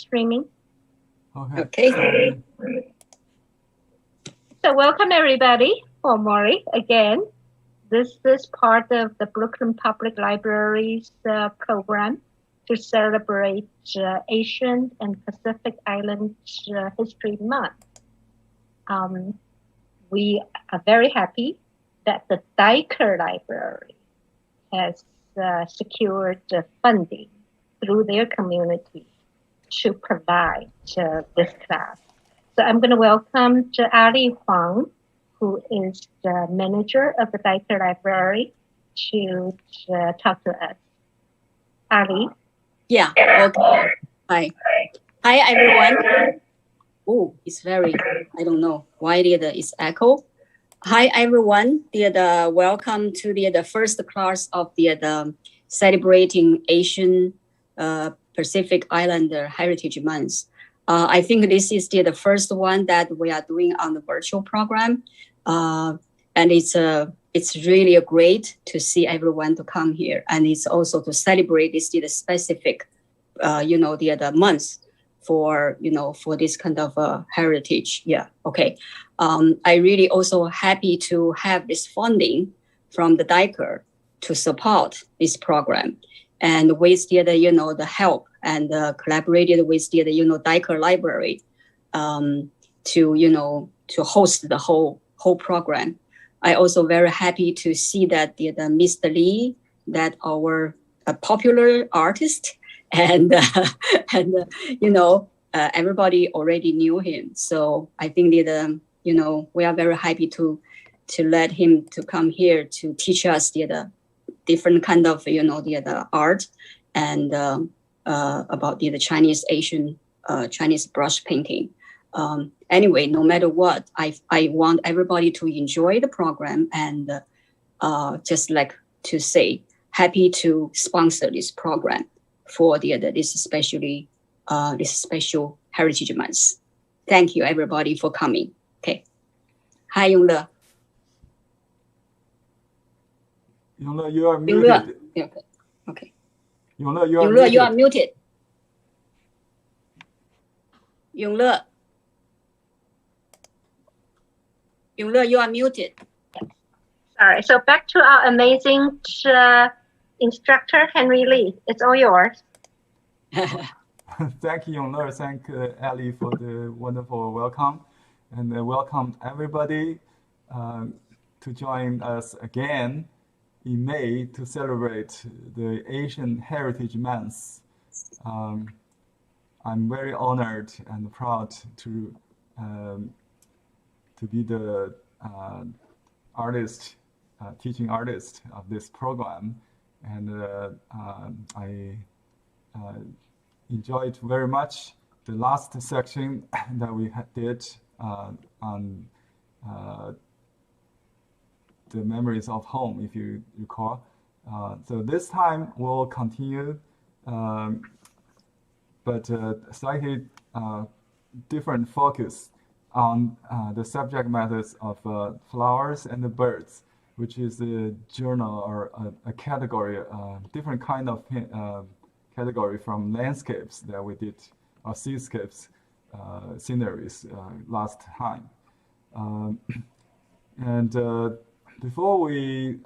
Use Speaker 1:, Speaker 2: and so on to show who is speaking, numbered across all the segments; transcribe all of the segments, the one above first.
Speaker 1: streaming.
Speaker 2: Okay.
Speaker 1: So welcome everybody for Maury again. This is part of the Brooklyn Public Library's program to celebrate Asian and Pacific Island History Month. We are very happy that the Dyker Library has secured funding through their community to provide this class. So I'm going to welcome Ali Huang, who is the manager of the Dyker Library, to talk to us. Ali?
Speaker 2: Yeah, okay. Hi. Hi, everyone. Oh, it's very, I don't know why it's echo. Hi, everyone. Welcome to the first class of the celebrating Asian Pacific Islander Heritage Month. I think this is the first one that we are doing on the virtual program. And it's really great to see everyone to come here. And it's also to celebrate this specific, the month for this kind of heritage. Yeah, okay. I really also happy to have this funding from the Dyker to support this program. And with the help and collaborated with the Dyker Library to host the whole program. I also very happy to see that the Mr. Lee, that our popular artist, and everybody already knew him. So I think that we are very happy to let him to come here to teach us the different kind of the art and about the Chinese Asian Chinese brush painting. Anyway, no matter what, I want everybody to enjoy the program and just like to say happy to sponsor this program for this special Heritage Month. Thank you everybody for coming. Okay. Hi, Yongle.
Speaker 3: Yongle, you are muted.
Speaker 2: Okay.
Speaker 3: Yongle, you are muted.
Speaker 2: Yongle, you are muted.
Speaker 1: Sorry. So back to our amazing instructor, Henry Lee. It's all yours.
Speaker 3: Thank you, Yongle. Thank Ali for the wonderful welcome. And welcome everybody to join us again in May to celebrate the Asian Heritage Month. I'm very honored and proud to be the teaching artist of this program, and I enjoyed very much the last section that we did on the memories of home, if you recall. So this time we'll continue, but slightly different focus on the subject matters of flowers and the birds, which is a journal or a category, different kind of category from landscapes that we did, or seascapes, sceneries last time. And before we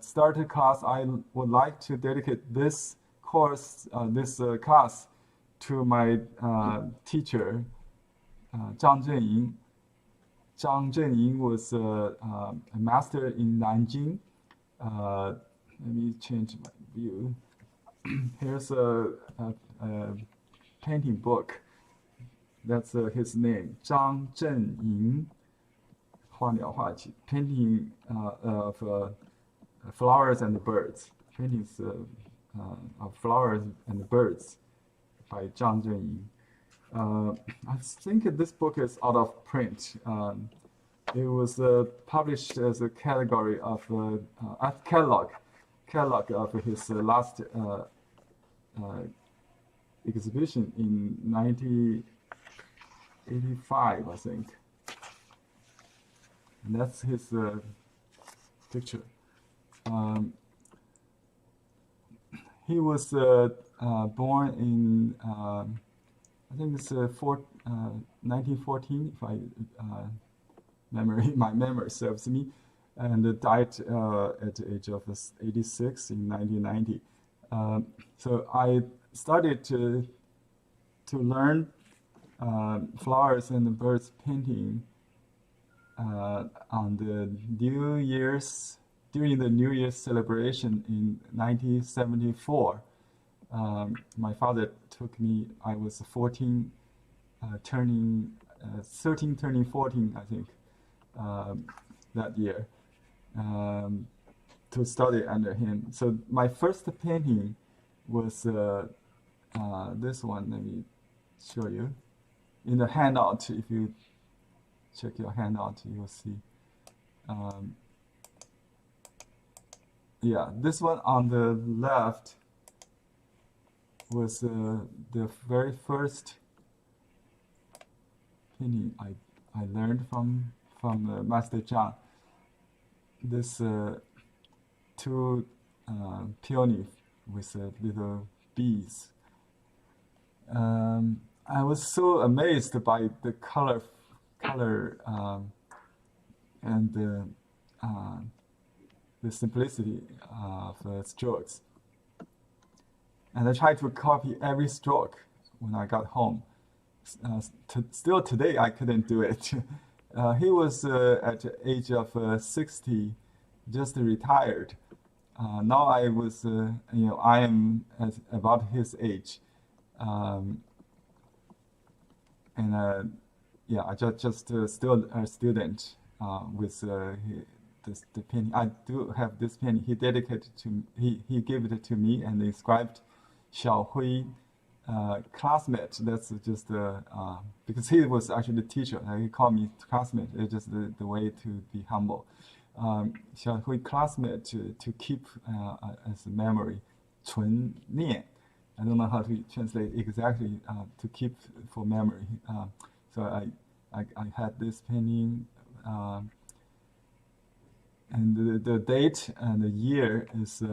Speaker 3: start the class, I would like to dedicate this course, this class, to my teacher, Zhang Zhenying. Zhang Zhenying was a master in Nanjing. Let me change my view. Here's a painting book. That's his name, Zhang Zhenying. 画鸟画集, painting of flowers and birds. Paintings of flowers and birds by Zhang Zhenying. I think this book is out of print. It was published as a category of catalog of his last exhibition in 1985, I think. And that's his picture. He was born in I think it's 1914, if my memory serves me, and died at the age of 86 in 1990. So I started to learn flowers and birds painting on the during the New Year's celebration in 1974. My father took me, I was 14, 13 turning 14, I think, that year, to study under him. So my first painting was this one. Let me show you. In the handout, if you check your handout, you'll see. Yeah, this one on the left was the very first painting I learned from Master Zhang. This two peony with little bees. I was so amazed by the color and the simplicity of the strokes. And I tried to copy every stroke when I got home. Still today, I couldn't do it. He was at the age of 60, just retired. Now I was, I am about his age. I just still a student with the painting. I do have this painting. He dedicated to he gave it to me and inscribed Xiao Hui, classmate. That's just because he was actually the teacher. He called me classmate. It's just the way to be humble. Xiao Hui, classmate, to keep as a memory. 存念. I don't know how to translate exactly to keep for memory. So I had this painting, and the date and the year is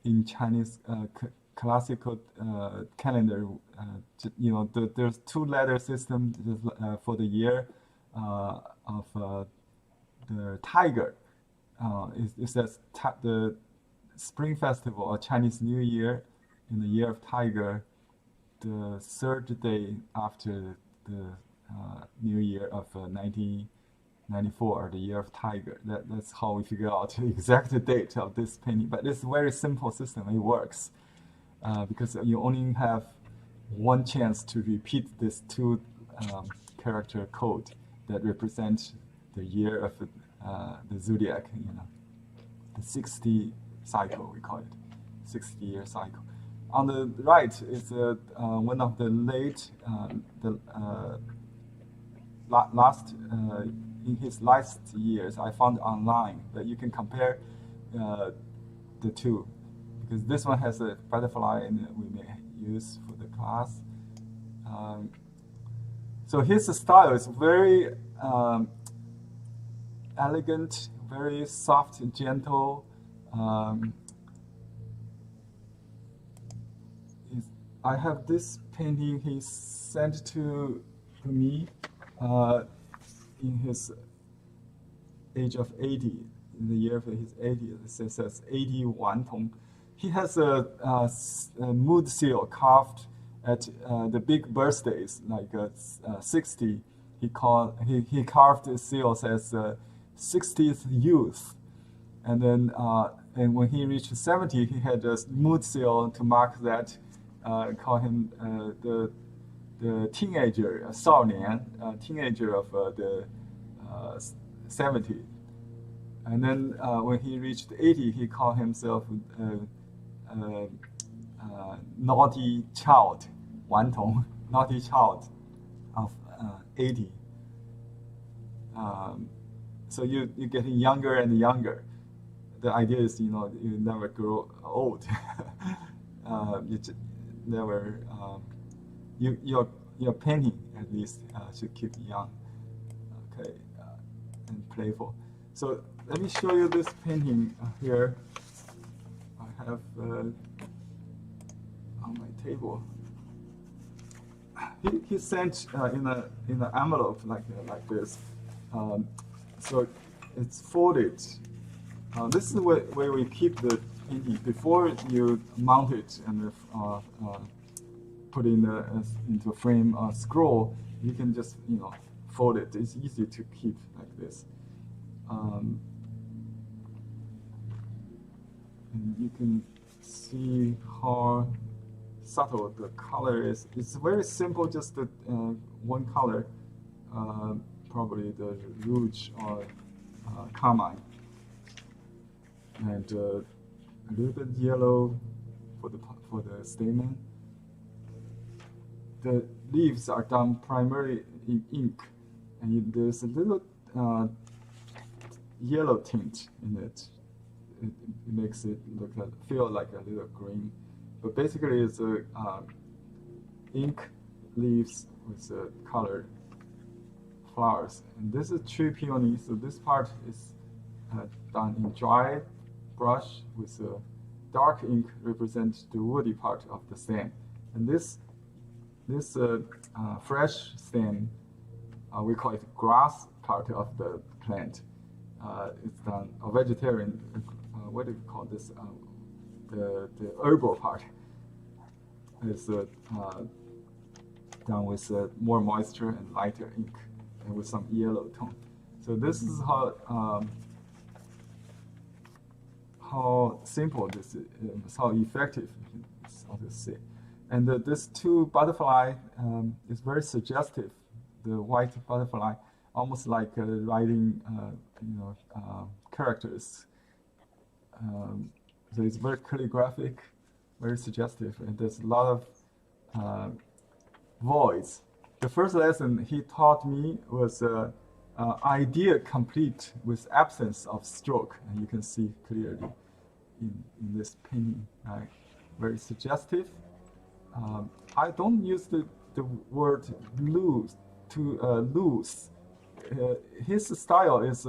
Speaker 3: in Chinese classical calendar. There's two-letter system for the year of the tiger. It says the Spring Festival or Chinese New Year in the year of tiger, the third day after the New Year of 1994, the year of tiger. That's how we figure out the exact date of this painting. But it's a very simple system. It works because you only have one chance to repeat this two character code that represent the year of the zodiac. The 60 cycle, we call it, 60-year cycle. On the right is one of the in his last years I found online, that you can compare the two, because this one has a butterfly and we may use for the class. So his style is very elegant, very soft and gentle. I have this painting he sent to me in his age of 80, in the year of his 80th. It says 81 Tong. He has a mood seal carved at the big birthdays, like 60. He carved the seals as 60th youth. And then and when he reached 70, he had a mood seal to mark that. Call him the teenager, 少年, teenager of the 70. And then when he reached 80, he called himself naughty child, 顽童, naughty child of 80. So you're getting younger and younger. The idea is, you never grow old. You never, your painting at least should keep young, okay, and playful. So let me show you this painting here. I have on my table. he sent in an envelope like this. So it's folded. This is where we keep the painting before you mount it and put in into a frame scroll. You can just fold it. It's easy to keep like this. And you can see how subtle the color is. It's very simple, just one color, probably the rouge or carmine, and a little bit yellow for the stamen. The leaves are done primarily in ink, and there's a little yellow tint in it. It makes it feel like a little green, but basically it's ink leaves with colored flowers. And this is tree peony, so this part is done in dry brush with dark ink represents the woody part of the stem, and this fresh stem we call it grass part of the plant. It's done a vegetarian. What do you call this? The herbal part is done with more moisture and lighter ink, and with some yellow tone. So this is how simple this is, how effective it's how to say. And this two butterfly is very suggestive. The white butterfly, almost like writing, characters. So it's very calligraphic, very suggestive, and there's a lot of voids. The first lesson he taught me was idea complete with absence of stroke, and you can see clearly in this painting. Right? Very suggestive. I don't use the word loose to loose. His style is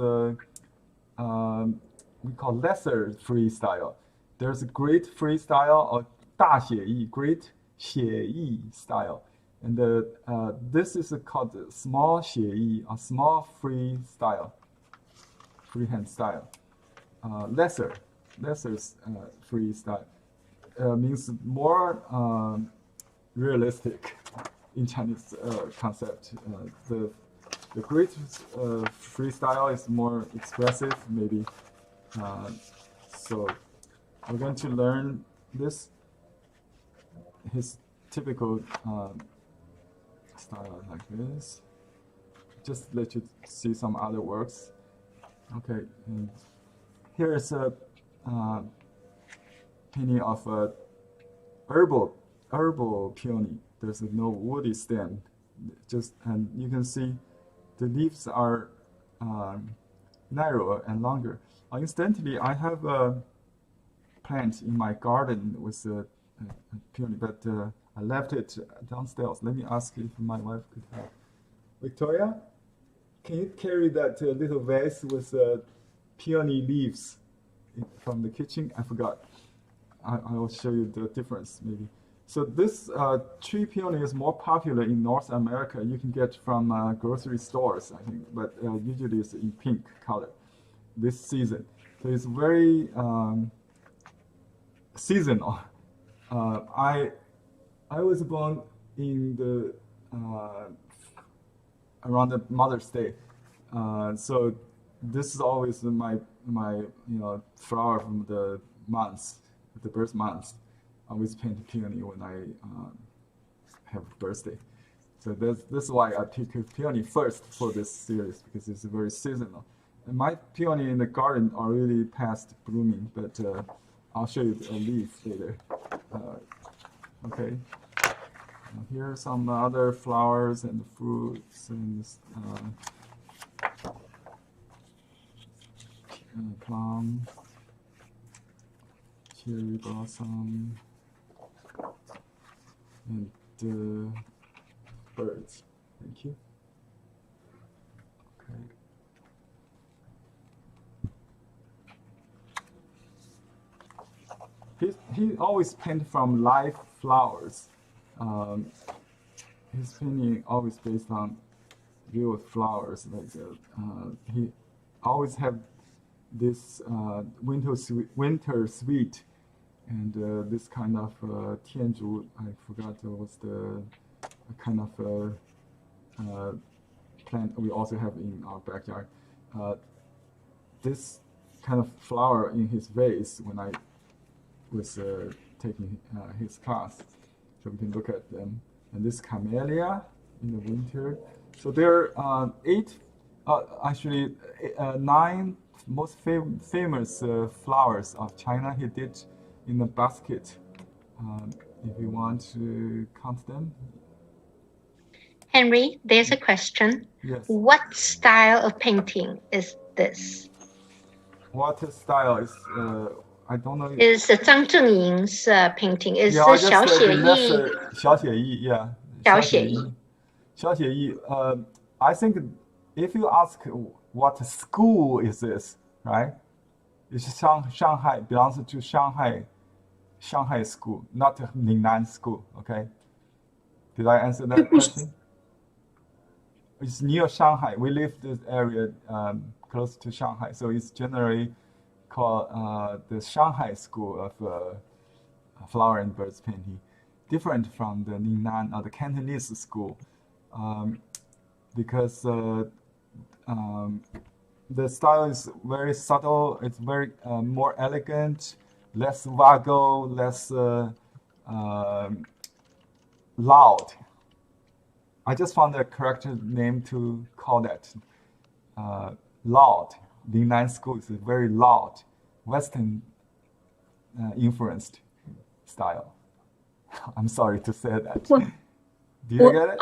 Speaker 3: we call lesser freestyle. There's a great freestyle or 大写意, great 写意 style, and this is called small 写意 or small freestyle, freehand style. Lesser freestyle means more realistic in Chinese concept. The great freestyle is more expressive, maybe. So we're going to learn this, his typical style like this. Just let you see some other works. Okay, and here is a painting of a herbal peony. There's no woody stem, and you can see the leaves are narrower and longer. Incidentally, I have a plant in my garden with a peony, but I left it downstairs. Let me ask if my wife could help. Victoria, can you carry that little vase with peony leaves from the kitchen? I forgot. I will show you the difference maybe. So this tree peony is more popular in North America. You can get from grocery stores, I think, but usually it's in pink color this season. So it's very seasonal. I was born in the around the Mother's Day, so this is always my flower from the months, the birth months. I always paint peony when I have a birthday. So that's why I pick peony first for this series, because it's very seasonal. And my peony in the garden already past blooming, but I'll show you a leaf later. Okay. Here are some other flowers and fruits and plum, cherry blossom, and birds. Thank you. Okay. He always paint from live flowers. his painting always based on real flowers. Like he always have this winter sweet, and this kind of tianzhu. I forgot what's the kind of plant we also have in our backyard. This kind of flower in his vase when I was taking his class. So we can look at them. And this camellia in the winter. So there are nine most famous flowers of China he did in a basket. If you want to count them.
Speaker 1: Henry, there's a question.
Speaker 3: Yes.
Speaker 1: What style of painting is this?
Speaker 3: What style is, I don't know.
Speaker 1: Is Zhang Zhengying's painting. Is
Speaker 3: Yeah,
Speaker 1: this Xiao Xie Yi?
Speaker 3: 小写意, yeah.
Speaker 1: 小写意.
Speaker 3: 小写意, I think if you ask what school is this, right? It's Shanghai, belongs to Shanghai school, not Ningnan school, okay? Did I answer that question? It's near Shanghai. We live this area close to Shanghai, so it's generally called the Shanghai School of Flower and Birds Painting, different from the Ningnan or the Cantonese school, because the style is very subtle. It's very more elegant, less vague, less loud. I just found the correct name to call that loud. Ningnan school is a very loud, Western influenced style. I'm sorry to say that.
Speaker 2: Well,
Speaker 3: Do you get it?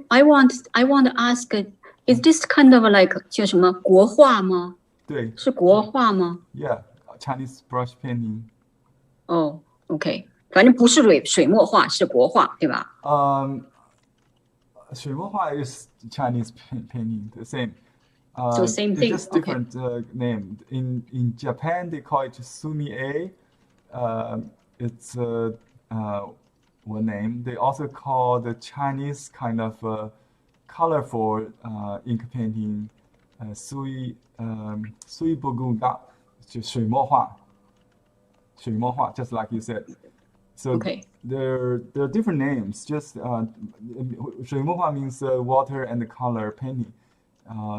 Speaker 2: I want to ask, is this kind of like 叫什么国画吗？
Speaker 3: 对，
Speaker 2: 是国画吗？
Speaker 3: Yeah, Chinese brush painting.
Speaker 2: 哦 ，OK， 反正不是水墨画，是国画，对吧？
Speaker 3: 水墨画 is Chinese painting, the same.
Speaker 2: So same thing.
Speaker 3: Just different name. In Japan, they call it Sumi-e. It's one name. They also call the Chinese kind of colorful ink painting Sui Boguga, 水墨画, just like you said. So
Speaker 2: Okay.
Speaker 3: there are different names. Just 水墨画 means water and color painting.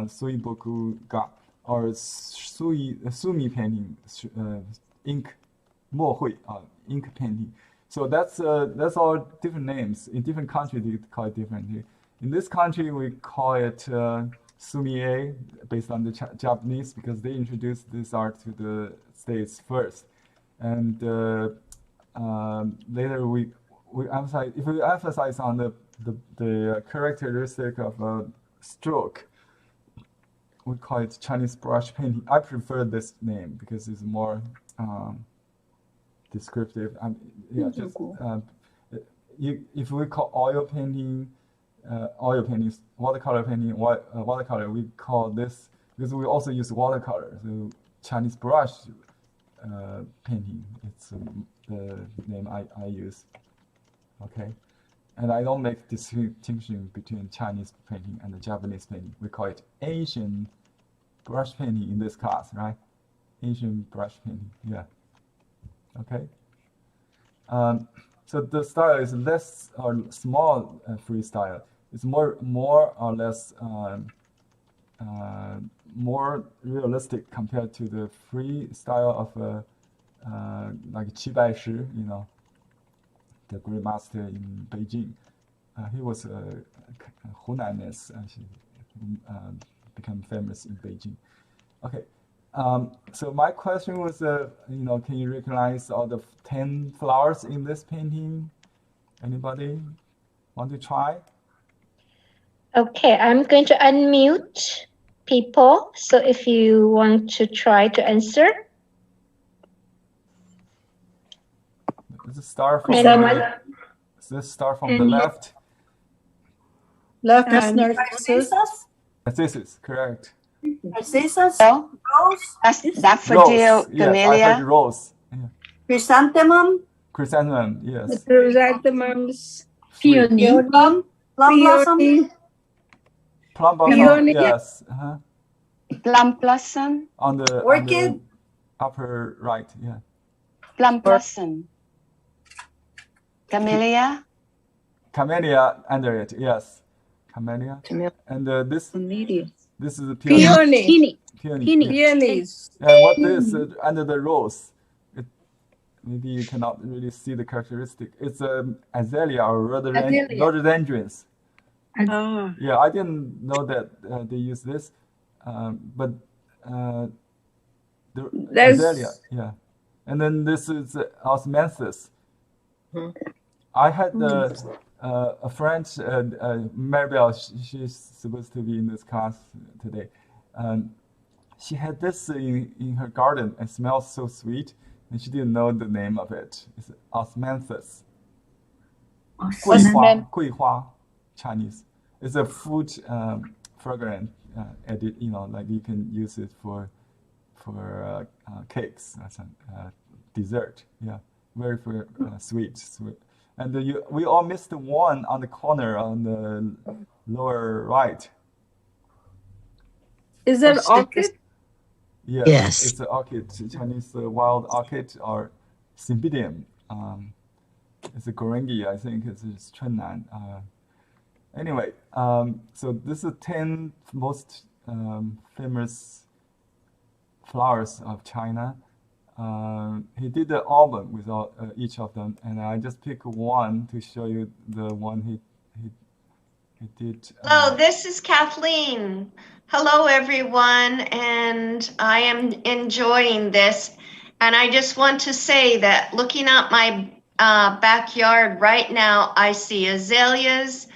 Speaker 3: Sui Boguga or Sumi painting, ink 墨绘 ink painting. So that's all different names. In different countries, they call it differently. In this country, we call it Sumi-e, based on the Japanese, because they introduced this art to the States first. And later we emphasize, if we emphasize on the characteristic of a stroke, we call it Chinese brush painting. I prefer this name because it's more descriptive. Yeah, just if we call oil painting, watercolor painting, watercolor, we call this, because we also use watercolor. So Chinese brush painting, it's the name I use. Okay, and I don't make distinction between Chinese painting and the Japanese painting. We call it Asian brush painting in this class, right? Asian brush painting, yeah. Okay. So the style is less or small freestyle. It's more or less more realistic compared to the free style of like Qi Baishi, you know, the great master in Beijing. He was Hunanese, actually, became famous in Beijing. Okay. So my question was, can you recognize all the 10 flowers in this painting? Anybody want to try?
Speaker 1: Okay, I'm going to unmute people. So if you want to try to answer.
Speaker 3: Let's start from the left.
Speaker 4: Left hand narcissus.
Speaker 3: Narcissus, correct.
Speaker 4: Narcissus.
Speaker 5: Rose. Daffodil,
Speaker 3: Rose.
Speaker 5: camellia.
Speaker 3: Yes, I heard rose. Yeah.
Speaker 4: Chrysanthemum.
Speaker 3: Chrysanthemum, yes.
Speaker 4: Chrysanthemums.
Speaker 3: Sweet.
Speaker 4: Peony. Plum blossom.
Speaker 3: Plum blossom,
Speaker 6: Peony.
Speaker 3: yes.
Speaker 5: Plum blossom.
Speaker 3: On the
Speaker 4: Orchid.
Speaker 3: upper right, yeah.
Speaker 5: Plum blossom. Camellia.
Speaker 3: Camellia under it, yes. Camellia. And this is the peony.
Speaker 6: Peony.
Speaker 3: Peony.
Speaker 2: Peony.
Speaker 3: Yeah.
Speaker 6: Peonies.
Speaker 3: And what is under the rose? Maybe you cannot really see the characteristic. It's azalea or rhododendrons.
Speaker 6: Oh.
Speaker 3: Yeah, I didn't know that they use this, but the azalea, yeah. And then this is osmanthus. I had a friend, Maribel, she's supposed to be in this class today. She had this in her garden. It smells so sweet, and she didn't know the name of it. It's osmanthus. 桂花, Chinese. It's a fruit fragrant. Like you can use it for cakes, dessert. Yeah, very sweet. And we all missed one on the corner on the lower right.
Speaker 6: Is that orchid?
Speaker 3: Yes. It's an orchid, Chinese wild orchid or cymbidium. It's a gorengi, I think. It's Chunnan. Anyway, so this is 10 most famous flowers of China. He did an album with each of them, and I just picked one to show you the one he did.
Speaker 7: Hello, this is Kathleen. Hello, everyone, and I am enjoying this. And I just want to say that looking at my backyard right now, I see azaleas,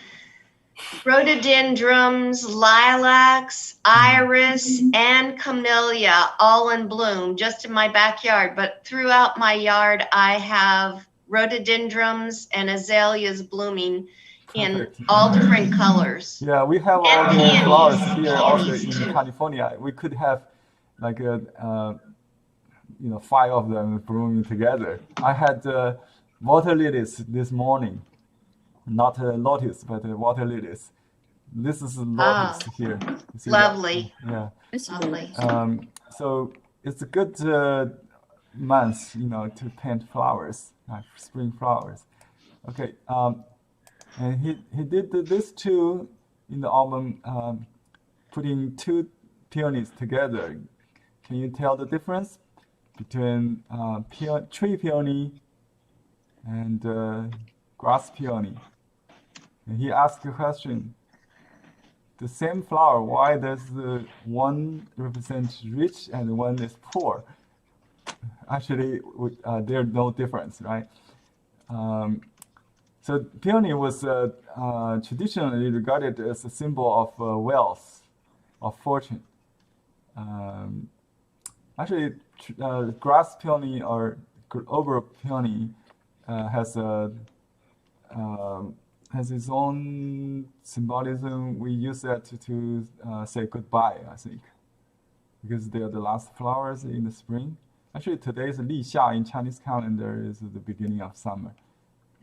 Speaker 7: rhododendrons, lilacs, iris, and camellia all in bloom just in my backyard. But throughout my yard, I have rhododendrons and azaleas blooming in all different colors.
Speaker 3: Yeah, we have all the flowers here also in California. We could have like 5 of them blooming together. I had water lilies this morning. Not lotus, but water lilies. This is lotus here.
Speaker 7: Lovely.
Speaker 3: That? Yeah.
Speaker 7: It's lovely.
Speaker 3: So it's a good month, to paint flowers, spring flowers. Okay. And he did this too in the album, putting 2 peonies together. Can you tell the difference between tree peony and grass peony? And he asked a question. The same flower, why does one represent rich and one is poor? Actually, there's no difference, right? So peony was traditionally regarded as a symbol of wealth, of fortune. Actually, grass peony or over peony has its own symbolism. We use that to say goodbye, I think, because they are the last flowers in the spring. Actually, today is Li Xia in Chinese calendar is the beginning of summer.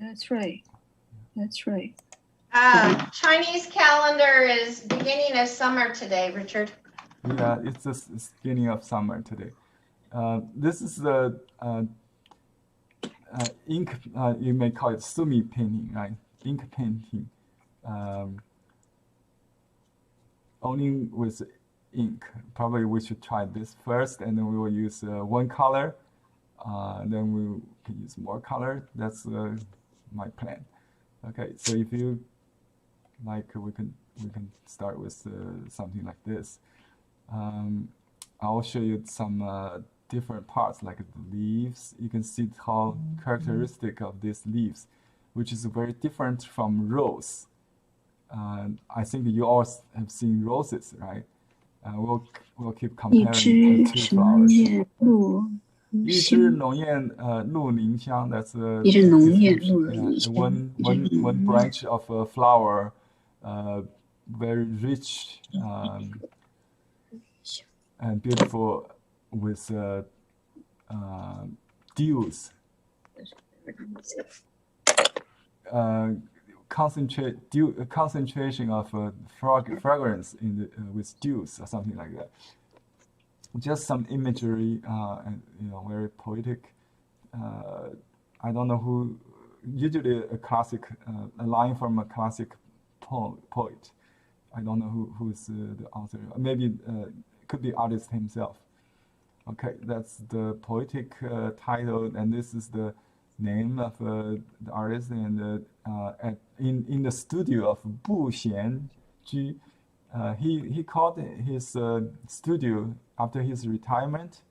Speaker 6: That's right. That's right.
Speaker 7: Chinese calendar is beginning of summer today, Richard.
Speaker 3: Yeah, it's the beginning of summer today. This is the ink, you may call it Sumi painting, right? Ink painting, only with ink. Probably we should try this first, and then we will use one color. Then we can use more color. That's my plan. Okay, so if you like, we can start with something like this. I'll show you some different parts, like the leaves. You can see how characteristic of these leaves, which is very different from rose. I think you all have seen roses, right? We'll keep comparing the 2 flowers. 一枝浓艳露凝香. That's one branch of a flower, very rich and beautiful with dews. concentration of fragrance in the, with juice or something like that. Just some imagery, and very poetic. I don't know who. Usually a classic, a line from a classic poet. I don't know who's the author. Maybe it could be artist himself. Okay, that's the poetic title, and this is the name of the artist. And in the studio of Bu Xianju, he called his studio after his retirement,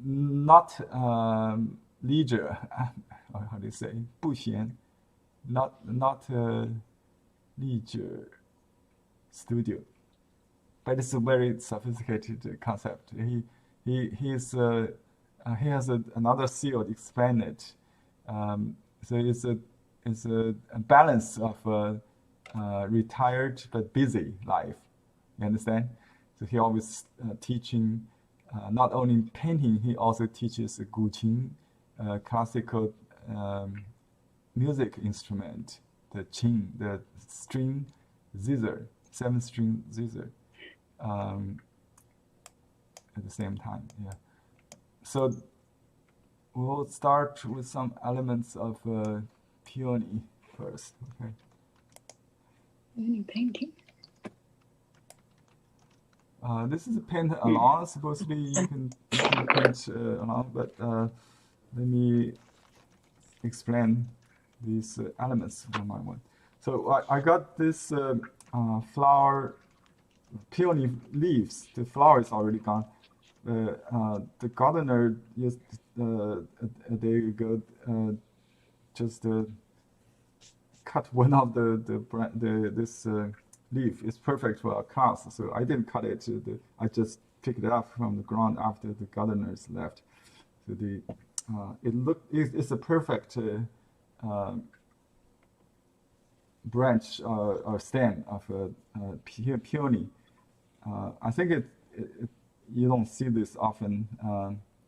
Speaker 3: not leisure. How do you say? Bu Xian, not leisure studio. But it's a very sophisticated concept. He has another seal to explain it. So it's a balance of retired but busy life. You understand? So he always teaching not only painting. He also teaches guqin, classical music instrument, the qin, the string zither, 7-string zither. At the same time, yeah. So we'll start with some elements of Peony first. Okay.
Speaker 6: Painting.
Speaker 3: This is a paint along. Supposedly you can paint along, but let me explain these elements one by one. So I got this flower. Peony leaves. The flower is already gone. The gardener just a day ago just cut one of this leaf. It's perfect for a class, so I didn't cut it. I just picked it up from the ground after the gardeners left. So it's a perfect branch or stem of peony. I think you don't see this often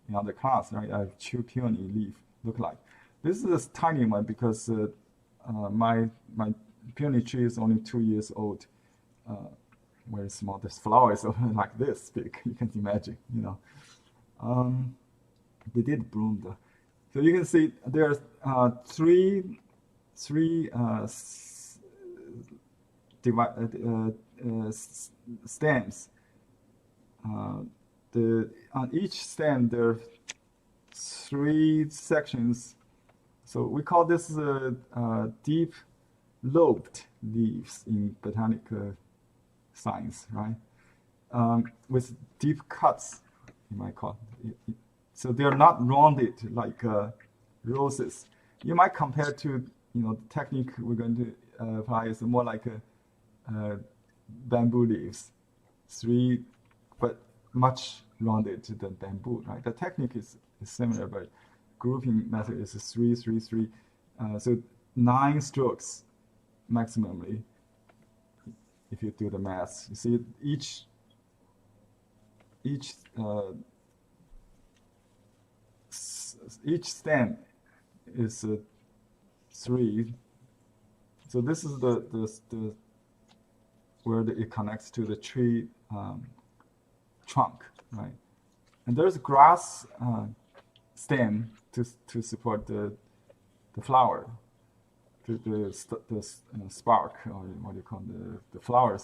Speaker 3: in other class, right? A true peony leaf look like. This is a tiny one because my peony tree is only 2 years old. Very small. This flower is like this big. You can imagine, They did bloom though. So you can see there's three stems. On each stem there are 3 sections. So we call this deep lobed leaves in botanical science, right? With deep cuts, you might call it. So they're not rounded like roses. You might compare to, the technique we're going to apply is more like bamboo leaves, 3, but much rounded than bamboo, right? The technique is similar, but grouping method is 3, 3, 3. So 9 strokes maximally. If you do the math, you see each stem is 3. So this is the where it connects to the tree trunk, right? And there's a grass stem to support the flower, the spark, or what do you call the flower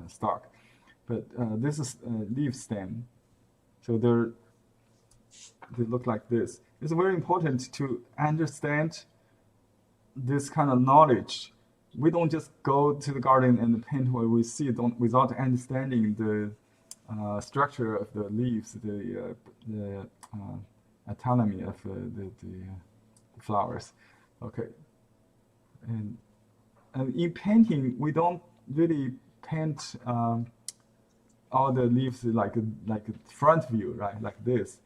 Speaker 3: stalk. But this is a leaf stem, so they look like this. It's very important to understand this kind of knowledge. We don't just go to the garden and paint what we see without understanding the structure of the leaves, the anatomy of the flowers. Okay. And in painting, we don't really paint all the leaves like a front view, right? Like this.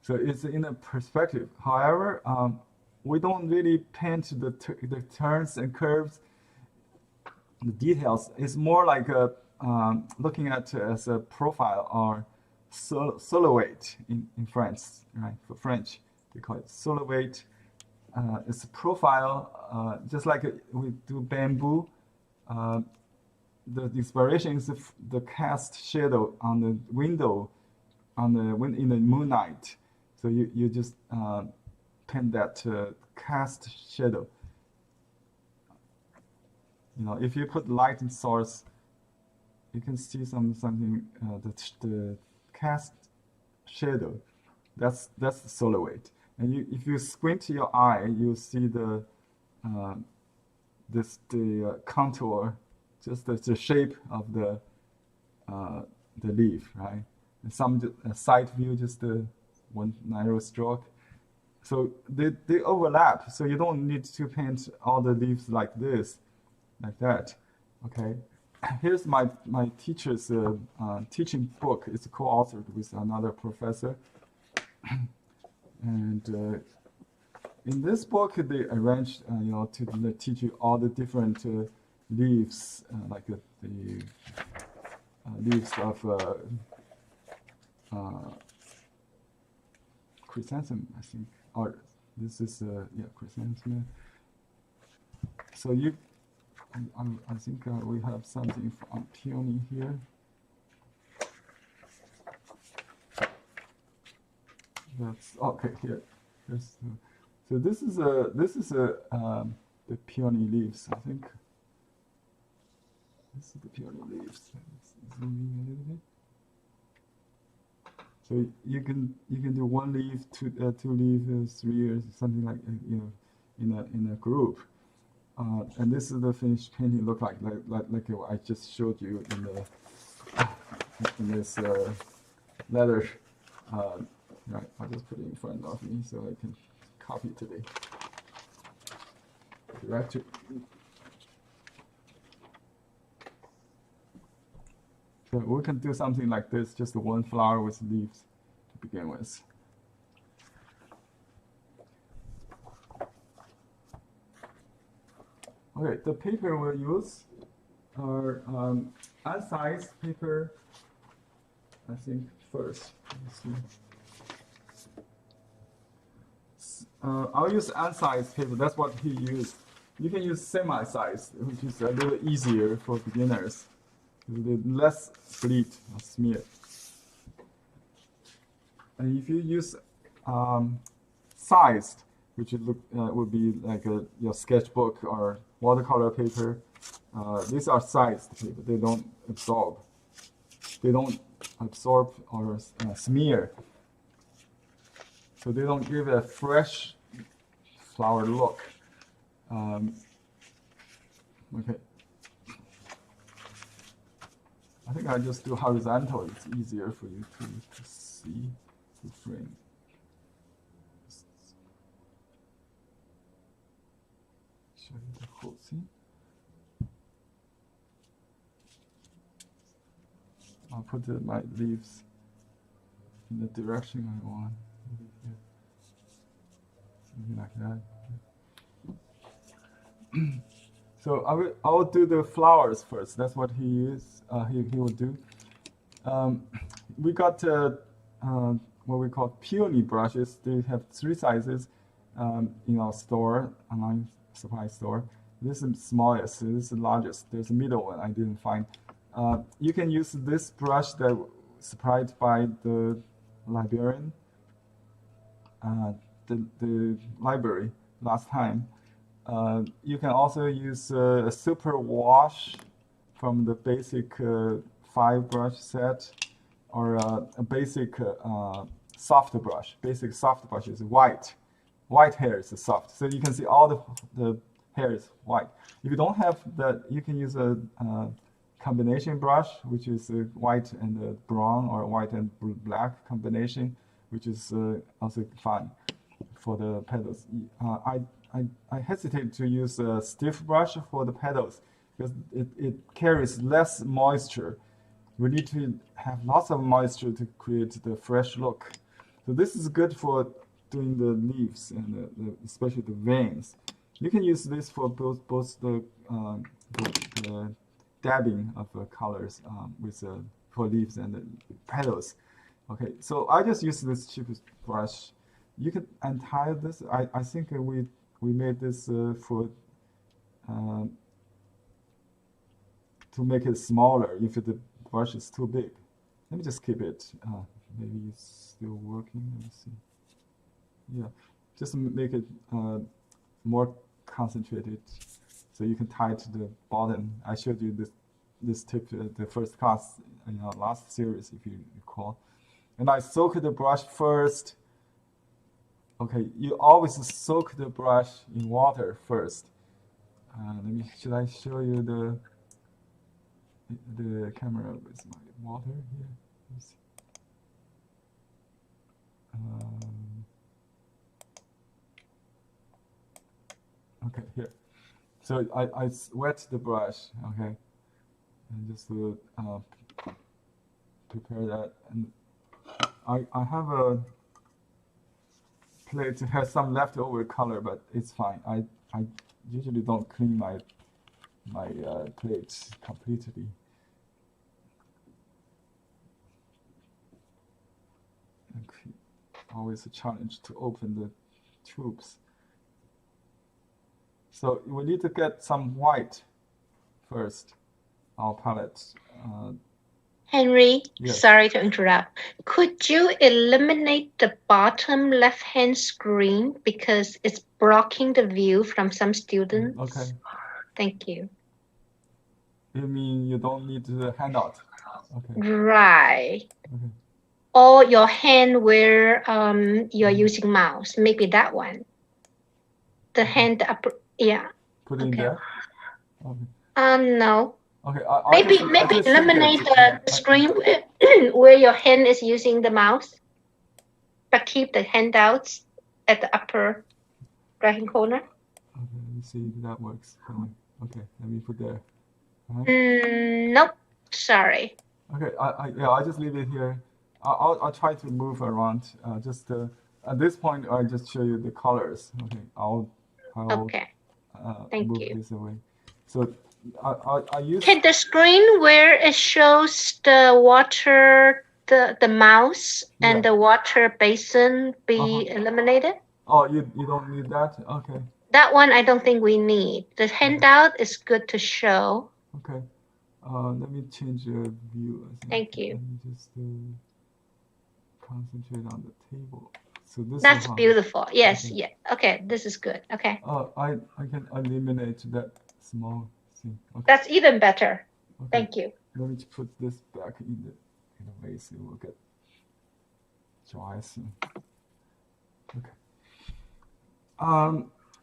Speaker 3: So it's in a perspective. However, we don't really paint the turns and curves, the details. It's more like looking at as a profile or silhouette in French, right? For French, they call it silhouette it's a profile, just like we do bamboo. The inspiration is the cast shadow on the window, in the moonlight. So you just paint that cast shadow. You know, if you put light source, you can see something the cast shadow. That's the silhouette. And if you squint your eye, you'll see the contour, just the shape of the leaf, right? And some side view, just one narrow stroke. So they overlap. So you don't need to paint all the leaves like this, like that. Okay. Here's my teacher's teaching book. It's co-authored with another professor. And in this book, they arranged, to teach you all the different leaves, like the leaves of chrysanthemum, I think. Or this is chrysanthemum. So I think we have something from Peony here. That's okay here. So this is the peony leaves. I think this is the peony leaves. Let's zoom in a little bit. So you can do one leaf, two leaves, 3 years, something like in a group. And this is the finished painting look like I just showed you in this letter. Right, I'll just put it in front of me so I can copy today. Director. So we can do something like this, just one flower with leaves to begin with. Okay, the paper we'll use are unsized paper, I think, first. Let's see. I'll use unsized paper. That's what he used. You can use semi-sized, which is a little easier for beginners. The less bleed or smear. And if you use sized, which would be like your sketchbook or watercolor paper, these are sized paper. They don't absorb. They don't absorb or smear. So they don't give a fresh flower look. Okay. I think I just do horizontal. It's easier for you to see the frame. Show you the whole scene. I'll put my leaves in the direction I want. Something like that. So I will do the flowers first. That's what he used. He would do. We got what we call Peony brushes. They have 3 sizes in our store, online supply store. This is the smallest. This is the largest. There's a middle one I didn't find. You can use this brush that was supplied by the librarian, the library last time. You can also use a super wash from the basic 5 brush set, or a basic soft brush. Basic soft brush is white. White hair is soft, so you can see all the hair is white. If you don't have that, you can use a combination brush, which is white and brown, or white and black combination, which is also fine for the petals. I hesitate to use a stiff brush for the petals because it carries less moisture. We need to have lots of moisture to create the fresh look. So this is good for doing the leaves and especially the veins. You can use this for both the dabbing of colors for leaves and the petals. Okay, so I just use this cheapest brush. You can untie this. I think we we made this for to make it smaller if the brush is too big. Let me just keep it. Maybe it's still working. Let me see. Yeah, just make it more concentrated, so you can tie it to the bottom. I showed you this tip the first class in our last series, if you recall. And I soak the brush first. Okay, you always soak the brush in water first. Should I show you the camera with my water here? Let's see. Okay, here. So I wet the brush, okay, and just prepare that. And I have a plate that has some leftover color, but it's fine. I usually don't clean my plates completely. Okay. Always a challenge to open the tubes. So we need to get some white first, our palette.
Speaker 1: Henry,
Speaker 3: Yes.
Speaker 1: sorry to interrupt. Could you eliminate the bottom left-hand screen because it's blocking the view from some students?
Speaker 3: Okay.
Speaker 1: Thank you.
Speaker 3: You mean you don't need the handout? Okay.
Speaker 1: Right.
Speaker 3: Okay.
Speaker 1: Or your hand where you're using mouse, maybe that one. The hand up, yeah.
Speaker 3: Put it in
Speaker 1: Okay.
Speaker 3: there. Okay.
Speaker 1: No.
Speaker 3: Okay.
Speaker 1: Maybe
Speaker 3: just
Speaker 1: eliminate
Speaker 3: think
Speaker 1: the screen where your hand is using the mouse, but keep the handouts at the upper right-hand corner.
Speaker 3: Okay. Let me see if that works. Okay. Let me put there.
Speaker 1: Nope. Sorry.
Speaker 3: Okay. I'll just leave it here. I'll try to move around. At this point, I just show you the colors. Okay. I'll
Speaker 1: Okay. Thank
Speaker 3: move
Speaker 1: you.
Speaker 3: this away. So I use.
Speaker 1: Can the screen where it shows the water, the mouse and the water basin be eliminated?
Speaker 3: Oh, you don't need that? Okay.
Speaker 1: That one I don't think we need. The handout is good to show.
Speaker 3: Okay. Let me change the view.
Speaker 1: Thank you.
Speaker 3: Let me just concentrate on the table. So this
Speaker 1: That's
Speaker 3: is
Speaker 1: beautiful. Yes,
Speaker 3: okay.
Speaker 1: yeah. Okay, this is good. Okay.
Speaker 3: I can eliminate that small thing. Okay.
Speaker 1: That's even better.
Speaker 3: Okay.
Speaker 1: Thank you.
Speaker 3: Let me put this back in the vase. It will get dry soon. Okay.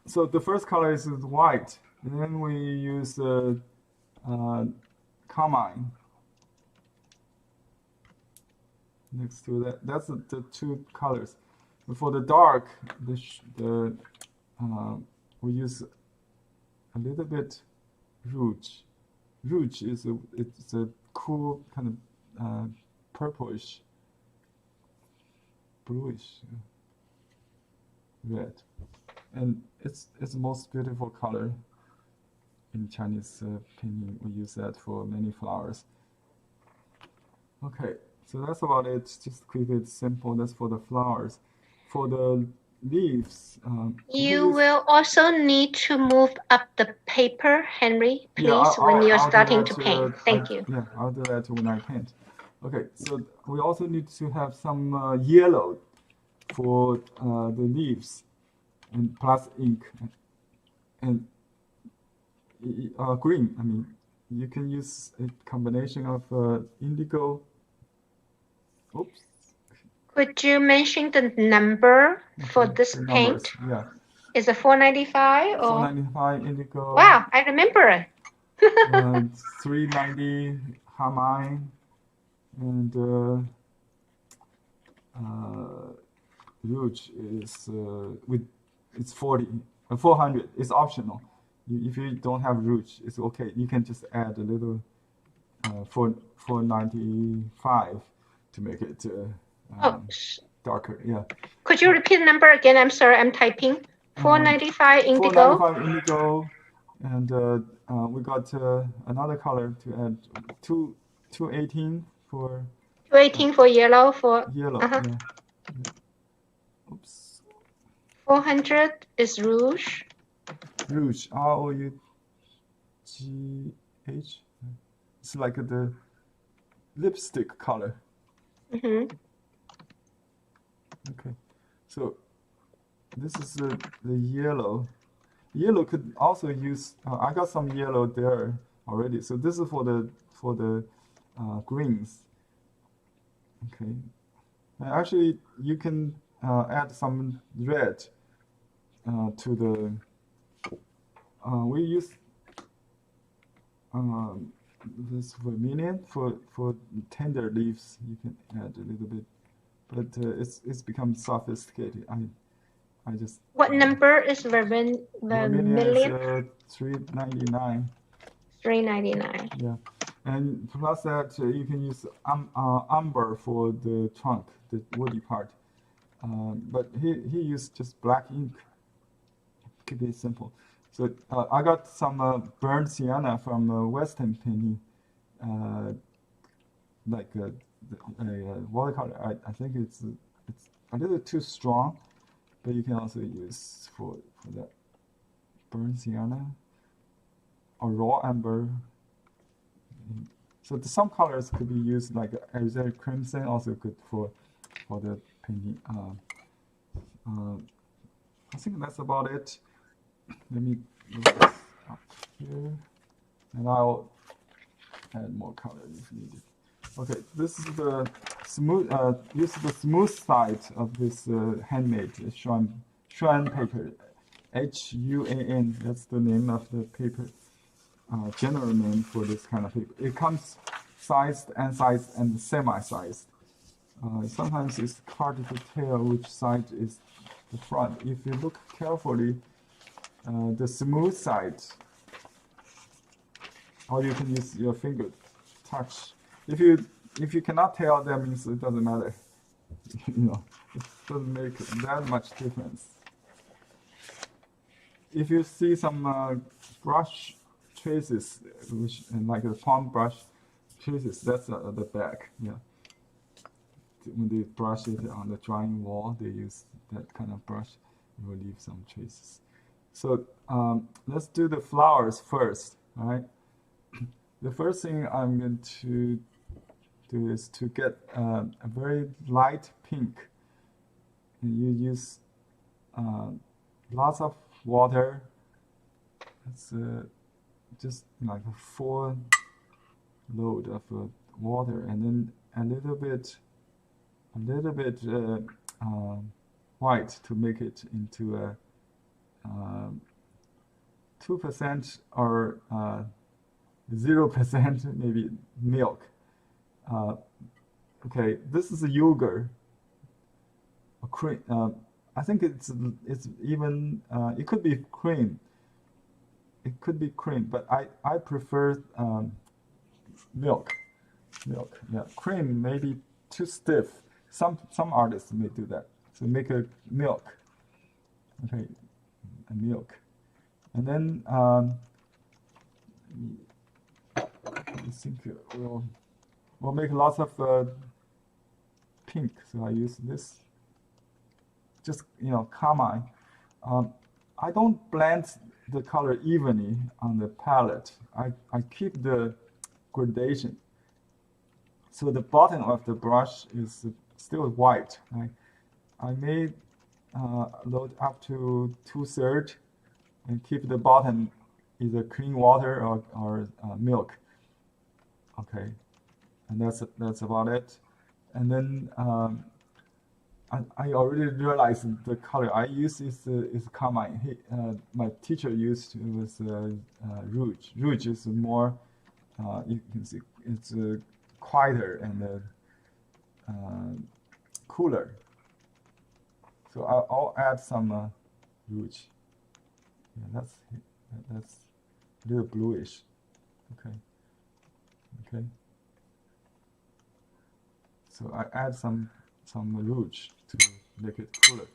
Speaker 3: So the first color is white, and then we use carmine next to that. That's the two colors. For the dark, we use a little bit rouge. Rouge is it's a cool kind of purplish, bluish red, and it's the most beautiful color in Chinese painting. We use that for many flowers. Okay, so that's about it. Just keep it simple. That's for the flowers. For the leaves,
Speaker 1: you will also need to move up the paper, Henry, please,
Speaker 3: yeah,
Speaker 1: when you're
Speaker 3: I'll
Speaker 1: starting to paint. Thank you.
Speaker 3: Yeah, I'll do that when I paint. Okay, so we also need to have some yellow for the leaves, and plus ink, and green. I mean, you can use a combination of indigo. Oops.
Speaker 1: Could you mention the number for this paint?
Speaker 3: Yeah.
Speaker 1: Is it 495 or?
Speaker 3: 495 indigo.
Speaker 1: Wow, I remember it.
Speaker 3: 390 carmine, and rouge is it's 400. It's optional. If you don't have rouge, it's okay. You can just add a little 495 to make it darker. Yeah.
Speaker 1: Could you repeat the number again? I'm sorry, I'm typing. 495 indigo.
Speaker 3: 495 indigo, and we got another color to add. 218 for.
Speaker 1: 218 for yellow. For
Speaker 3: yellow.
Speaker 1: Uh-huh.
Speaker 3: Yeah. Oops.
Speaker 1: 400 is rouge.
Speaker 3: Rouge, R-O-U-G-H. It's like the lipstick color.
Speaker 1: Mm-hmm.
Speaker 3: Okay, so this is the yellow. Yellow could also use. I got some yellow there already. So this is for the greens. Okay, and actually you can add some red to the. We use this vermilion for tender leaves. You can add a little bit, but it's become sophisticated. I just.
Speaker 1: What number is
Speaker 3: Vermilion
Speaker 1: vermilion?
Speaker 3: is $3.99.
Speaker 1: $3.99.
Speaker 3: Yeah, and plus that you can use umber for the trunk, the woody part. But he used just black ink. Keep it simple. So I got some burnt sienna from Western Peony, like a watercolor. I think it's a little too strong, but you can also use for that burnt sienna or raw amber. So some colors could be used, like Arizona crimson, also good for the painting. I think that's about it. Let me move this up here, and I'll add more color if needed. Okay, this is the smooth. Use the smooth side of this handmade Shuan paper, HUAN. That's the name of the paper. General name for this kind of paper. It comes sized, unsized, and semi-sized. Sometimes it's hard to tell which side is the front. If you look carefully, the smooth side, or you can use your finger touch. If you cannot tell, that means it doesn't matter. You know, it doesn't make that much difference. If you see some brush traces, which like the palm brush traces, that's the back. Yeah. When they brush it on the drying wall, they use that kind of brush. It will leave some traces. So let's do the flowers first. All right. The first thing I'm going to do is to get a very light pink. And you use lots of water. It's just like a 4 load of water, and then a little bit white to make it into a 2% or 0% maybe milk. Okay, this is a yogurt. A cream. I think it's even it could be cream. It could be cream, but I prefer milk. Milk, yeah. Cream may be too stiff. Some artists may do that. So make a milk. Okay, a milk, and then I think we'll make lots of pink. So I use this. Just carmine. I don't blend the color evenly on the palette. I keep the gradation. So the bottom of the brush is still white. Right? I may load up to 2/3 and keep the bottom either clean water or milk. Okay, and that's about it. And then I already realized the color I use is carmine. My teacher used was rouge. Rouge is more you can see it's quieter and cooler. So I'll add some rouge. Yeah, that's a little bluish. Okay. Okay. So I add some rouge to make it cooler,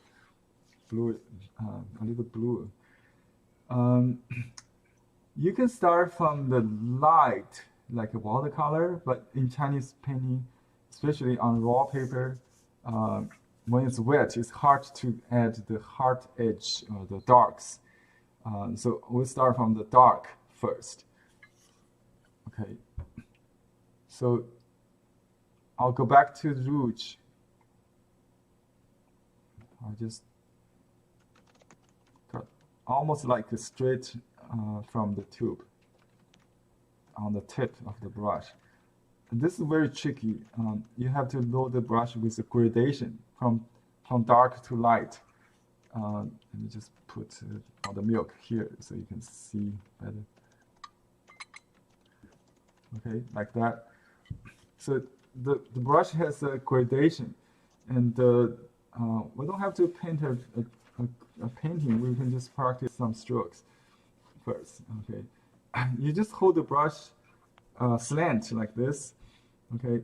Speaker 3: blue, a little blue. You can start from the light, like a watercolor, but in Chinese painting, especially on raw paper, when it's wet, it's hard to add the hard edge or the darks. So we'll start from the dark first. Okay. So I'll go back to rouge. I just got almost like a straight from the tube on the tip of the brush. And this is very tricky. You have to load the brush with a gradation from dark to light. Let me just put all the milk here so you can see better. Okay, like that. So the brush has a gradation, and we don't have to paint a painting. We can just practice some strokes first. Okay, you just hold the brush slant like this. Okay,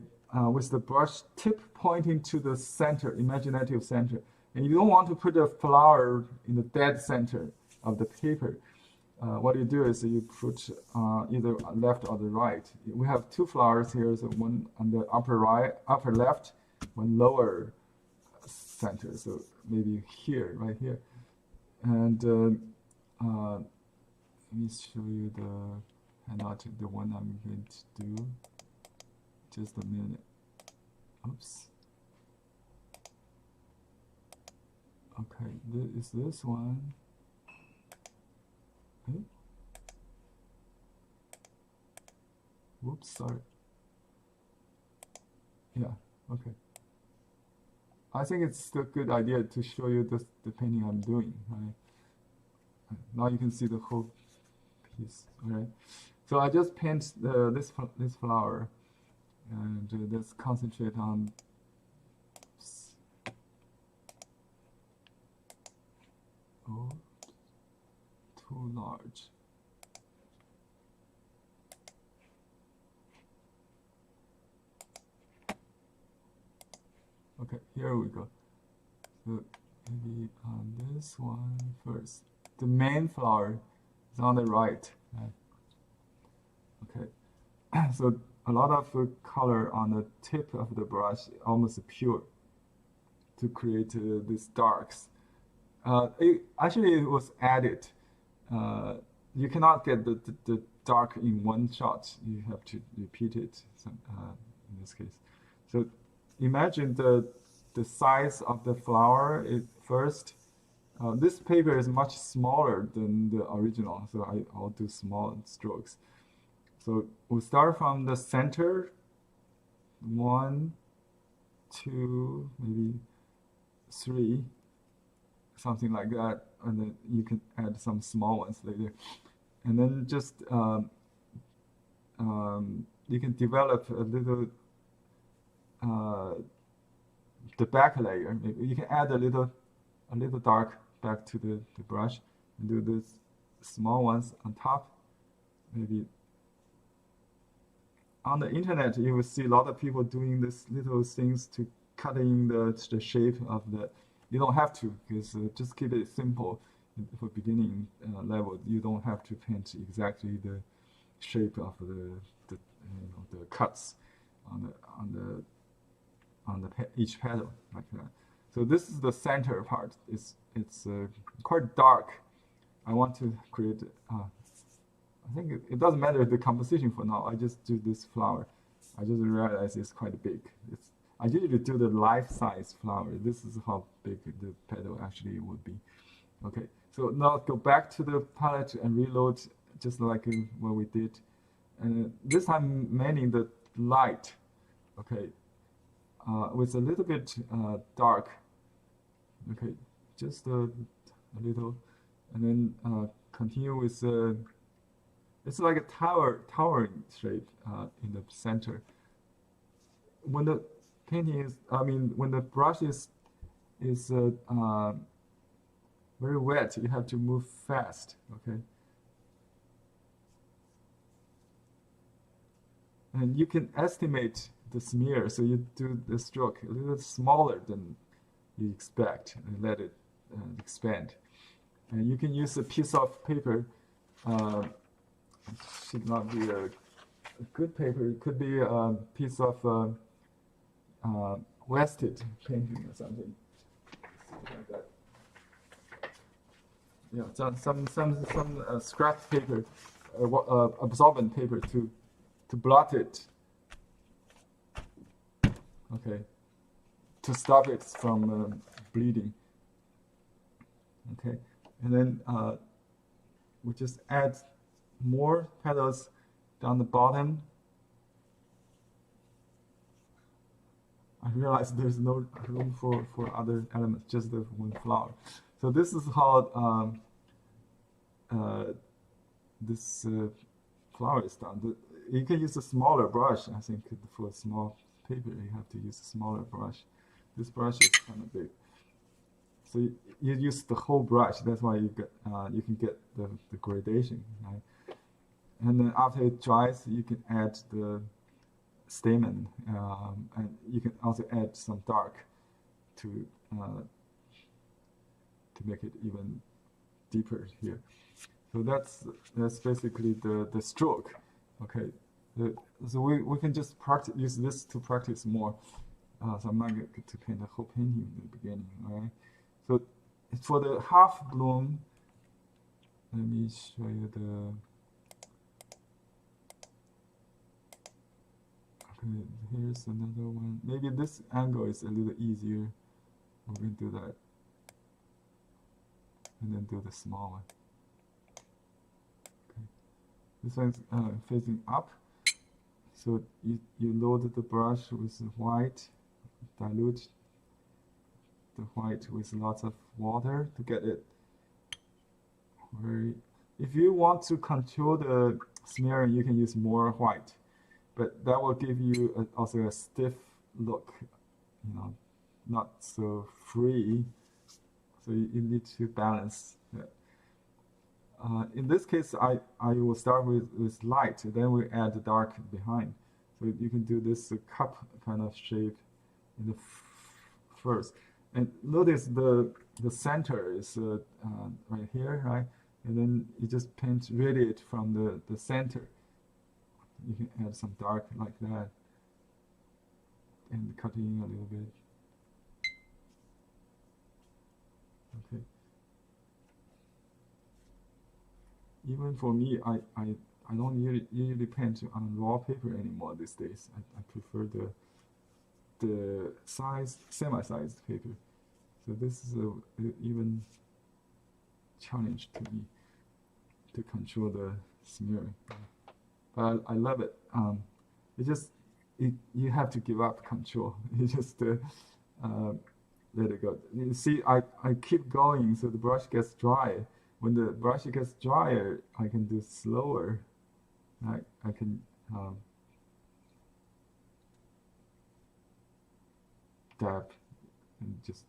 Speaker 3: with the brush tip pointing to the center, imaginative center. And you don't want to put a flower in the dead center of the paper. What you do is you put either left or the right. We have two flowers here, so one on the upper right, upper left, one lower center. So maybe here, right here. And let me show you the handout, the one I'm going to do. Just a minute. Oops. Okay, is this one? Okay. Whoops, sorry. Yeah, okay. I think it's a good idea to show you the painting I'm doing. Right? Now you can see the whole piece. All right. So I just paint this flower, and let's concentrate on. Oh, too large. Okay, here we go. So maybe on this one first. The main flower is on the right. Okay, so a lot of color on the tip of the brush, almost pure, to create these darks. Actually, it was added. You cannot get the dark in one shot. You have to repeat it in this case. So imagine the size of the flower first. This paper is much smaller than the original, so I'll do small strokes. So we'll start from the center. 1, 2, maybe 3. Something like that, and then you can add some small ones later, and then just you can develop a little the back layer. Maybe you can add a little dark back to the brush and do this small ones on top. Maybe on the internet you will see a lot of people doing this little things to cut in the shape of the. You don't have to, because just keep it simple for beginning level. You don't have to paint exactly the shape of the cuts on each petal like that. So this is the center part. It's quite dark. I want to create. I think it doesn't matter the composition for now. I just do this flower. I just realized it's quite big. I usually do the life-size flower. This is how big the petal actually would be. Okay, so now go back to the palette and reload just like what we did. And this time mainly the light, okay, with a little bit dark. Okay, just a little, and then continue with it's like a towering shape in the center. When the painting is, when the brush is very wet, you have to move fast, okay? And you can estimate the smear, so you do the stroke a little smaller than you expect and let it expand. And you can use a piece of paper, should not be a good paper, it could be a piece of wasted painting or something. yeah, some scrap paper, absorbent paper to blot it. Okay, to stop it from bleeding. Okay, and then we just add more petals down the bottom. I realize there's no room for other elements, just the one flower. So this is how this flower is done. You can use a smaller brush. I think for a small paper, you have to use a smaller brush. This brush is kind of big. So you use the whole brush. That's why you can get the gradation, right? And then after it dries, you can add the stamen, and you can also add some dark to make it even deeper here. So that's basically the stroke. Okay, so we can just use this to practice more. So I'm not going to paint the whole painting in the beginning, right? So for the half bloom, let me show you the. Okay, here's another one. Maybe this angle is a little easier. We can do that, and then do the small one. Okay, this one's facing up. So you load the brush with white, dilute the white with lots of water to get it very. If you want to control the smearing, you can use more white, but that will give you also a stiff look, you know, not so free. So you need to balance that. In this case, I will start with light, then we add the dark behind. So you can do this cup kind of shape in the first. And notice the center is right here, right? And then you just paint radiate from the center. You can add some dark like that, and cut in a little bit. Okay. Even for me, I don't usually paint on raw paper anymore these days. I prefer the semi-sized paper. So this is an even challenge to me to control the smearing. But I love it. You have to give up control. You just let it go. You see, I keep going so the brush gets dry. When the brush gets drier, I can do slower. I can dab and just.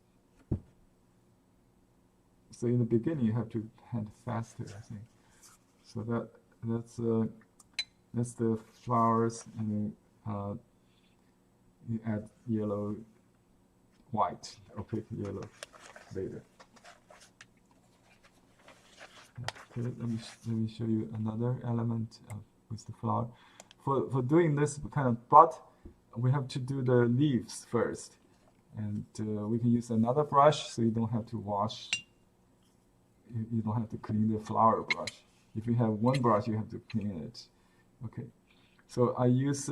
Speaker 3: So in the beginning, you have to hand faster, I think. So that's the flowers, and then you add yellow, white, opaque yellow later. Okay, let me show you another element with the flower. For doing this kind of bud, we have to do the leaves first, and we can use another brush, so you don't have to wash. You don't have to clean the flower brush. If you have one brush, you have to clean it. Okay, so I use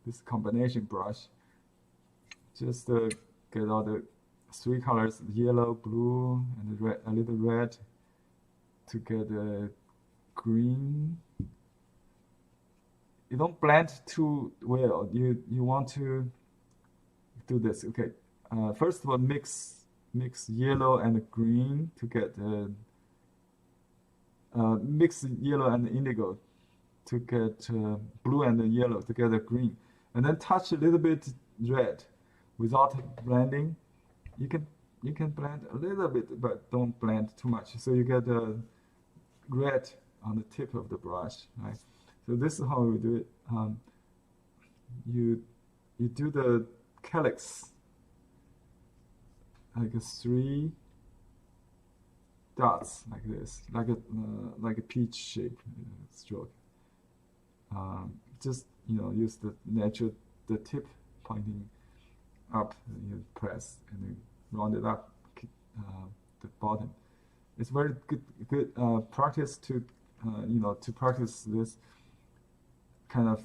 Speaker 3: this combination brush just to get all the three colors: yellow, blue, and red, a little red, to get a green. You don't blend too well. You want to do this. Okay, first of all, mix yellow and green to get mix yellow and indigo to get blue and yellow to get a green, and then touch a little bit red without blending. You can blend a little bit, but don't blend too much. So you get red on the tip of the brush, right? So this is how we do it. You do the calyx like 3 dots like this, like a peach shape stroke. Just use the tip pointing up, and you press and then round it up the bottom. it's very good practice to to practice this kind of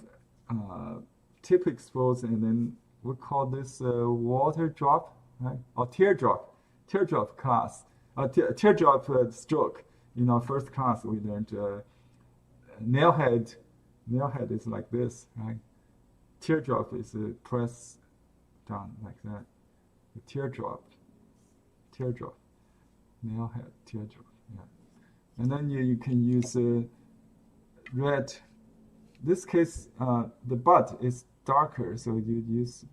Speaker 3: tip expose, and then we call this water drop, right? Or teardrop class, teardrop stroke. In our first class, we learned nail head is like this, right? Teardrop is press down like that. The teardrop, nail head, teardrop, yeah. And then you can use red. This case, the butt is darker, so you use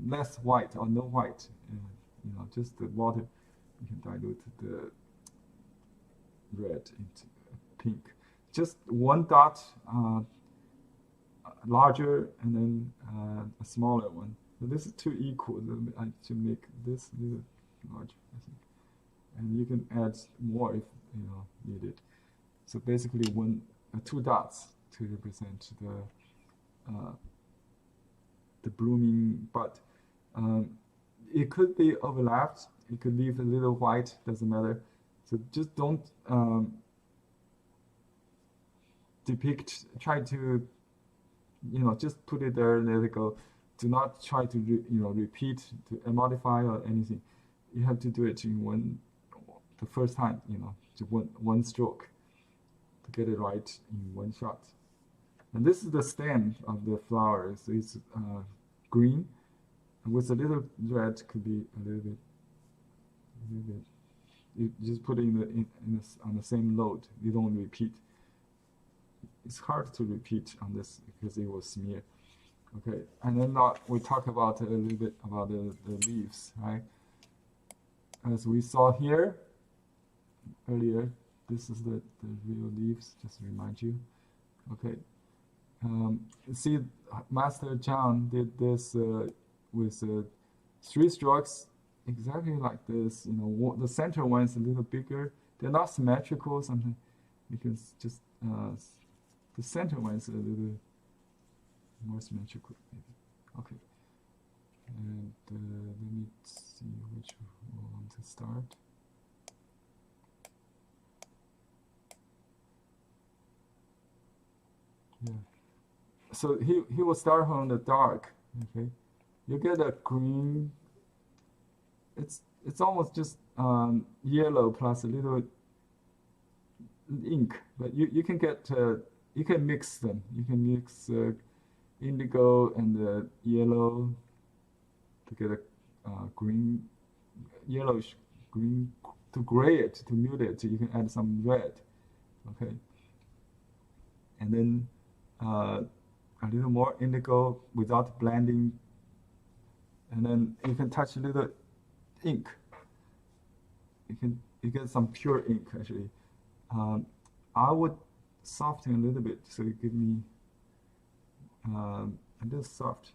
Speaker 3: less white or no white. Just the water. You can dilute the red into pink. Just one dot larger, and then a smaller one. So this is two equal. I should make this a little larger, I think. And you can add more if needed. So basically, two dots to represent the blooming bud. It could be overlapped. You could leave a little white. Doesn't matter. So just don't depict. Try to just put it there and let it go. Do not try to repeat, to modify or anything. You have to do it in the first time, to one stroke, to get it right in one shot. And this is the stem of the flower. So it's green, and with a little red, could be a little bit. You just put it on the same load. You don't repeat. It's hard to repeat on this because it will smear. Okay, and then now we talk about a little bit about the leaves, right? As we saw here earlier, this is the real leaves, just to remind you. Okay, see, Master John did this with 3 strokes, exactly like this. The center one is a little bigger. They're not symmetrical. Sometimes because just the center one is a little more symmetrical, maybe. Okay. And let me see which one to start. Yeah. So he will start on the dark. Okay. You get a green. It's almost just yellow plus a little ink, but you can get you can mix them. You can mix indigo and yellow to get a green, yellowish green. To gray it, to mute it, you can add some red. Okay, and then a little more indigo without blending, and then you can touch a little ink. You get some pure ink actually. I would soften a little bit, so you give me a little soft.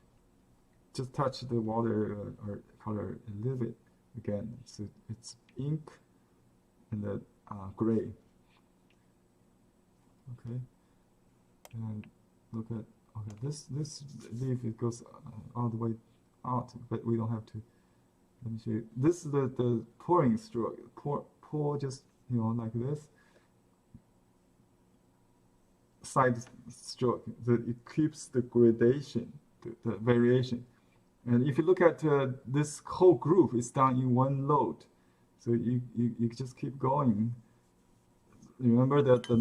Speaker 3: Just touch the water or color a little bit again. So it's ink and the gray. Okay, and look at this leaf. It goes all the way out, but we don't have to. Let me show you. This is the pouring stroke. Pour just like this. Side stroke. It keeps the gradation, the variation. And if you look at this whole group, it's done in one load. So you just keep going. Remember that the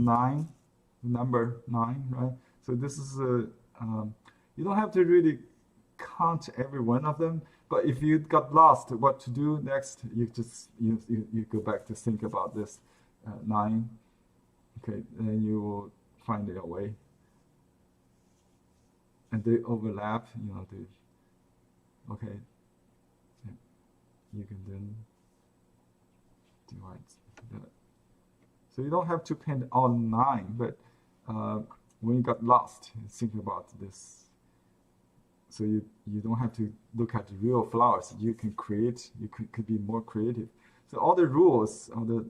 Speaker 3: number 9, right? So this is you don't have to really count every one of them. But if you got lost, what to do next? You just you go back to think about this 9. Okay, and you will find your way. And they overlap. Okay. Yeah. You can then divide that. So you don't have to paint all 9, but when you got lost, think about this. So you don't have to look at real flowers. You can create. You could be more creative. So all the rules, all the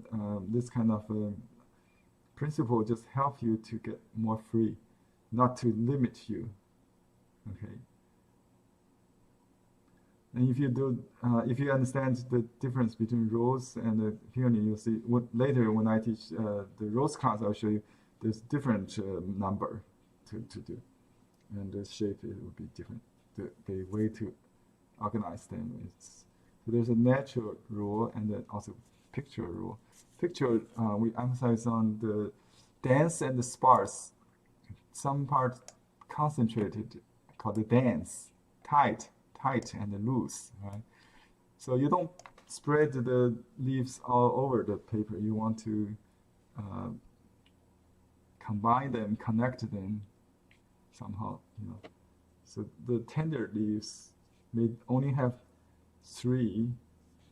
Speaker 3: this kind of principle just help you to get more free, not to limit you. Okay. And if you do, if you understand the difference between rose and the peony, you'll see what later when I teach the rose class, I'll show you there's different number to do, and the shape it will be different. The way to organize them is so there's a natural rule and then also picture rule. Picture we emphasize on the dense and the sparse. Some part concentrated called the dense, tight and loose, right? So you don't spread the leaves all over the paper. You want to combine them, connect them somehow, you know. So the tender leaves may only have 3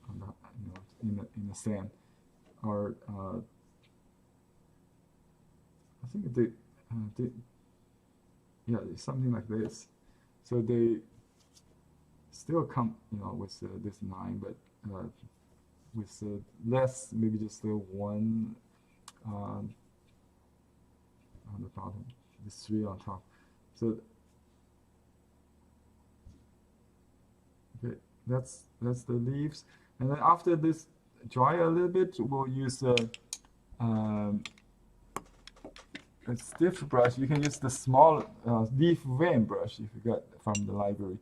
Speaker 3: on the, you know, in the stem, or I think yeah, something like this. So they still come, you know, with this 9, but with less, maybe just 1 on the bottom, this 3 on top. So okay, that's the leaves, and then after this dry a little bit, we'll use a stiff brush. You can use the small leaf vein brush if you got from the library.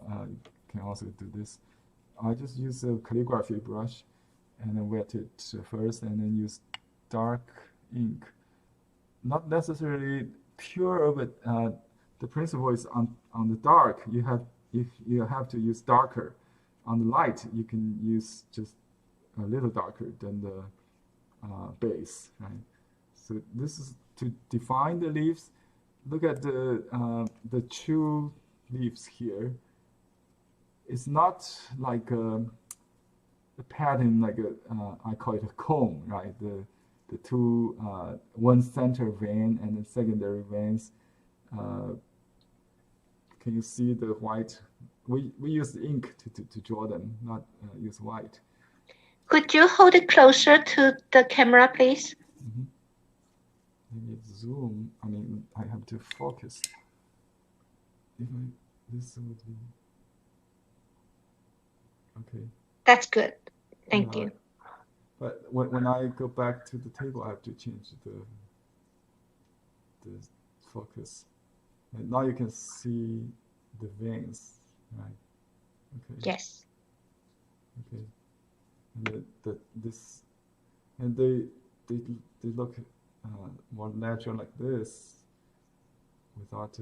Speaker 3: You can also do this. I just use a calligraphy brush and then wet it first, and then use dark ink. Not necessarily pure, but the principle is on the dark. If you have to use darker. On the light, you can use just a little darker than the base, right? So this is to define the leaves. Look at the 2 leaves here. It's not like a pattern, like I call it a cone, right? The 2 one center vein and the secondary veins. Can you see the white? We use ink to draw them, not use white.
Speaker 1: Could you hold it closer to the camera, please?
Speaker 3: Mm-hmm. Maybe zoom. I mean, I have to focus. If this would be okay.
Speaker 1: That's good. Thank you.
Speaker 3: But when I go back to the table, I have to change the focus. And now you can see the veins, right? Okay.
Speaker 1: Yes.
Speaker 3: Okay. And this, and they look more natural like this, without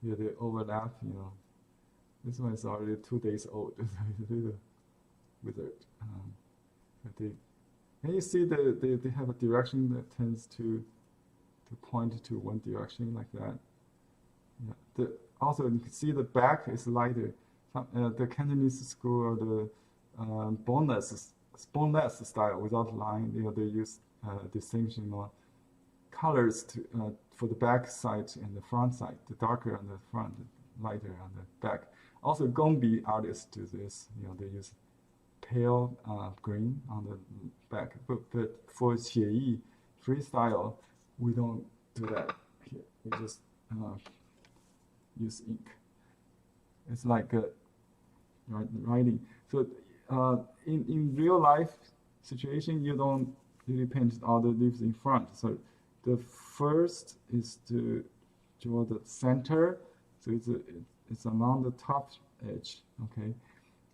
Speaker 3: yeah, they overlap. You know, this one is already 2 days old. It's a little withered. But and you see they have a direction that tends to point to one direction like that. Yeah. Also, you can see the back is lighter. The Cantonese school or the boneless style without line, you know, they use distinction or colors to for the back side and the front side. The darker on the front, the lighter on the back. Also, Gongbi artists do this. You know, they use pale green on the back. But for Sumi-e freestyle, we don't do that here. We just use ink. It's like writing. So in real life situation, you don't really paint all the leaves in front. So the first is to draw the center. So it's along the top edge, okay?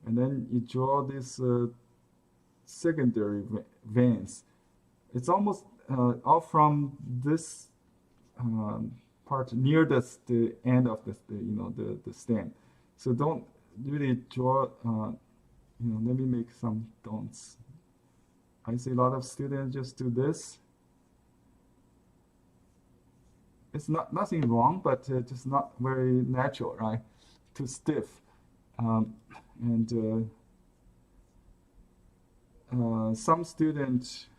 Speaker 3: And then you draw these secondary veins. It's almost all from this part near the end of the stem. So don't really draw. You know, let me make some don'ts. I see a lot of students just do this. It's nothing wrong, but just not very natural, right? Too stiff, and some students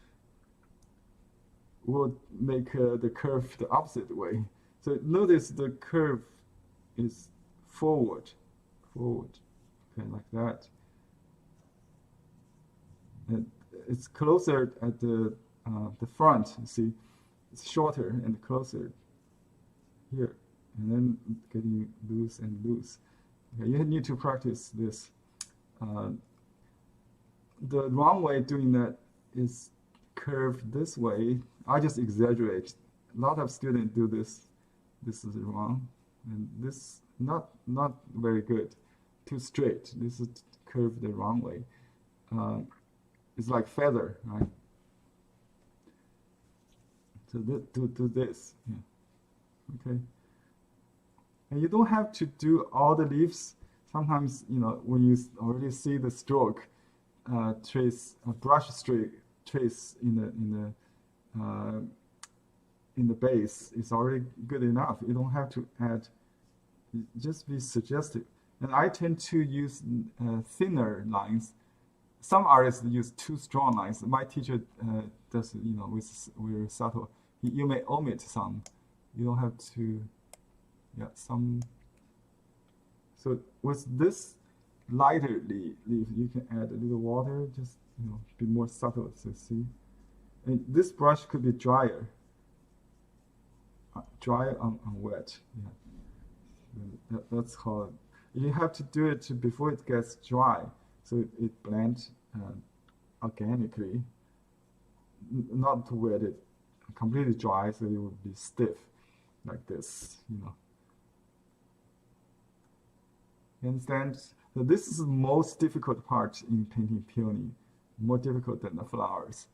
Speaker 3: would make the curve the opposite way. So notice the curve is forward, okay, like that. And it's closer at the front. You see, it's shorter and closer here, and then getting loose and loose. Okay, you need to practice this. The wrong way doing that is curved this way. I just exaggerate. A lot of students do this. This is wrong, and this not very good. Too straight. This is curved the wrong way. It's like feather, right? So do this. Yeah. Okay. And you don't have to do all the leaves. Sometimes, you know, when you already see the stroke trace, brush stroke trace in the base, it's already good enough. You don't have to add. Just be suggestive. And I tend to use thinner lines. Some artists use too strong lines. My teacher does, you know, with subtle. You may omit some. You don't have to. Yeah, some. So with this lighter leaf, you can add a little water. Just, you know, be more subtle. So see, and this brush could be drier. Dry on wet. Yeah, that's how. You have to do it before it gets dry, so it blends organically. Not to wet it completely dry, so it will be stiff, like this. You know. You understand? So this is the most difficult part in painting peony, more difficult than the flowers.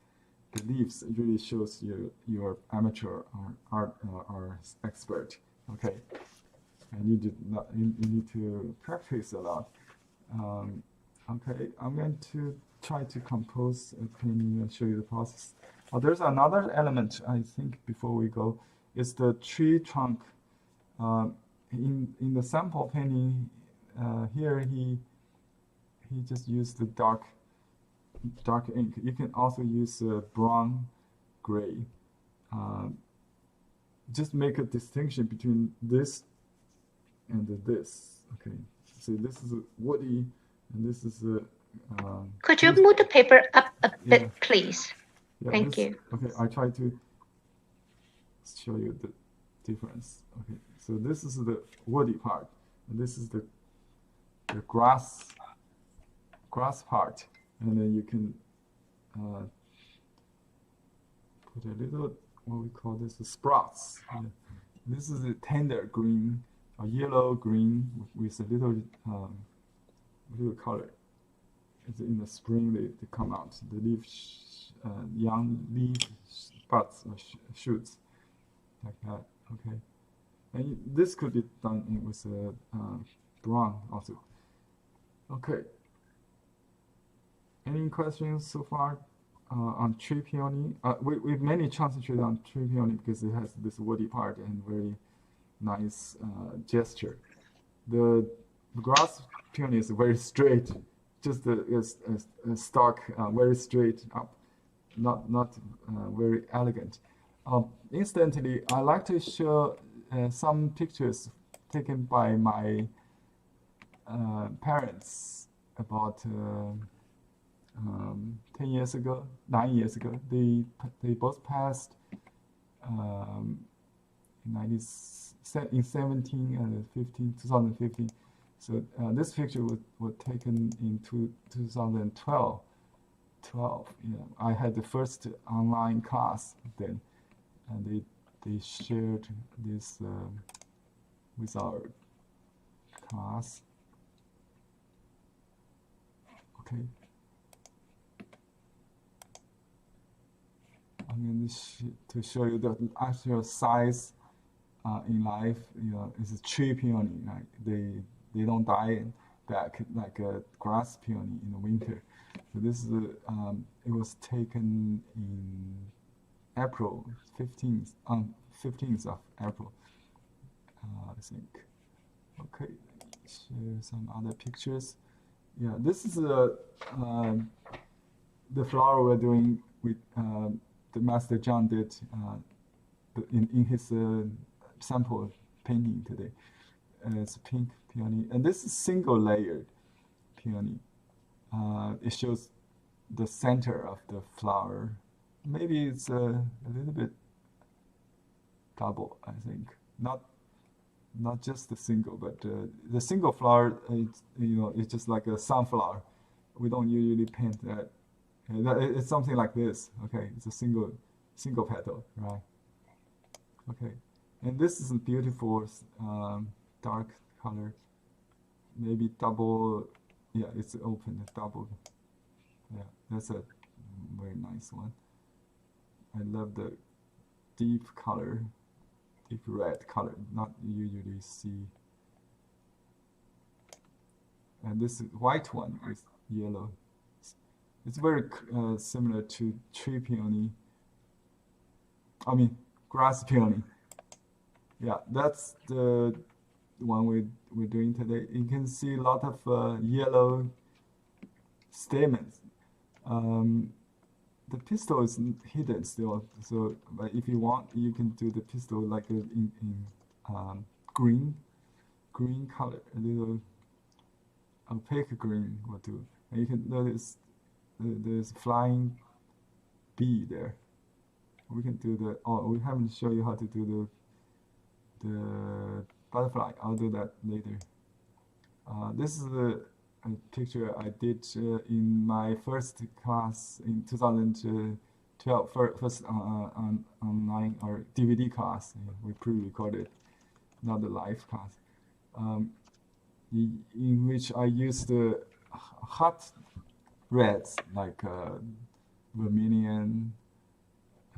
Speaker 3: The leaves really shows you're amateur or expert. Okay, and you need to practice a lot. Okay, I'm going to try to compose a painting and show you the process. Oh, there's another element I think before we go is the tree trunk. In the sample painting here he just used the dark ink. You can also use brown, gray. Just make a distinction between this and this. Okay, so this is a woody, and this is a.
Speaker 1: Could you move the paper up a bit,
Speaker 3: Yeah.
Speaker 1: please?
Speaker 3: Yeah,
Speaker 1: Thank you.
Speaker 3: Okay, I try to show you the difference. Okay, so this is the woody part, and this is the grass part. And then you can put a little, what we call this, the sprouts. Yeah. This is a tender green, a yellow green with a little color. It's in the spring they come out. The leaves, young leaf buds or shoots, like that. Okay, and this could be done with brown also. Okay. Any questions so far on tree peony? We mainly concentrate on tree peony because it has this woody part and very nice gesture. The grass peony is very straight, just a stalk, very straight up, not very elegant. Instantly, I like to show some pictures taken by my parents about 10 years ago, 9 years ago. They both passed in 17 and 2015. So this picture was taken in 2012. Yeah, I had the first online class then, and they shared this with our class. Okay. I'm going to show you the actual size in life. You know, it's a tree peony. Right? They don't die back like a grass peony in the winter. So this is it was taken in April 15th, 15th of April, I think. Okay, share some other pictures. Yeah, this is the flower we're doing with the Master John did in his sample painting today. It's a pink peony, and this is single layered peony. It shows the center of the flower. Maybe it's a little bit double, I think. not just the single, but the single flower, it's just like a sunflower. We don't usually paint that. It's something like this. Okay, it's a single petal, right? Okay, and this is a beautiful dark color, maybe double. Yeah, it's open, double. Yeah, that's a very nice one. I love the deep color, deep red color, not usually see. And this white one is yellow. It's very similar to tree peony. I mean, grass peony. Yeah, that's the one we're doing today. You can see a lot of yellow stamens. The pistil is hidden still, so but if you want, you can do the pistil like in green color, a little opaque green will do. And you can notice there's flying bee there. We can do the. Oh, we haven't shown you how to do the butterfly. I'll do that later. This is a picture I did in my first class in 2012, first online or DVD class. We pre-recorded, not the live class, in which I used hot reds like vermilion,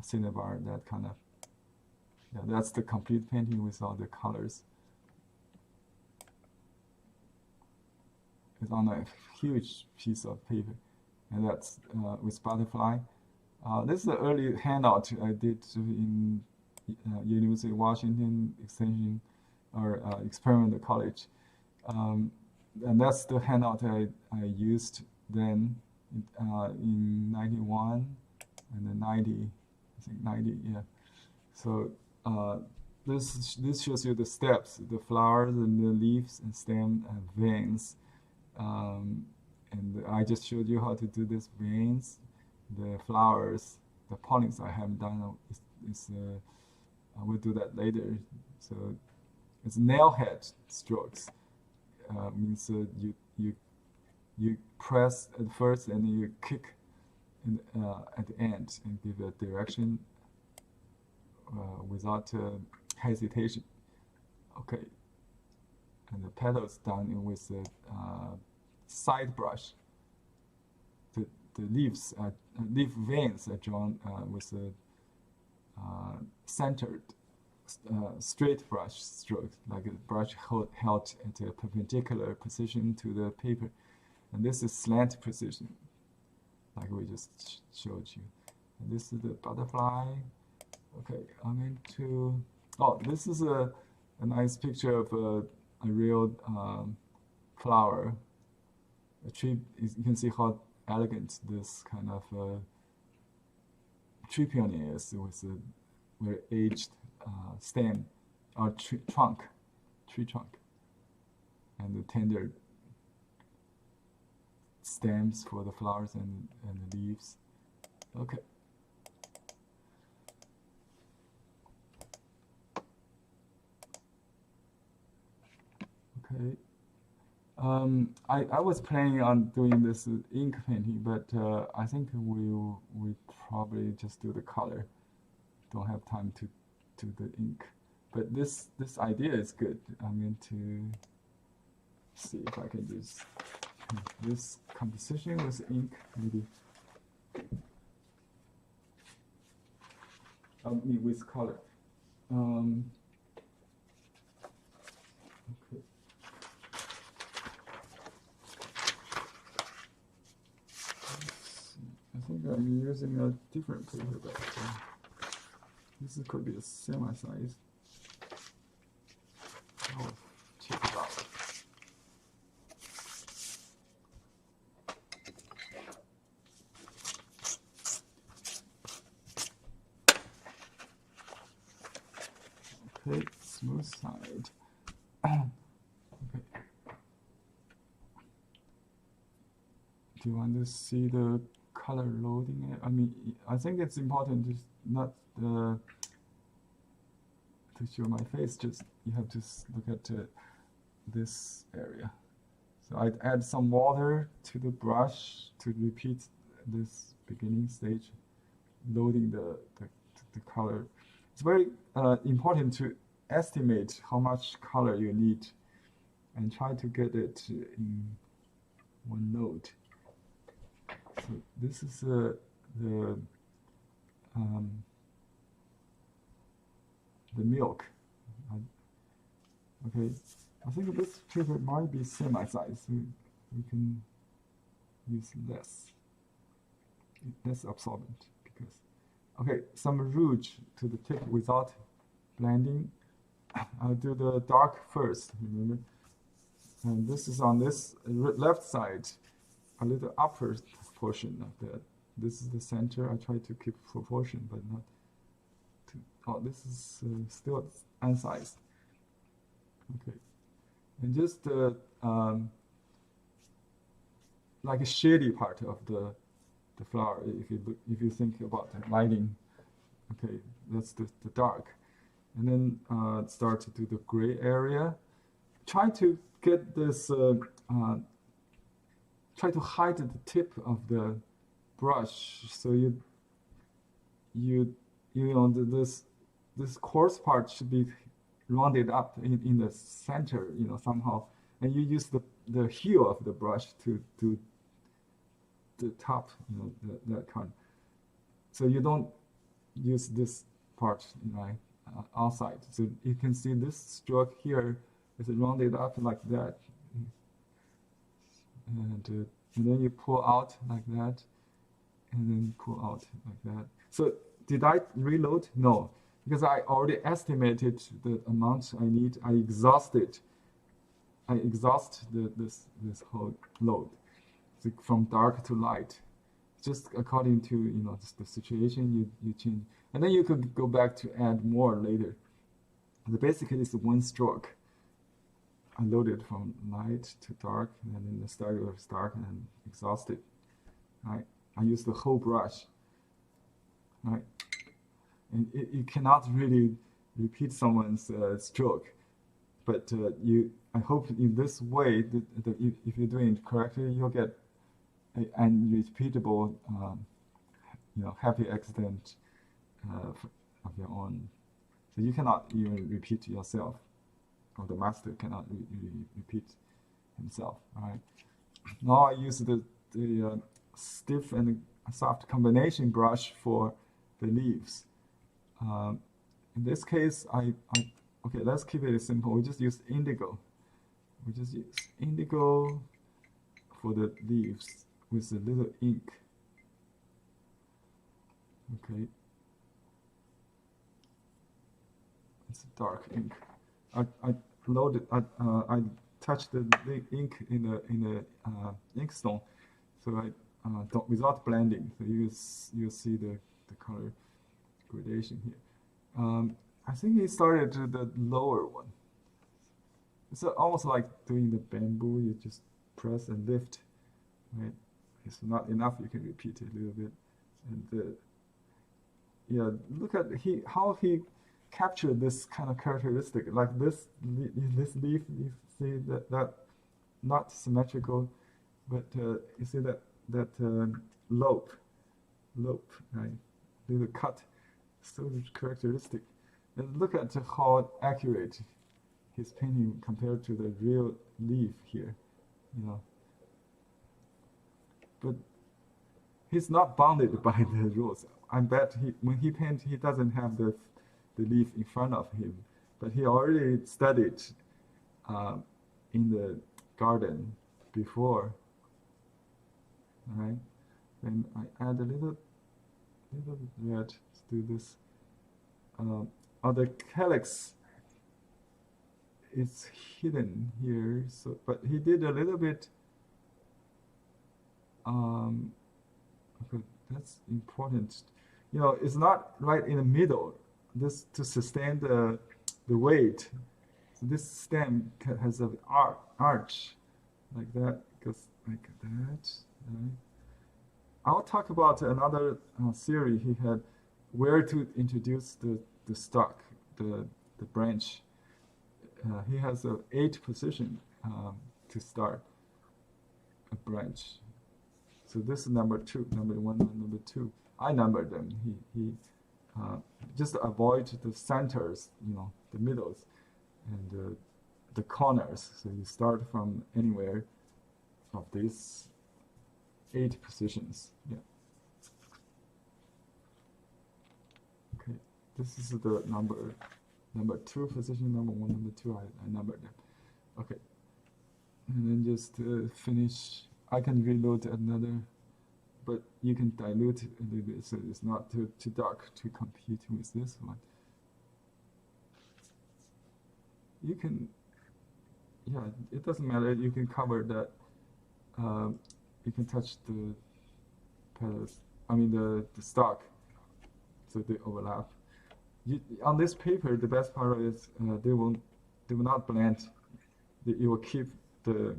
Speaker 3: cinnabar, that kind of. Yeah, that's the complete painting with all the colors. It's on a huge piece of paper, and that's with butterfly. This is the early handout I did in University of Washington Extension or Experimental College, and that's the handout I used then in 91 and then 90, I think 90, yeah. So this shows you the steps, the flowers and the leaves and stem and veins. And I just showed you how to do these veins, the flowers, the pollens I haven't done. I will do that later. So it's nail head strokes. Means you press at first and you kick at the end and give a direction without hesitation. Okay. And the petals done with the side brush. The leaves, leaf veins are drawn with a centered, straight brush stroke, like a brush held at a perpendicular position to the paper. And this is slant position, like we just showed you. And this is the butterfly. Okay, I'm going to. Oh, this is a nice picture of a real flower. A tree. You can see how elegant this kind of tree peony is, with a very aged stem or tree trunk, and the tender stems for the flowers and the leaves. Okay. Okay. I was planning on doing this ink painting, but I think we probably just do the color. Don't have time to do the ink. But this idea is good. I'm going to see if I can use this composition with ink, maybe. With color. Okay. I think I'm using a different paper, but this could be a semi-size. Oh, check it out. Okay, smooth side. Okay. Do you want to see the color loading? I mean, I think it's important to not to show my face, just you have to look at this area. So I'd add some water to the brush to repeat this beginning stage, loading the color. It's very important to estimate how much color you need and try to get it in one note. So this is the milk. Okay, I think this paper might be semi-size. We can use less absorbent because. Okay, some rouge to the tip without blending. I'll do the dark first. Remember, and this is on this left side, a little upper portion of that. This is the center. I try to keep proportion, but not too. Oh, this is still unsized. Okay, and just like a shady part of the flower. If you think about the lighting, okay, that's the dark, and then start to do the gray area. Try to get this. Try to hide the tip of the brush, so this coarse part should be rounded up in the center, somehow, and you use the heel of the brush to do the top, that kind. So you don't use this part, outside. So you can see this stroke here is rounded up like that, and then you pull out like that, and then pull out like that. So did I reload? No, because I already estimated the amount I need. I exhaust this whole load. So from dark to light, just according to the situation, you change, and then you could go back to add more later. Basically, it's one stroke. I loaded from light to dark, and then the start was dark and exhausted. Right? I use the whole brush. Right? And you cannot really repeat someone's stroke, but I hope in this way, if you're doing it correctly, you'll get an unrepeatable, happy accident of your own. So you cannot even repeat yourself, or the master cannot repeat himself. All right. Now I use the stiff and soft combination brush for the leaves. In this case, okay, let's keep it simple. We just use indigo. We just use indigo for the leaves with a little ink. Okay. It's dark ink. I loaded. I touched the ink in the ink stone, so I don't, without blending. So you see the color gradation here. I think he started to the lower one. It's almost like doing the bamboo. You just press and lift, right? If it's not enough, you can repeat it a little bit. And yeah, look at how he captured this kind of characteristic. Like this leaf, you see that not symmetrical, but you see that lobe, right? Little cut, so characteristic. And look at how accurate his painting compared to the real leaf here, But he's not bounded by the rules. I bet when he paints, he doesn't have the leaf in front of him, but he already studied in the garden before. All right, then I add a little red to do this. The calyx is hidden here, so but he did a little bit. Okay, that's important. It's not right in the middle. This to sustain the weight. So this stem has an arch like that, goes like that. Right? I'll talk about another theory he had, where to introduce the stock, the the branch. He has 8 positions to start a branch. So this is number 2, number 1, number 2. I numbered them. He just avoid the centers, the middles, and the corners. So you start from anywhere of these 8 positions. Yeah. Okay. This is the number 2 position, number 1, number 2. I numbered them. Okay. And then just finish. I can reload another, but you can dilute it a little bit so it's not too dark to compete with this one. You can, yeah, it doesn't matter. You can cover that. You can touch the petals. I mean the stalk, so they overlap. On this paper, the best part is they will not blend. You will keep the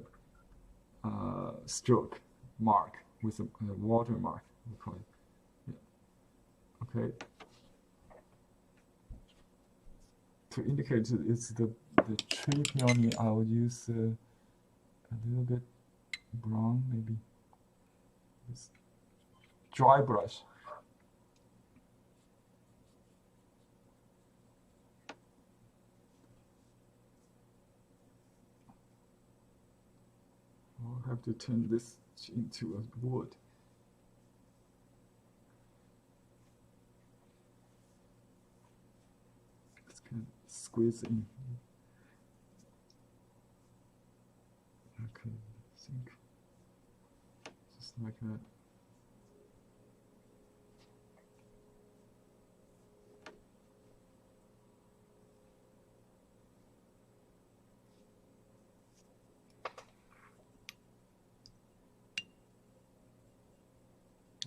Speaker 3: stroke mark with a watermark, we call it. Yeah. Okay. To indicate it's the tree peony, I will use a little bit brown, maybe. This dry brush. I'll have to turn this into a wood. It's kind of squeeze in. Okay, I think just like that.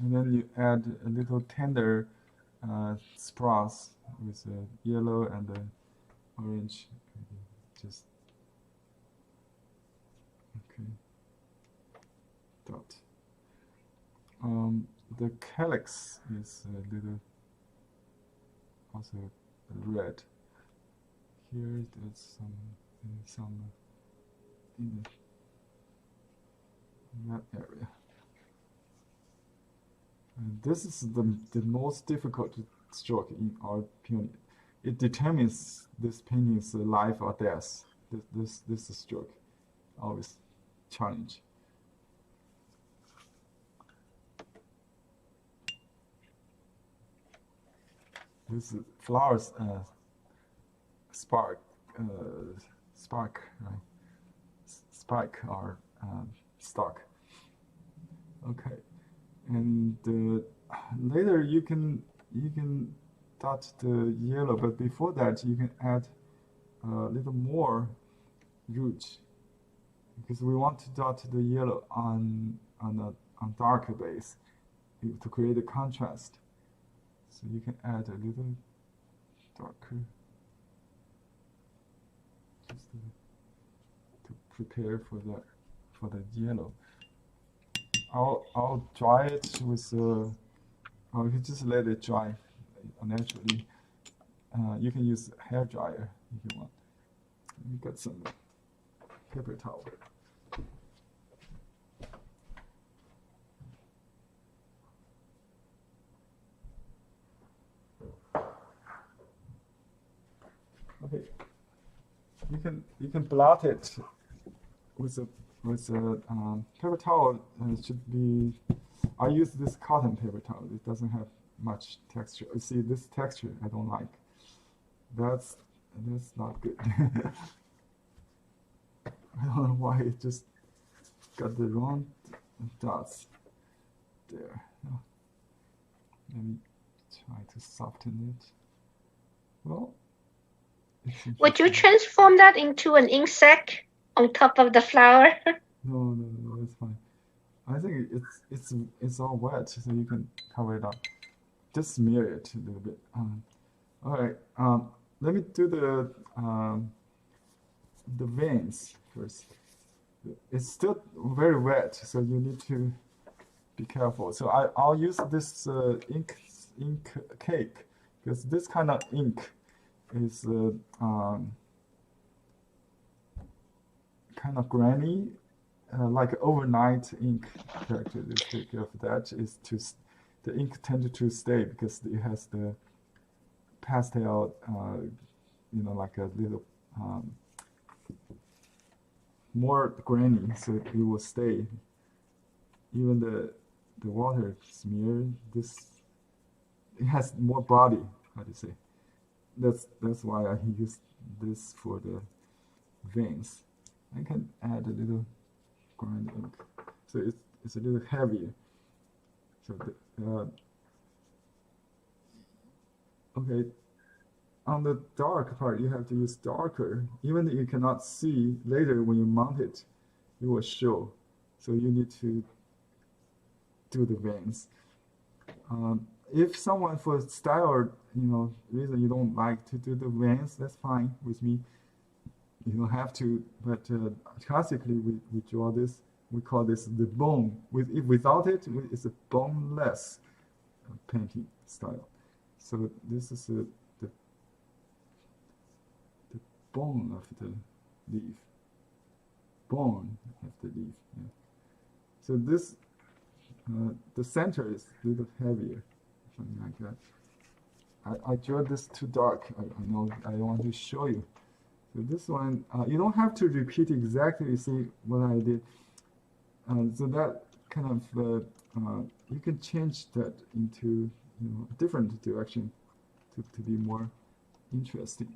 Speaker 3: And then you add a little tender sprouts with yellow and orange. Just okay. Dot. The calyx is a little also red. Here there's some in that area. And this is the most difficult stroke in our peony. It determines this painting's life or death. This stroke, always challenge. This flowers spark, right? Spike or stalk. Okay. And later you can dot the yellow, but before that you can add a little more rouge because we want to dot the yellow on darker base to create a contrast. So you can add a little darker just to prepare for the yellow. I'll dry it with you can just let it dry naturally. You can use a hair dryer if you want. You got some paper towel. Okay. You can blot it with a paper towel. Should be. I use this cotton paper towel. It doesn't have much texture. You see this texture I don't like. That's not good. I don't know why it just got the wrong dots there. Let me try to soften it. Well,
Speaker 1: would you transform that into an insect on top of the flower?
Speaker 3: No, that's fine. I think it's all wet, so you can cover it up. Just smear it a little bit. All right. Let me do the veins first. It's still very wet, so you need to be careful. So I'll use this ink cake because this kind of ink is kind of grainy, like overnight ink characteristic of that is the ink tended to stay because it has the pastel, like a little more grainy, so it will stay. Even the water smear, it has more body. How do you say? That's why I use this for the veins. I can add a little ground ink, so it's a little heavier. So okay, on the dark part you have to use darker. Even if you cannot see later when you mount it, it will show. So you need to do the veins. If someone for style or reason you don't like to do the veins, that's fine with me. You don't have to, but classically we draw this. We call this the bone. Without it, it's a boneless painting style. So this is the bone of the leaf. Bone of the leaf. Yeah. So this the center is a little heavier, something like that. I drew this too dark. I know. I want to show you. So this one, you don't have to repeat exactly. See what I did. So that kind of you can change that into a different direction to be more interesting.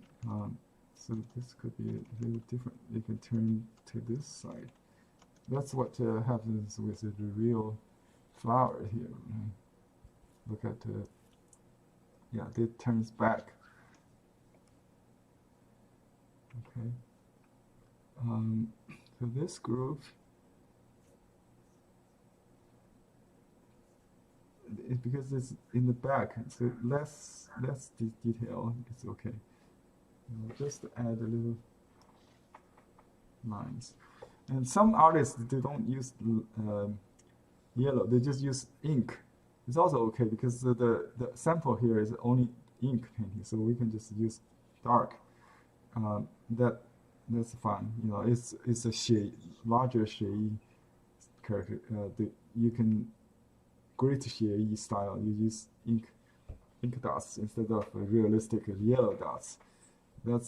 Speaker 3: So this could be a little different. You can turn to this side. That's what happens with the real flower here. Look at it turns back. Okay. So this groove, because it's in the back, so less detail. It's okay. Just add a little lines. And some artists, they don't use yellow. They just use ink. It's also okay because the sample here is only ink painting, so we can just use dark. That's fine. It's a shade, larger shade character. You can great shade style. You use ink dots instead of realistic yellow dots. That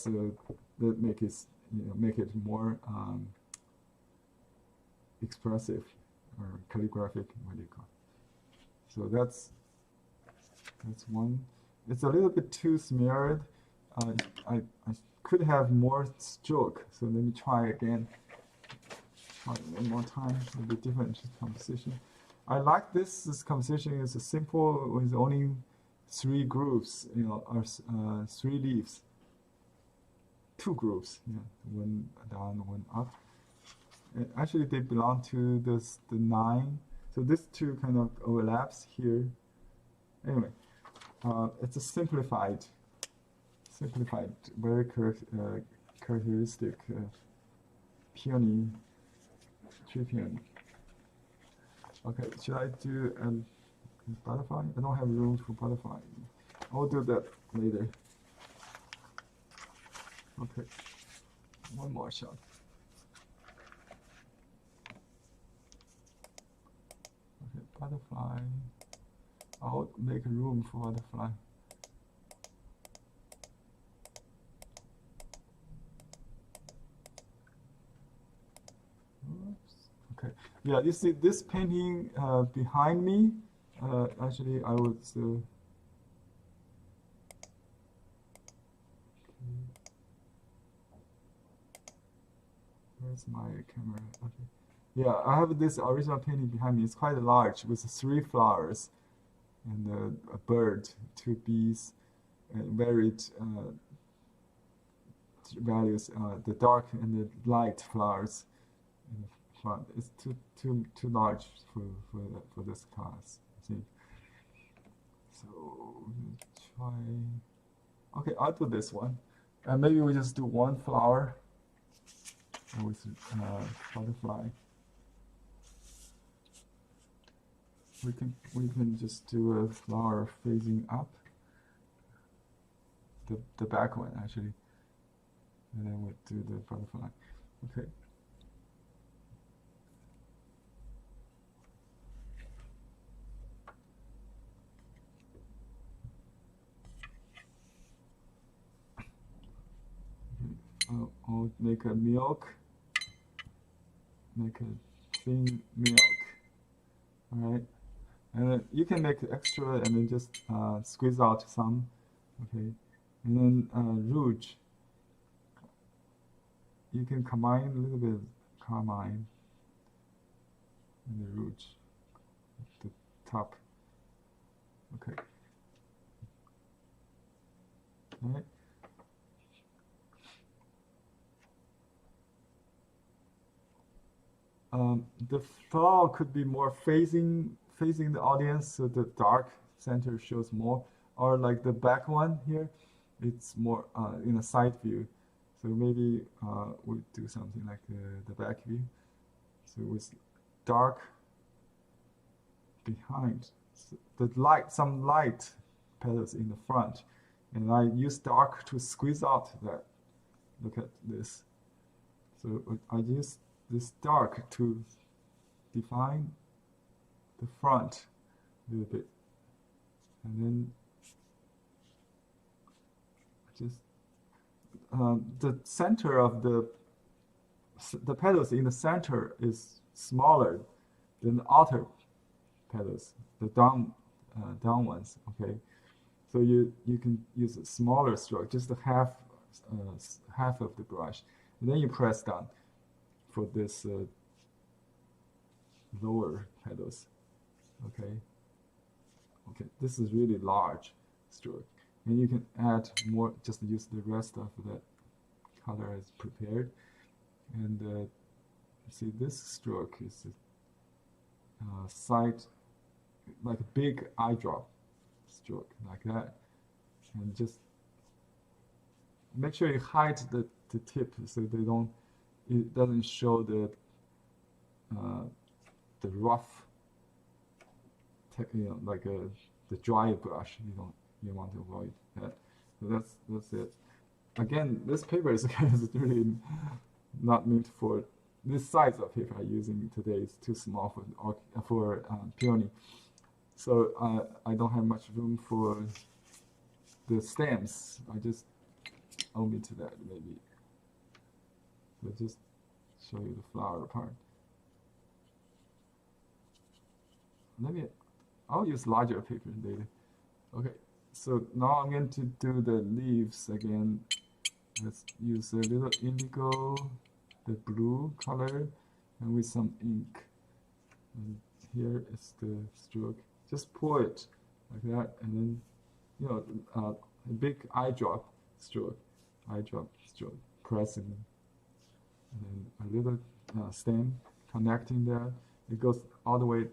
Speaker 3: make it more expressive or calligraphic. What do you call it? So that's one. It's a little bit too smeared. I could have more stroke, so let me try again. Try one more time with a different composition. I like this composition is simple with only 3 grooves, or 3 leaves. 2 grooves, yeah, one down, one up. Actually, they belong to the 9. So this 2 kind of overlaps here. Anyway, it's a simplified, very characteristic peony, tree peony. Okay, should I do a butterfly? I don't have room for butterfly. I'll do that later. Okay, one more shot. Okay, butterfly. I'll make room for butterfly. Oops. Okay, yeah, you see this painting behind me. Actually, I would. Where's my camera? Okay. Yeah, I have this original painting behind me. It's quite large with 3 flowers and a bird, 2 bees, and varied values. The dark and the light flowers in the front. It's too large for this class, I think. So try. Okay, I'll do this one. Maybe we just do 1 flower with butterfly. We can just do a flower facing up. the back one actually, and then we do the butterfly. Okay. I'll make a milk, make a thin milk. All right, and then you can make extra and then just squeeze out some. Okay, and then rouge. You can combine a little bit of carmine and the rouge at the top. Okay. All right. The flower could be more facing the audience, so the dark center shows more, or like the back one here, it's more in a side view. So maybe we do something like the back view. So with dark behind, so some light petals in the front, and I use dark to squeeze out that. Look at this. So I use this dark to define the front a little bit, and then just the center of the petals in the center is smaller than the outer petals, the down ones. Okay, so you can use a smaller stroke, just half of the brush, and then you press down for this lower petals. Okay, this is really large stroke, and you can add more, just use the rest of that color as prepared. And see, this stroke is a side, like a big eye drop stroke, like that. And just make sure you hide the tip so it doesn't show the rough, like the dry brush. You want to avoid that. So that's it. Again, this paper is really not meant for this size of paper I'm using today. Is too small for Peony. So I don't have much room for the stems. I just omit that maybe. So just show you the flower part. Maybe I'll use larger paper later. Okay, so now I'm going to do the leaves again. Let's use a little indigo, the blue color, and with some ink. And here is the stroke. Just pour it like that, and then a big eye drop stroke, pressing, and then a little stem connecting there. It goes all the way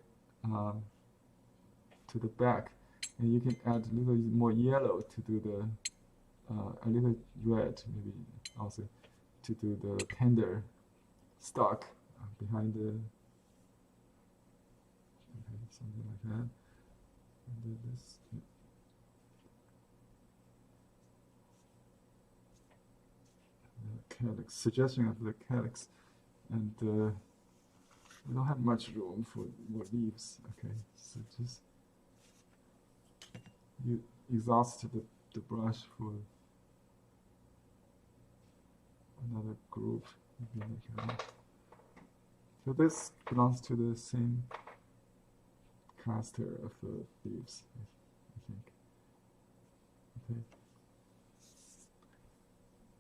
Speaker 3: to the back, and you can add a little more yellow to do the a little red maybe also to do the tender stalk behind the something like that. And do this. The calyx, suggestion of the calyx, and we don't have much room for more leaves. Okay, so just you exhaust the brush for another group. So this belongs to the same cluster of leaves, I think. Okay.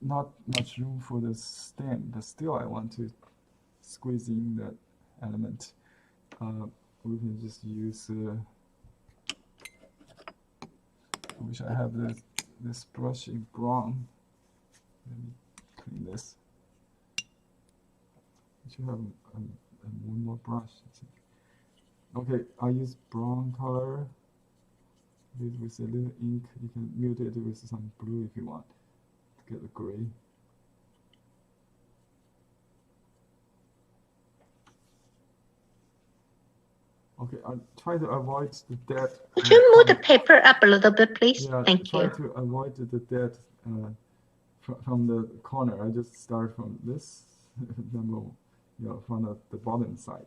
Speaker 3: Not much room for the stem, but still I want to squeeze in that element. We can just use. I wish I have this brush in brown. Let me clean this. I should have one more brush, I think. Okay, I use brown color with a little ink. You can mute it with some blue if you want to get the gray. Okay, I'll try to avoid the dead.
Speaker 1: Could you move the paper up a little bit, please?
Speaker 3: Yeah,
Speaker 1: Thank
Speaker 3: try
Speaker 1: you.
Speaker 3: to avoid the dead from the corner. I just start from this number, from the bottom side,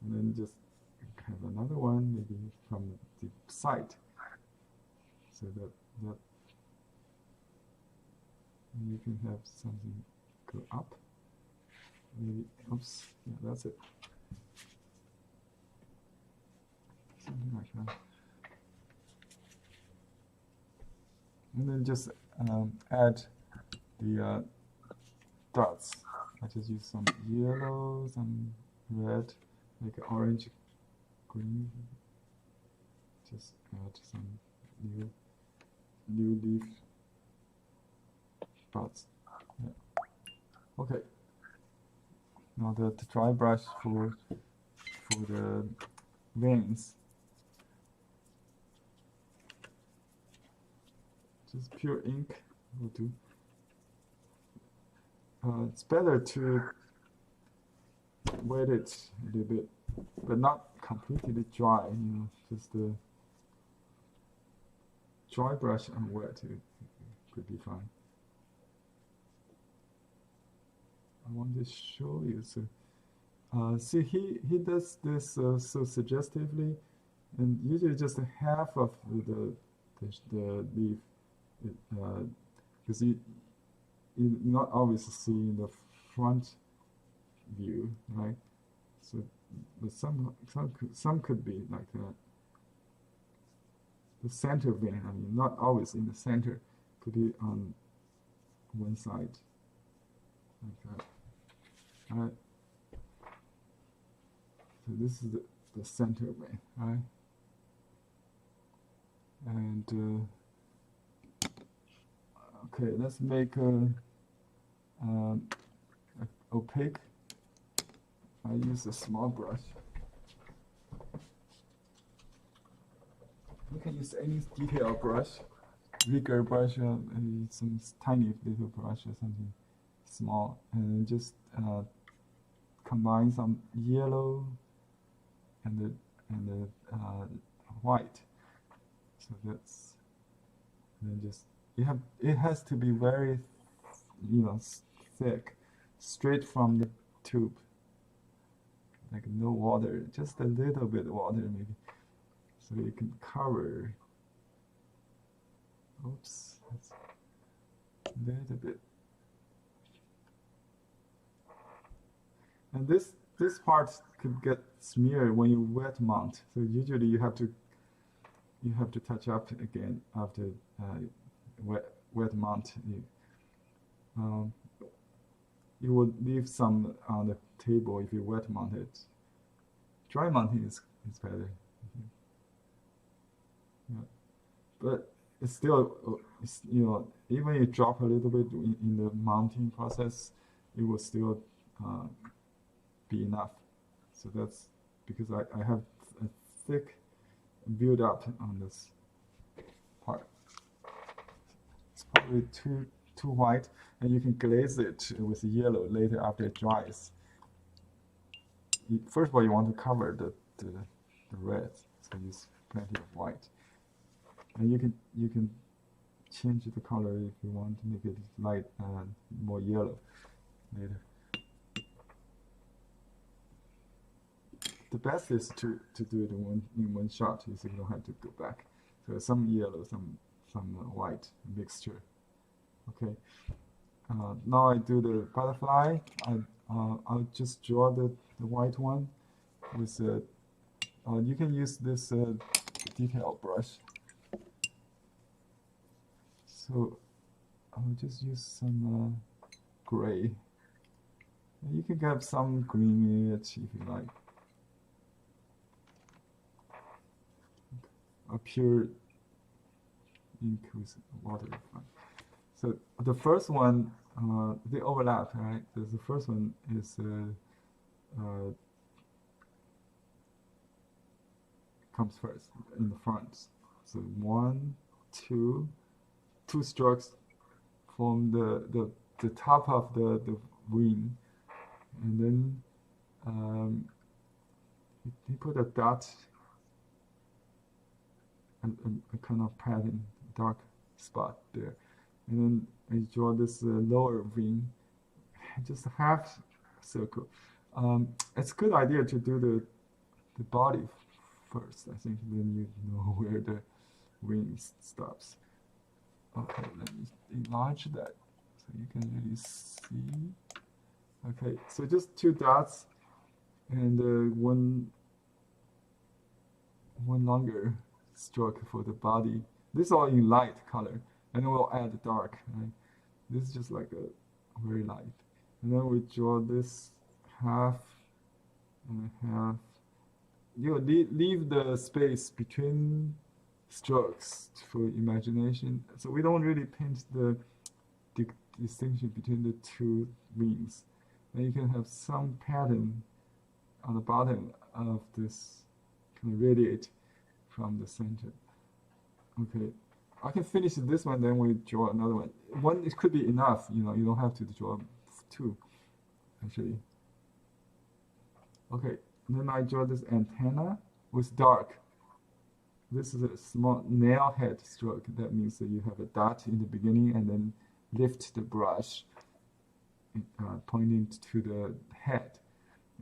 Speaker 3: and then just have another one maybe from the side, so that you can have something go up. Maybe, oops, yeah, that's it. Something like that. And then just add the dots. I just use some yellow, some red, like orange, green. Just add some new leaf dots. Yeah. Okay. Now the dry brush for the veins. Just pure ink will do. It's better to wet it a little bit, but not completely dry. Just the dry brush and wet it could be fine. I want to show you. So, see, he does this so suggestively, and usually just half of the leaf, because you not always see in the front view, right? So, but some could be like that. The center vein, I mean, not always in the center, could be on one side, like that. All right. So this is the center vein, right? And okay, let's make a opaque. I use a small brush. You can use any detail brush, bigger brush, some tiny little brush or something small, and just combine some yellow and the white. So that's, and then just it has to be very thick, straight from the tube, like no water, just a little bit of water maybe, so you can cover. Oops, that's a little bit. And this part could get smeared when you wet mount. So usually you have to touch up again after wet mount. You would leave some on the table if you wet mount it. Dry mounting is better. Yeah. But it's still, even you drop a little bit in the mounting process, it will still be enough. So that's because I have a thick build up on this part. It's probably too white, and you can glaze it with yellow later after it dries. First of all, you want to cover the red, so use plenty of white. And you can change the color if you want to make it light and more yellow later. The best is to do it in one shot, so you don't have to go back. So some yellow, some white mixture. Okay. Now I do the butterfly. I'll just draw the white one with you can use this detail brush. So I'll just use some gray. You can get some green in it if you like. A pure ink with water. So the first one, they overlap, right? So the first one is comes first in the front. So two strokes from the top of the wing, and then he put a dot a kind of pattern, dark spot there. And then I draw this lower wing, just a half circle. It's a good idea to do the body first. I think then you know where the wing stops. Okay, let me enlarge that so you can really see. Okay, so just 2 dots and one longer stroke for the body. This is all in light color, and then we'll add dark. Right? This is just like a very light. And then we draw this half and half. You leave the space between strokes for imagination. So we don't really paint the distinction between the 2 wings. And you can have some pattern on the bottom of this kind of radiate from the center. Okay, I can finish this one, then we draw another one. One, it could be enough, you know, you don't have to draw 2, actually. Okay, then I draw this antenna with dark. This is a small nail head stroke. That means that you have a dot in the beginning and then lift the brush pointing to the head.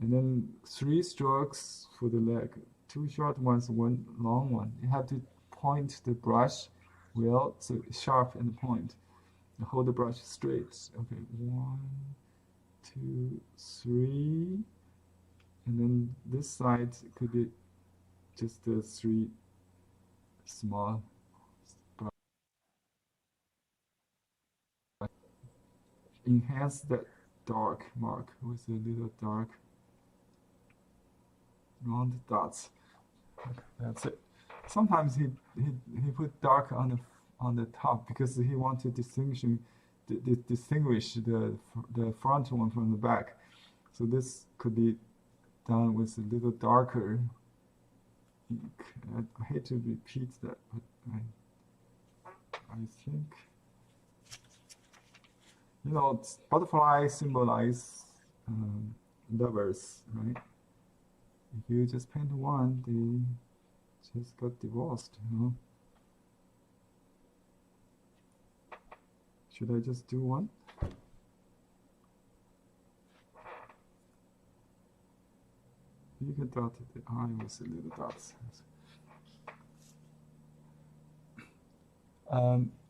Speaker 3: And then 3 strokes for the leg, 2 short ones, 1 long one. You have to point the brush well, so sharp and point. And hold the brush straight. Okay, 1, 2, 3. And then this side could be just the 3 small brush. Enhance that dark mark with a little dark round dots. That's it. Sometimes he put dark on the top because he wanted to distinguish the front one from the back. So this could be done with a little darker ink. I hate to repeat that, but I think, you know, butterflies symbolize lovers, right? If you just paint one, they just got divorced, you know. Should I just do one? You can dot the eye with the little dots.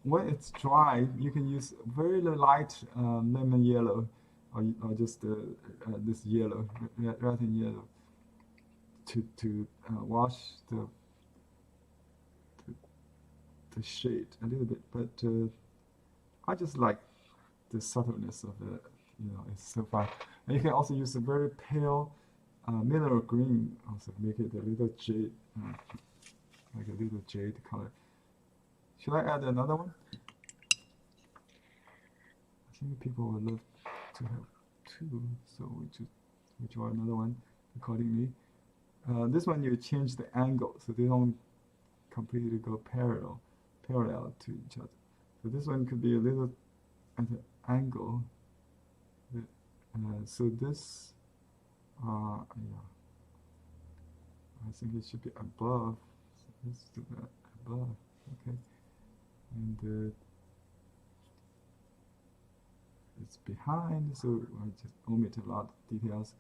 Speaker 3: When it's dry, you can use very light lemon yellow, or just this yellow, red and yellow, to wash the shade a little bit. But I just like the subtleness of it. You know, it's so fun. And you can also use a very pale mineral green, also make it a little jade, like a little jade color. Should I add another one? I think people would love to have 2, so we draw another one accordingly. This one you change the angle so they don't completely go parallel to each other. So this one could be a little at an angle. So this, yeah, I think it should be above. So let's do that above. Okay. And it's behind, so I just omit a lot of details.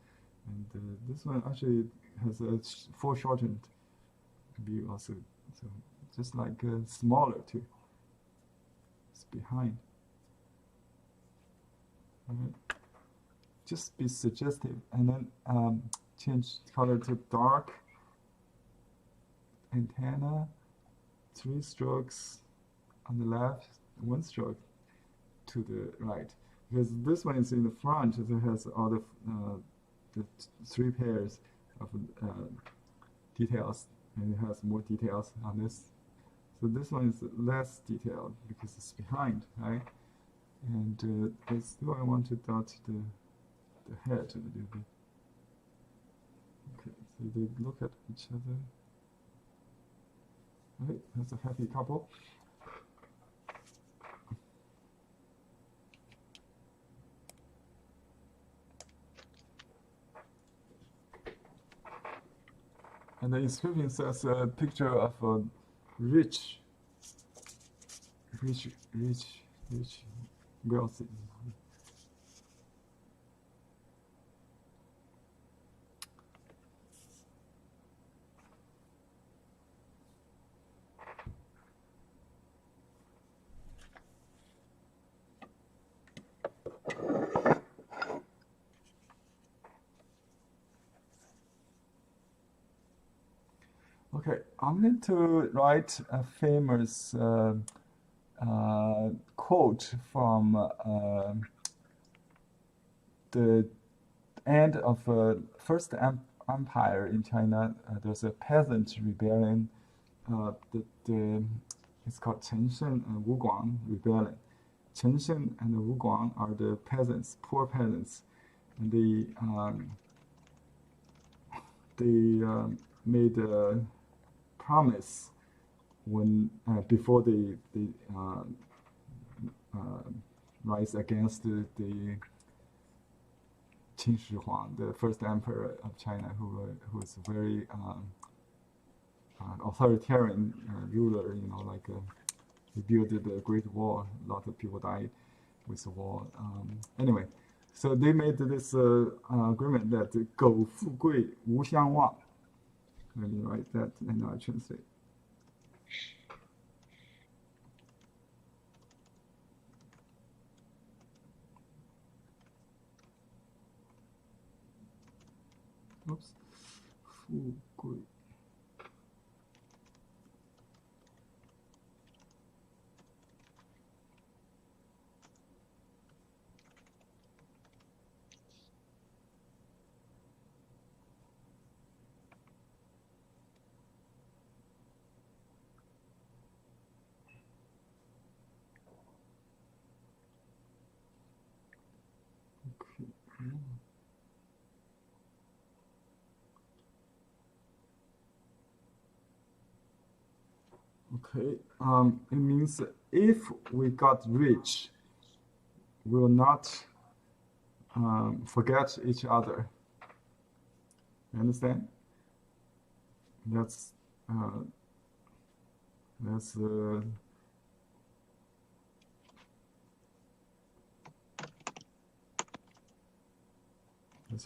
Speaker 3: And this one actually has a foreshortened view also, so just like smaller too. It's behind. All right. Just be suggestive, and then change color to dark. Antenna, 3 strokes on the left, 1 stroke to the right. Because this one is in the front, so it has all the 3 pairs of details, and it has more details on this. So this one is less detailed because it's behind, right? And still I want to dot the head a little bit. Okay, so they look at each other. Right, that's a happy couple. And the inscription says a picture of rich girls. Okay, I'm going to write a famous quote from the end of First Empire in China. There's a peasant rebellion. It's called Chenshen and Wuguang rebellion. Chenshen and Wuguang are the peasants, poor peasants, and they made a promise when before they rise against the Qin Shi Huang, the first emperor of China, who was a very authoritarian ruler. You know, like he built the Great Wall. A lot of people died with the wall. Anyway, so they made this agreement that 苟富贵无相忘. Let me write that and I'll translate. Oops. 富贵. Okay, it means if we got rich, we will not forget each other. You understand? That's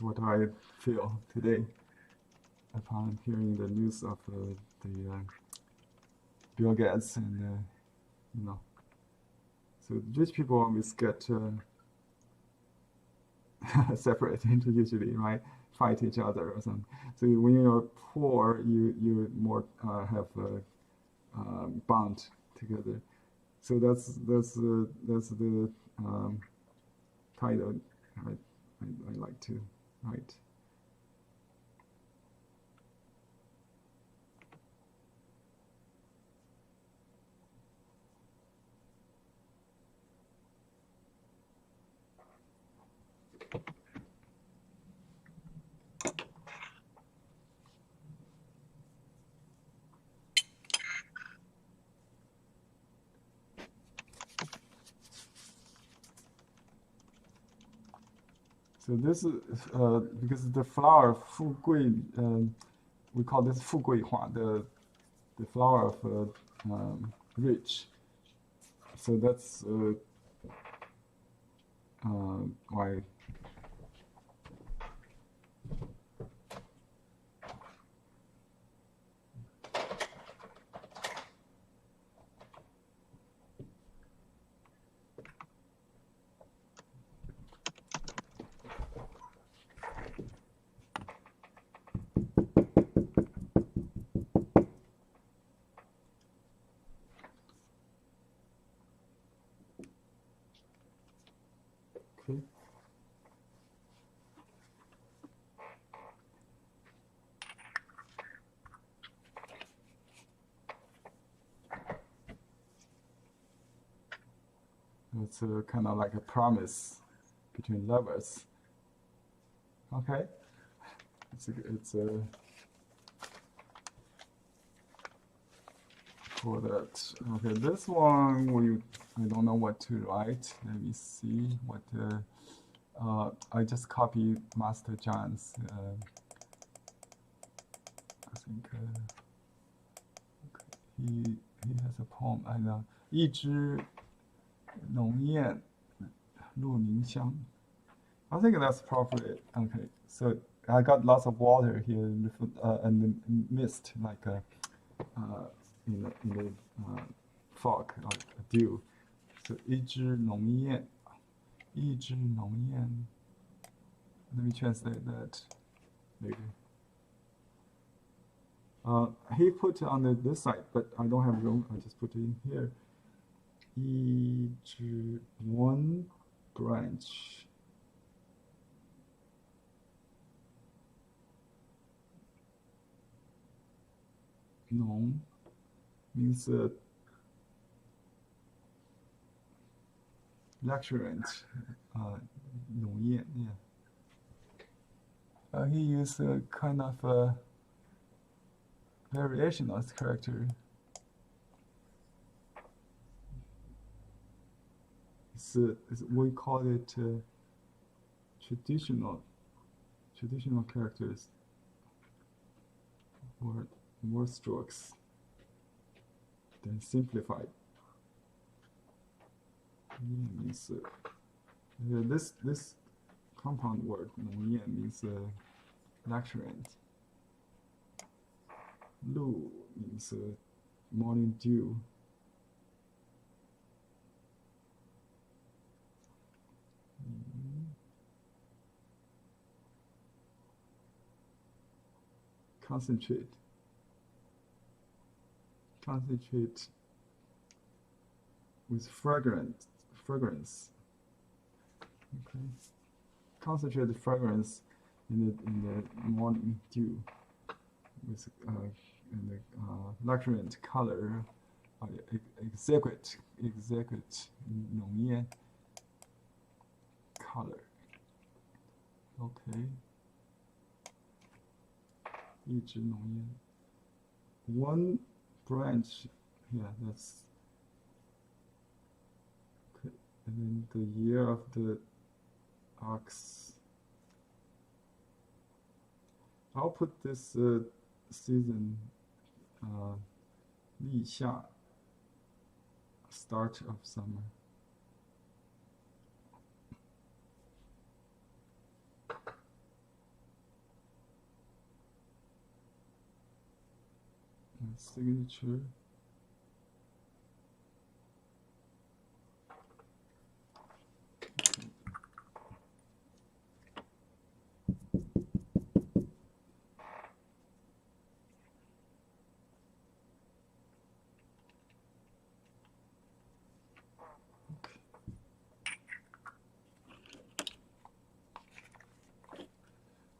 Speaker 3: what I feel today upon hearing the news of the Bill Gates and you know. So rich people always get separated usually, right? Fight each other or something. So when you're poor, you more have a bond together. So that's the title I like to write. So this is because the flower 富贵, we call this 富贵花, the flower of rich. So that's why. Okay. It's kind of like a promise between lovers. Okay. It's for that. Okay, this one I don't know what to write. Let me see what I just copy Master John's. I think. Okay, he has a poem. I know. 一枝浓艳入凝香. I think that's appropriate. Okay, so I got lots of water here and the mist, like in the fog or dew. So 一枝浓艳, 一枝浓艳. Let me translate that later. He put on this side, but I don't have room. I just put it in here. 一枝, one branch. Nong means luxuriant. 浓艳, yeah. He used a kind of variation of this character. We call it traditional characters or more strokes than simplified. Means this compound word 浓艳 means luxuriant. Lu means morning dew. Concentrate with fragrance. Okay. Concentrate fragrance in the morning dew with luxuriant color. Execute 浓艳 color. Okay. 一枝浓艳. One branch. Yeah, that's okay. And then the year of the ox. I'll put this season 立夏, start of summer. Signature.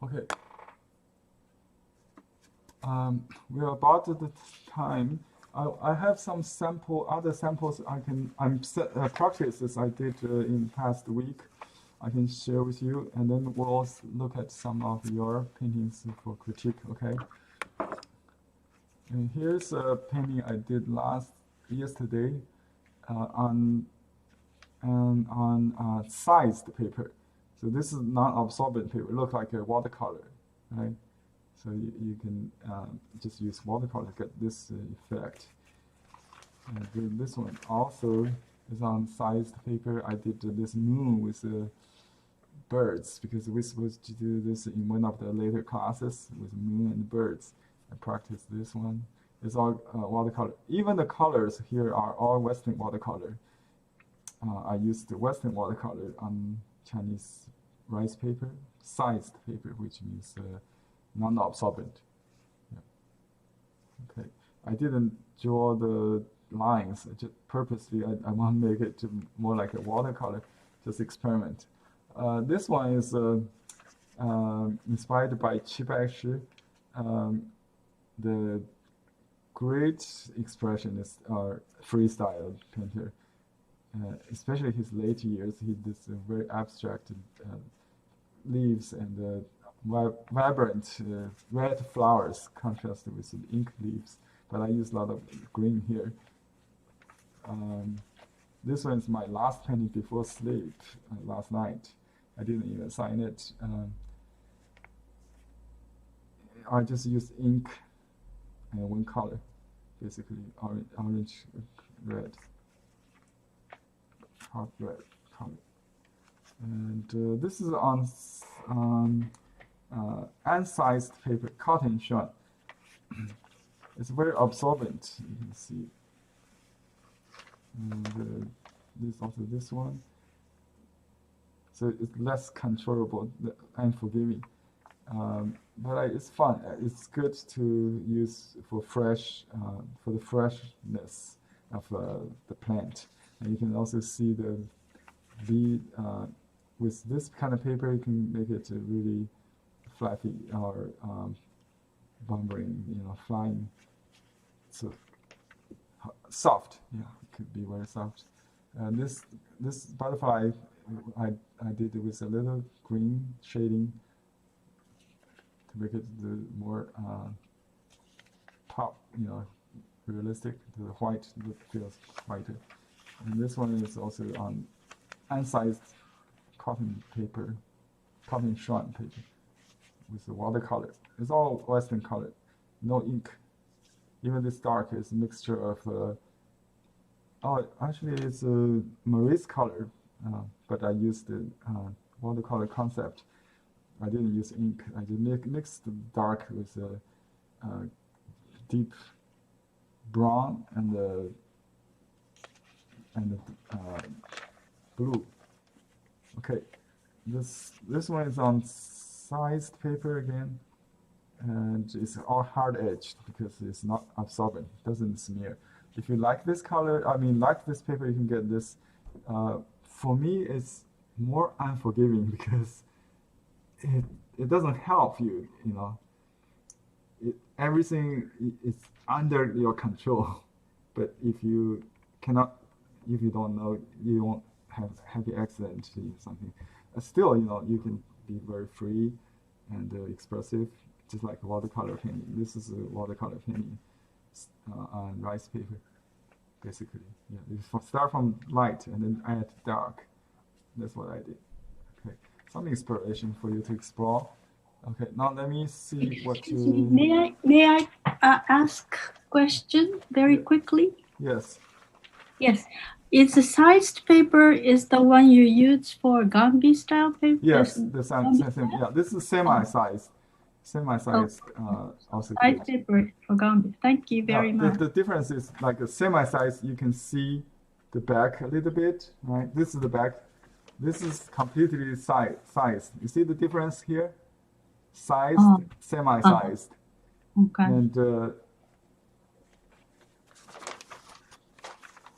Speaker 3: Okay. We are about at the time. I have some other samples practices I did in past week. I can share with you, and then we'll also look at some of your paintings for critique. Okay. And here's a painting I did yesterday on sized paper. So this is non-absorbent paper. It looks like a watercolor, right? So you can just use watercolor to get this effect. And this one also is on sized paper. I did this moon with birds because we're supposed to do this in one of the later classes with moon and birds. I practiced this one. It's all watercolor. Even the colors here are all Western watercolor. I used the Western watercolor on Chinese rice paper, sized paper, which means non-absorbent. Yeah. Okay, I didn't draw the lines. Just purposely, I want to make it more like a watercolor. Just experiment. This one is inspired by Qi Baishi, the great expressionist freestyle painter. Especially his late years, he did very abstract leaves and vibrant red flowers contrasted with ink leaves. But I use a lot of green here. This one is my last painting before sleep last night. I didn't even sign it. I just used ink and one color. basically orange, red, hot red color. And this is on unsized paper, cotton shot. It's very absorbent, you can see. And this one. So it's less controllable and forgiving. But it's fun. It's good to use for for the freshness of the plant. And you can also see the with this kind of paper, you can make it really fluffy or bumbling, flying. So soft, yeah, it could be very soft. And this butterfly, I did it with a little green shading to make it the more pop, realistic. The white look feels whiter. And this one is also on unsized cotton paper, cotton shot paper with the watercolor. It's all Western color, no ink. Even this dark is a mixture of, actually it's a Maurice color, but I used the watercolor concept. I didn't use ink. I just mixed the dark with a deep brown and the blue. Okay, this one is on sized paper again, and it's all hard edged because it's not absorbent, doesn't smear. If you like this color, like this paper, you can get this. For me, it's more unforgiving because it doesn't help you, everything is under your control. But if you don't know, you won't have happy accident or something. Still, you can be very free and expressive, just like watercolor painting. This is a watercolor painting on rice paper, basically. Yeah, you start from light and then add dark. That's what I did. Okay, some inspiration for you to explore. Okay, now let me see what
Speaker 6: Excuse me, may I ask question very quickly?
Speaker 3: Yes.
Speaker 6: Yes. Is the sized paper is the one you use for Gambi style paper?
Speaker 3: Yes, the same. Yeah, this is semi-sized. Semi-sized, also
Speaker 6: sized paper for Gambi. Thank you very much.
Speaker 3: The difference is like a semi-sized, you can see the back a little bit, right? This is the back. This is completely sized. You see the difference here? Sized, semi-sized.
Speaker 6: Okay.
Speaker 3: And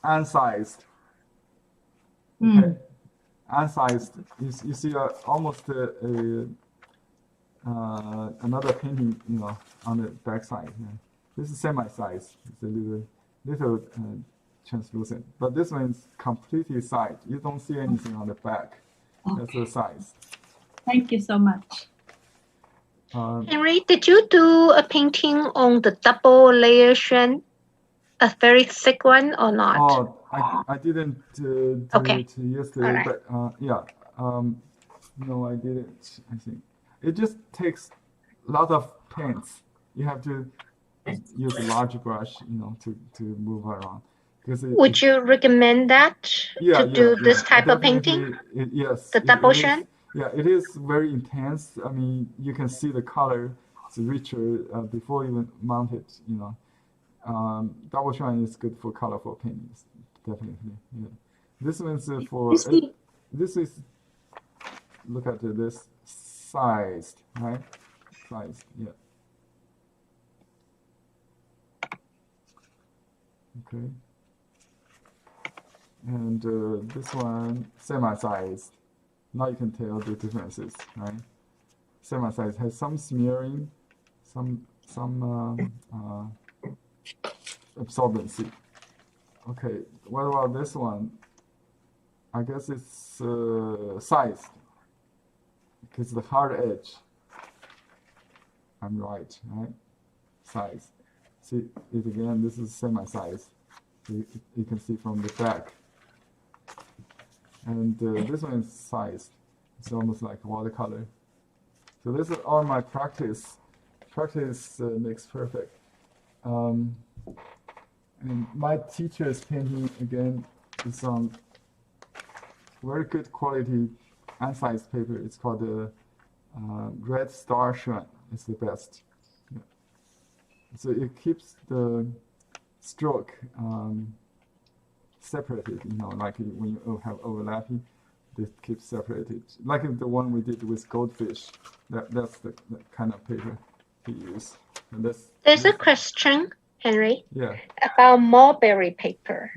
Speaker 3: unsized. Okay. Unsized. You see almost another painting, on the back side. Yeah. This is semi-sized. It's a little translucent. But this one is completely sized. You don't see anything on the back. Okay. That's the size.
Speaker 6: Thank you so much.
Speaker 1: Henry, did you do a painting on the double layer shen? A very thick one or not?
Speaker 3: Oh, I didn't do it yesterday,
Speaker 1: right.
Speaker 3: But yeah. No, I didn't, I think. It just takes a lot of paints. You have to use a large brush, to move around.
Speaker 1: Would you recommend that to do this type of painting?
Speaker 3: Yes.
Speaker 1: The double shen?
Speaker 3: Yeah, it is very intense. You can see the color. It's richer before you mount it, Double shen is good for colorful paintings, definitely. Yeah. This one's for, this is, look at this, sized, right? Sized, yeah. Okay. And this one, semi-sized. Now you can tell the differences, right? Semi-sized has some smearing, some absorbency. Okay, what about this one? I guess it's sized because the hard edge. I'm right? Size. See it again. This is semi-sized. You can see from the back. And this one is sized. It's almost like watercolor. So this is all my practice. Practice makes perfect. And my teacher's painting again is on very good quality unsized paper. It's called the Red Star Shrine. It's the best. Yeah. So it keeps the stroke separated. You know, like when you have overlapping, this keeps separated. Like the one we did with goldfish. That's the kind of paper we use. And
Speaker 1: There's a question, Henry,
Speaker 3: yeah.
Speaker 1: about mulberry paper.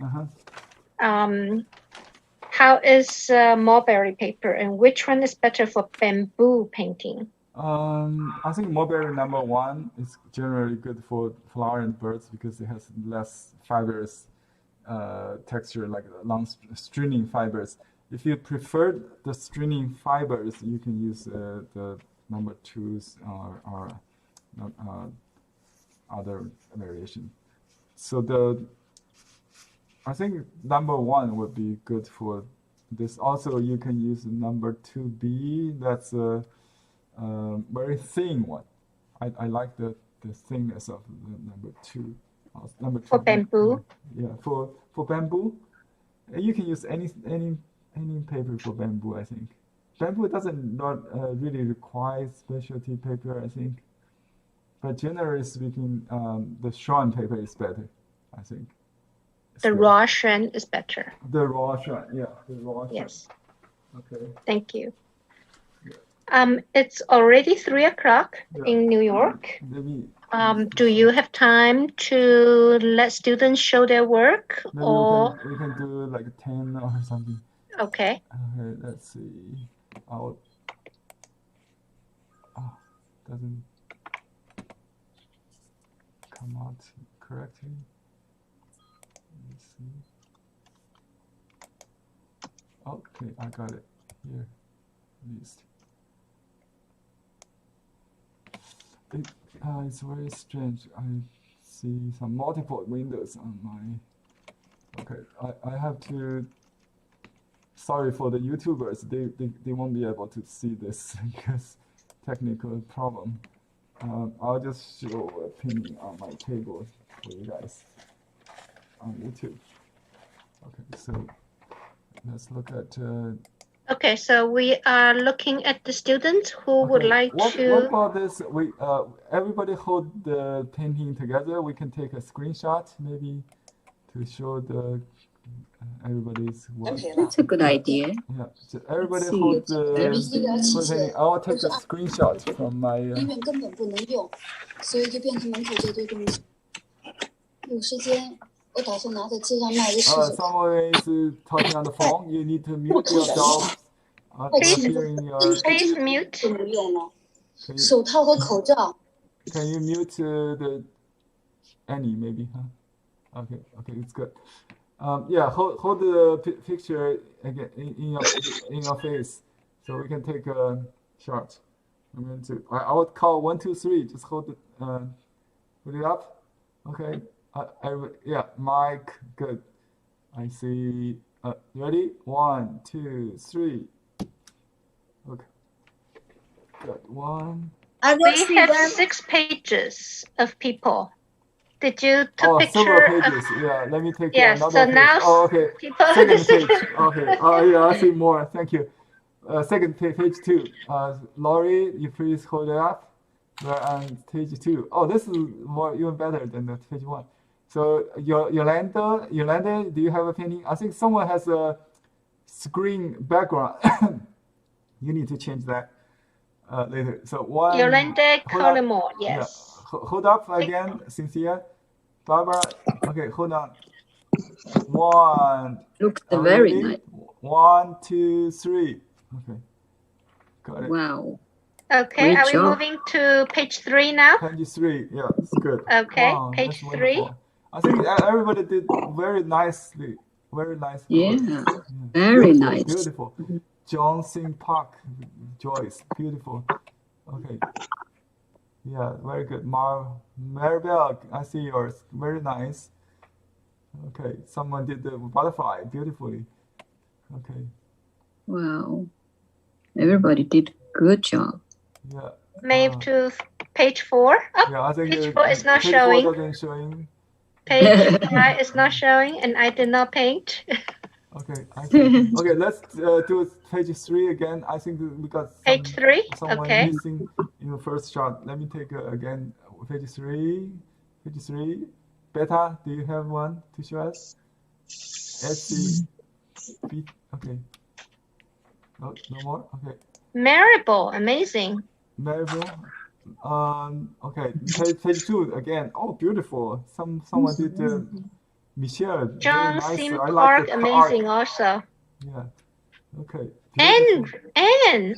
Speaker 1: How is mulberry paper, and which one is better for bamboo painting?
Speaker 3: I think mulberry #1 is generally good for flowering birds because it has less fibrous texture, like long stringing fibers. If you prefer the stringing fibers, you can use the #2s or other variation. So I think #1 would be good for this. Also, you can use #2B. That's a very thin one. I like the thinness of the #2. #2
Speaker 1: For bamboo?
Speaker 3: Yeah, for bamboo, you can use any paper for bamboo. I think bamboo not really require specialty paper. I think, but generally speaking, the shrine paper is better. I think.
Speaker 1: The raw shrine is better.
Speaker 3: The raw shrine, yeah, the raw shrine.
Speaker 1: Yes.
Speaker 3: Okay.
Speaker 1: Thank you. It's already 3 o'clock in New York.
Speaker 3: Maybe,
Speaker 1: do you have time to let students show their work?
Speaker 3: maybe
Speaker 1: Or
Speaker 3: we can do like 10 or something.
Speaker 1: okay.
Speaker 3: Okay, let's see. Doesn't come out correctly. Let's see. Okay, I got it here. At least. It's very strange. I see some multiple windows on my. Okay, I have to. Sorry for the YouTubers. They won't be able to see this because technical problem. I'll just show a painting on my table for you guys on YouTube. Okay, so let's look at.
Speaker 1: Okay, so we are looking at the students who would like
Speaker 3: what
Speaker 1: to.
Speaker 3: about this? Everybody hold the painting together. We can take a screenshot maybe to show the everybody's work.
Speaker 2: That's a good idea.
Speaker 3: Yeah, so everybody hold the painting. I'll take a screenshot from my.
Speaker 8: 因为根本不能用，所以就变成门口这堆东西。有时间。 我打算拿在街上卖个试试。
Speaker 3: Someone is talking on the phone. You need to mute yourself.
Speaker 1: Please mute.
Speaker 8: 不能用了。手套和口罩。
Speaker 3: Can you mute the Annie maybe? Huh? Okay, it's good. Yeah, hold the picture again in your face, so we can take a shot. I'm going to. I would call 1, 2, 3. Just hold it. Put it up. Okay. Yeah, Mike, good. I see. Ready? 1, 2, 3. Okay. Good. 1.
Speaker 1: We have 6 pages of people. Did you take picture
Speaker 3: several pages. Yeah, let me take another
Speaker 1: so
Speaker 3: page.
Speaker 1: now
Speaker 3: Okay.
Speaker 1: people
Speaker 3: Second page. Okay. Oh, yeah, I see more. Thank you. Second page 2. Laurie, you please hold it up. We're on page 2. Oh, this is even better than the page 1. So Yolanda, do you have a painting? I think someone has a screen background. You need to change that later. So 1.
Speaker 1: Yolanda Collimore, yes.
Speaker 3: Yeah. Hold up again, Cynthia. Barbara, okay, hold on. 1.
Speaker 2: Looks very nice.
Speaker 3: 1, 2, 3. Okay, got it.
Speaker 2: Wow.
Speaker 1: Okay,
Speaker 2: Great
Speaker 1: are we
Speaker 2: job.
Speaker 1: moving to page 3 now?
Speaker 3: Page 3, yeah, it's good.
Speaker 1: Okay,
Speaker 3: Wow,
Speaker 1: page
Speaker 3: that's
Speaker 1: 3.
Speaker 3: wonderful. I think everybody did very nicely. Very nice.
Speaker 2: Yeah,
Speaker 3: colors.
Speaker 2: very
Speaker 3: Beautiful,
Speaker 2: nice.
Speaker 3: Beautiful. Johnson Park, Joyce, beautiful. Okay. Yeah, very good. Maribel, I see yours. Very nice. Okay, someone did the butterfly beautifully. Okay.
Speaker 2: Wow. Everybody did a good job.
Speaker 3: Yeah.
Speaker 1: Move to page 4. Oh,
Speaker 3: Yeah, I think
Speaker 1: page 4 is not
Speaker 3: page
Speaker 1: showing.
Speaker 3: 4 doesn't showing.
Speaker 1: page 5 is not showing, and I did not paint.
Speaker 3: Okay, I see. Okay, let's do page 3 again. I think we got
Speaker 1: Page 3,
Speaker 3: someone
Speaker 1: okay.
Speaker 3: missing in the first shot. Let me take again page 3. Page 3. Beta, do you have one to show us? Etsy. Okay. No more. Okay.
Speaker 1: Marable, amazing.
Speaker 3: Marble. Okay. Page 2 again. Oh, beautiful. Someone did Michelle. Very
Speaker 1: John
Speaker 3: nice.
Speaker 1: Sim
Speaker 3: I like
Speaker 1: Park,
Speaker 3: the
Speaker 1: amazing also.
Speaker 3: Yeah. Okay.
Speaker 1: And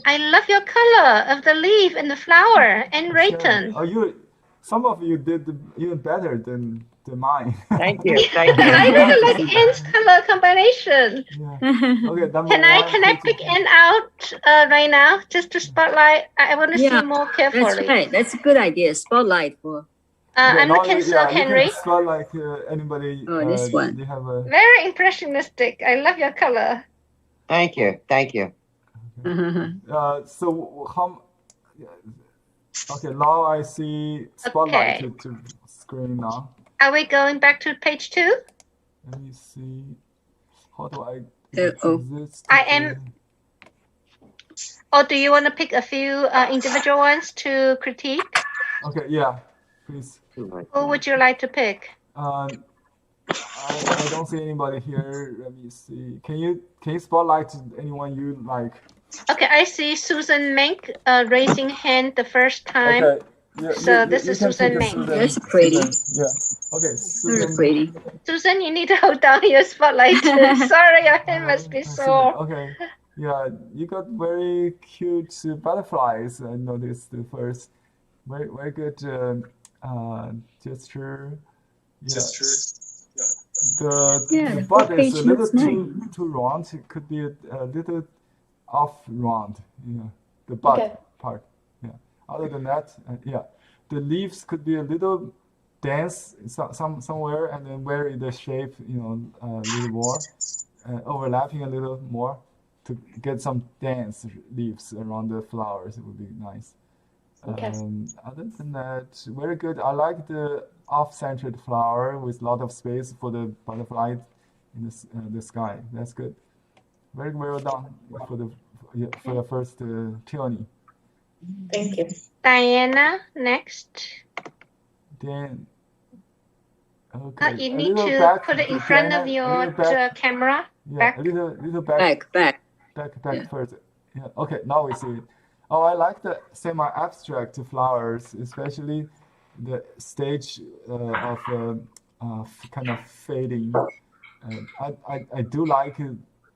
Speaker 1: I love your color of the leaf and the flower and Rayton.
Speaker 3: Oh, some of you did even better than mine.
Speaker 9: Thank you. Thank you.
Speaker 1: I really like Anne's color combination.
Speaker 3: Yeah. Okay.
Speaker 1: Can I pick Anne out right now just to spotlight? I want to see more carefully.
Speaker 2: That's right. That's a good idea. Spotlight for.
Speaker 1: I'm looking so Henry.
Speaker 3: Spotlight anybody.
Speaker 2: Oh, this one.
Speaker 3: They have a
Speaker 1: very impressionistic. I love your color.
Speaker 9: Thank you. Thank you.
Speaker 3: So how? Okay, now I see spotlight to screen now.
Speaker 1: Are we going back to page 2?
Speaker 3: Let me see. How do I?
Speaker 1: I am. Or do you want to pick a few individual ones to critique?
Speaker 3: Okay, yeah, please.
Speaker 1: Who would you like to pick?
Speaker 3: I don't see anybody here. Let me see. Can you spotlight anyone you like?
Speaker 1: Okay, I see Susan Mink raising hand the first time.
Speaker 3: Okay. Yeah,
Speaker 1: so this is Susan Mink.
Speaker 2: That's pretty.
Speaker 3: Yeah. Okay.
Speaker 2: Very pretty.
Speaker 1: Susan, you need to hold down your spotlight. Sorry, your hand must be sore.
Speaker 3: Okay. Yeah, you got very cute butterflies. I noticed the first. Very good gesture. Yeah. The butt is a little too round. It could be a little off round. Yeah. The butt part. Yeah. Other than that, yeah, the leaves could be a little dense somewhere, and then vary the shape, a little more, overlapping a little more to get some dense leaves around the flowers. It would be nice. Other than that, very good. I like the off-centered flower with a lot of space for the butterfly in the sky. That's good. Very well done for the first Peony.
Speaker 1: Thank you. Diana, next.
Speaker 3: Then, okay.
Speaker 1: You need to put it in front of your camera.
Speaker 3: Yeah,
Speaker 1: back.
Speaker 3: a little back. Back first. Yeah. Okay, now we see it. Oh, I like the semi-abstract flowers, especially the stage of kind of fading. I do like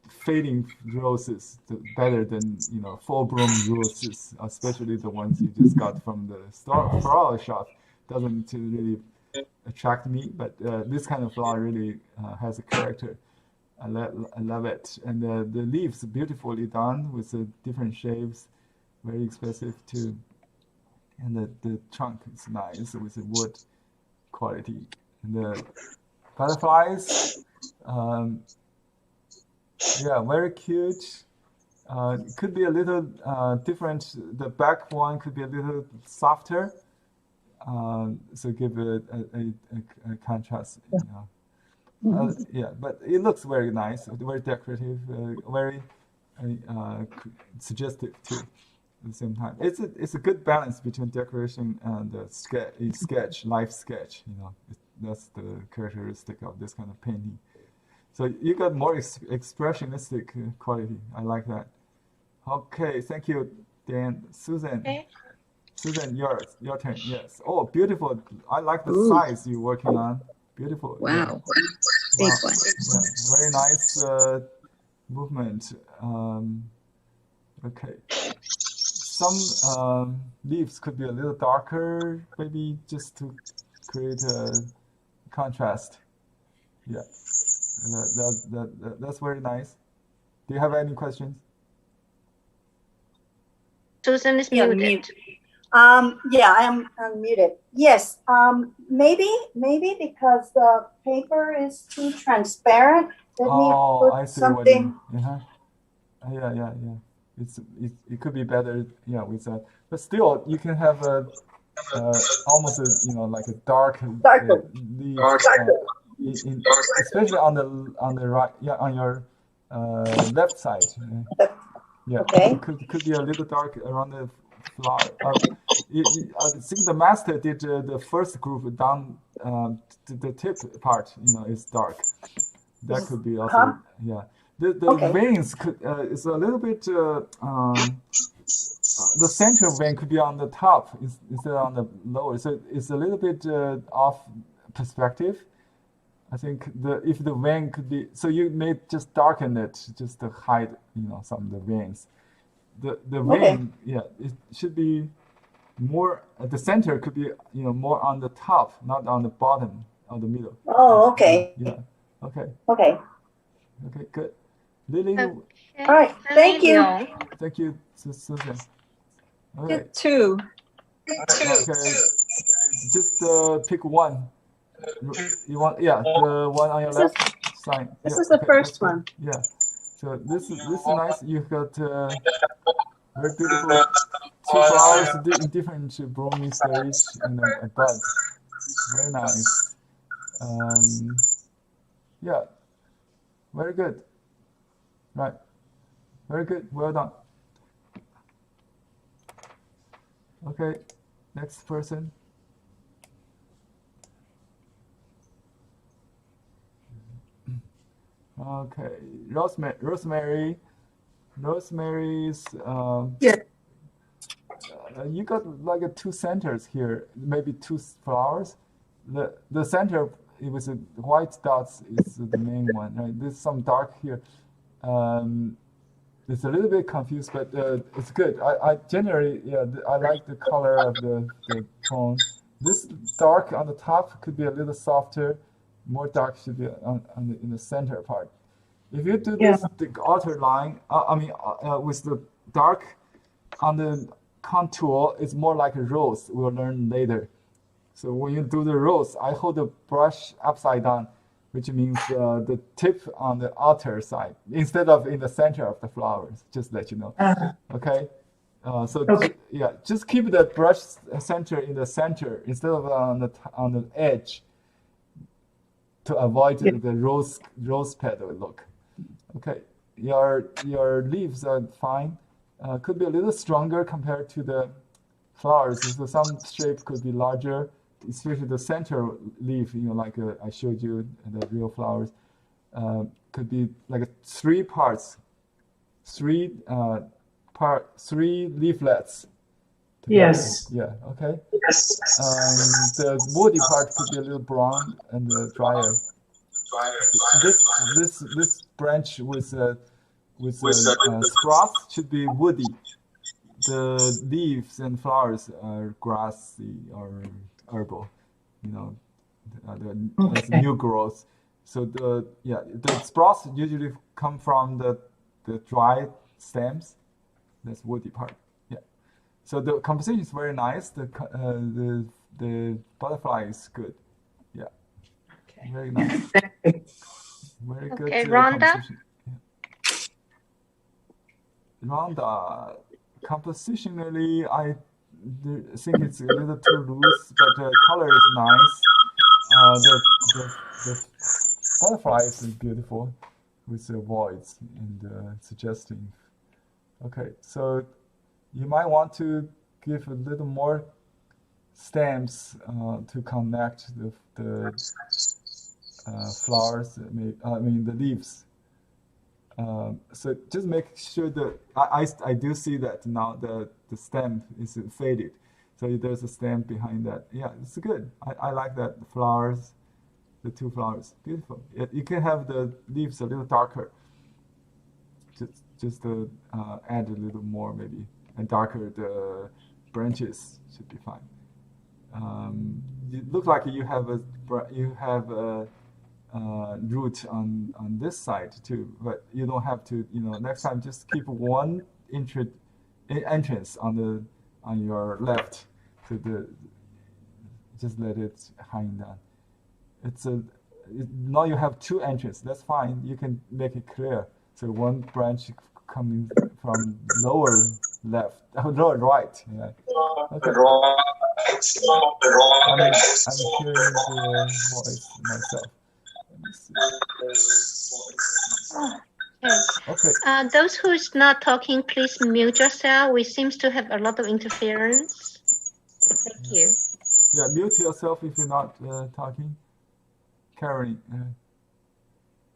Speaker 3: fading roses better than full bloom roses, especially the ones you just got from the floral shop. Doesn't really attract me, but this kind of flower really has a character. I love it, and the leaves beautifully done with different shapes, very expressive too. And the trunk is nice with the wood quality. And the butterflies, yeah, very cute. It could be a little different. The back one could be a little softer, so give it a contrast. Yeah, but it looks very nice, very decorative, very suggestive too. At the same time, it's a good balance between decoration and sketch, life sketch. That's the characteristic of this kind of painting. So you got more expressionistic quality. I like that. Okay, thank you, Dan. Susan.
Speaker 1: Okay.
Speaker 3: Susan, your turn. Yes. Oh, beautiful. I like the size you're working on. Beautiful.
Speaker 2: Wow.
Speaker 3: Yeah.
Speaker 2: Big one.
Speaker 3: Yeah. Very nice movement. Okay. Some leaves could be a little darker, maybe just to create a contrast. Yeah. That's very nice. Do you have any questions?
Speaker 1: Susan is muted.
Speaker 4: Yeah, I am unmuted. Yes. Maybe because the paper is too transparent. Let me put something.
Speaker 3: Yeah. It could be better. Yeah, with that. But still, you can have almost like a dark leaf, especially on the right, on your left side. Yeah,
Speaker 4: Okay.
Speaker 3: could be a little dark around the flower. I think the master did the first group down to the tip part. Is dark. That could be also yeah. The veins is a little bit. The center vein could be on the top instead of on the lower, so it's a little bit off perspective. I think if the vein could be, so you may just darken it just to hide some of the veins. The vein, yeah, it should be more. The center could be more on the top, not on the bottom or the middle.
Speaker 4: Oh, okay.
Speaker 3: Yeah. Okay.
Speaker 4: Okay.
Speaker 3: Okay. Good. Lily.
Speaker 1: Okay.
Speaker 4: All right. Thank you.
Speaker 3: Thank you, Susan. Okay.
Speaker 10: Two.
Speaker 3: Okay. Just pick one. You want, yeah, the one on your left side.
Speaker 10: This is the first one.
Speaker 3: Yeah. So this is nice. You've got very beautiful two flowers in different blooming stage and a bud. Very nice. Yeah. Very good. Right. Very good. Well done. Okay. Next person. Okay, Rosemary's.
Speaker 10: Yeah.
Speaker 3: You got like two centers here, maybe two flowers. The center with the white dots is the main one, right? There's some dark here. It's a little bit confused, but it's good. I generally, I like the color of the tone. This dark on the top could be a little softer. More dark should be in the center part. If you do this, the outer line, with the dark on the contour, it's more like a rose. We'll learn later. So when you do the rose, I hold the brush upside down, which means the tip on the outer side instead of in the center of the flowers. Just let you know. Okay. Just keep the brush center in the center instead of on the edge, to avoid the rose petal look. Okay, your leaves are fine. Could be a little stronger compared to the flowers. So some shape could be larger, especially the center leaf. Like I showed you the real flowers. Could be like three leaflets.
Speaker 10: Yes.
Speaker 3: Yeah. Okay. Yes. The woody part could be a little brown and drier. This branch with sprout should be woody. The leaves and flowers are grassy or herbal. That's new growth. So the sprouts usually come from the dry stems. That's woody part. So the composition is very nice. The butterfly is good. Yeah. Okay. Very nice. Very good.
Speaker 1: Okay, Rhonda.
Speaker 3: Rhonda, compositionally, I think it's a little too loose, but the color is nice. The butterfly is beautiful with the voids and suggesting. Okay, so you might want to give a little more stems to connect the flowers. The leaves. So just make sure that I do see that now the stem is faded. So there's a stem behind that. Yeah, it's good. I like that. The flowers, the two flowers, beautiful. You can have the leaves a little darker. Just to add a little more maybe. And darker the branches should be fine. It looks like you have a root on this side too, but you don't have to. Next time just keep one entrance on your left, just let it hang down. Now you have two entrances. That's fine. You can make it clear. So one branch coming from lower left. Oh, no, right. Yeah. Okay. I'm hearing the voice myself. Let me see.
Speaker 1: Okay. Those who's not talking, please mute yourself. We seems to have a lot of interference. Thank you.
Speaker 3: Yeah, mute yourself if you're not talking. Karen,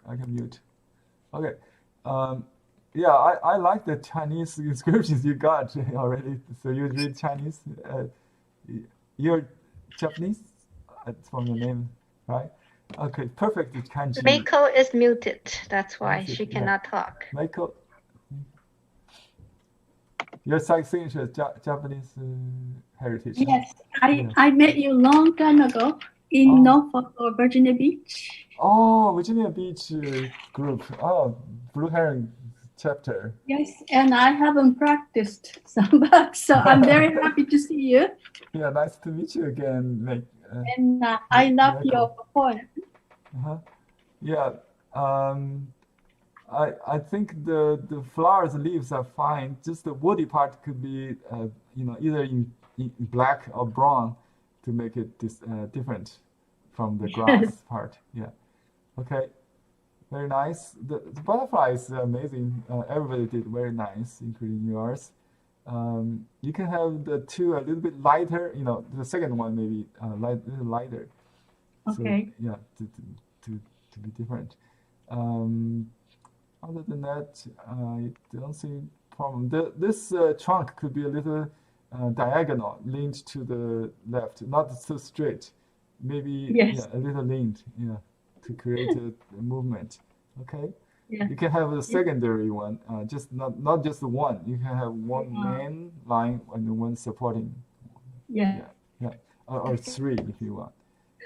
Speaker 3: I can mute. Okay. Yeah, I like the Chinese inscriptions you got already. So you read Chinese. You're Japanese from your name, right? Okay, perfect kanji.
Speaker 1: Meiko is muted. That's why she cannot talk.
Speaker 3: Meiko, your signature is Japanese heritage.
Speaker 6: Yes, I met you long time ago in Norfolk or Virginia Beach.
Speaker 3: Oh, Virginia Beach group. Oh, Blue Heron chapter.
Speaker 6: Yes, and I haven't practiced so much, so I'm very happy to see you.
Speaker 3: Yeah, nice to meet you again.
Speaker 6: And I love your poem.
Speaker 3: Yeah, I think the flowers, leaves are fine. Just the woody part could be, either in black or brown to make it different from the grass part. Yeah. Okay. Very nice. The butterfly is amazing. Everybody did very nice, including yours. You can have the two a little bit lighter. The second one maybe a little lighter.
Speaker 6: Okay.
Speaker 3: So, yeah, to be different. Other than that, I don't see problem. This trunk could be a little diagonal, leaned to the left, not so straight. Maybe a little leaned, to create a movement. Okay. Yeah. You can have a secondary one, just not just one. You can have one main line and one supporting.
Speaker 6: Yeah.
Speaker 3: Or three if you want.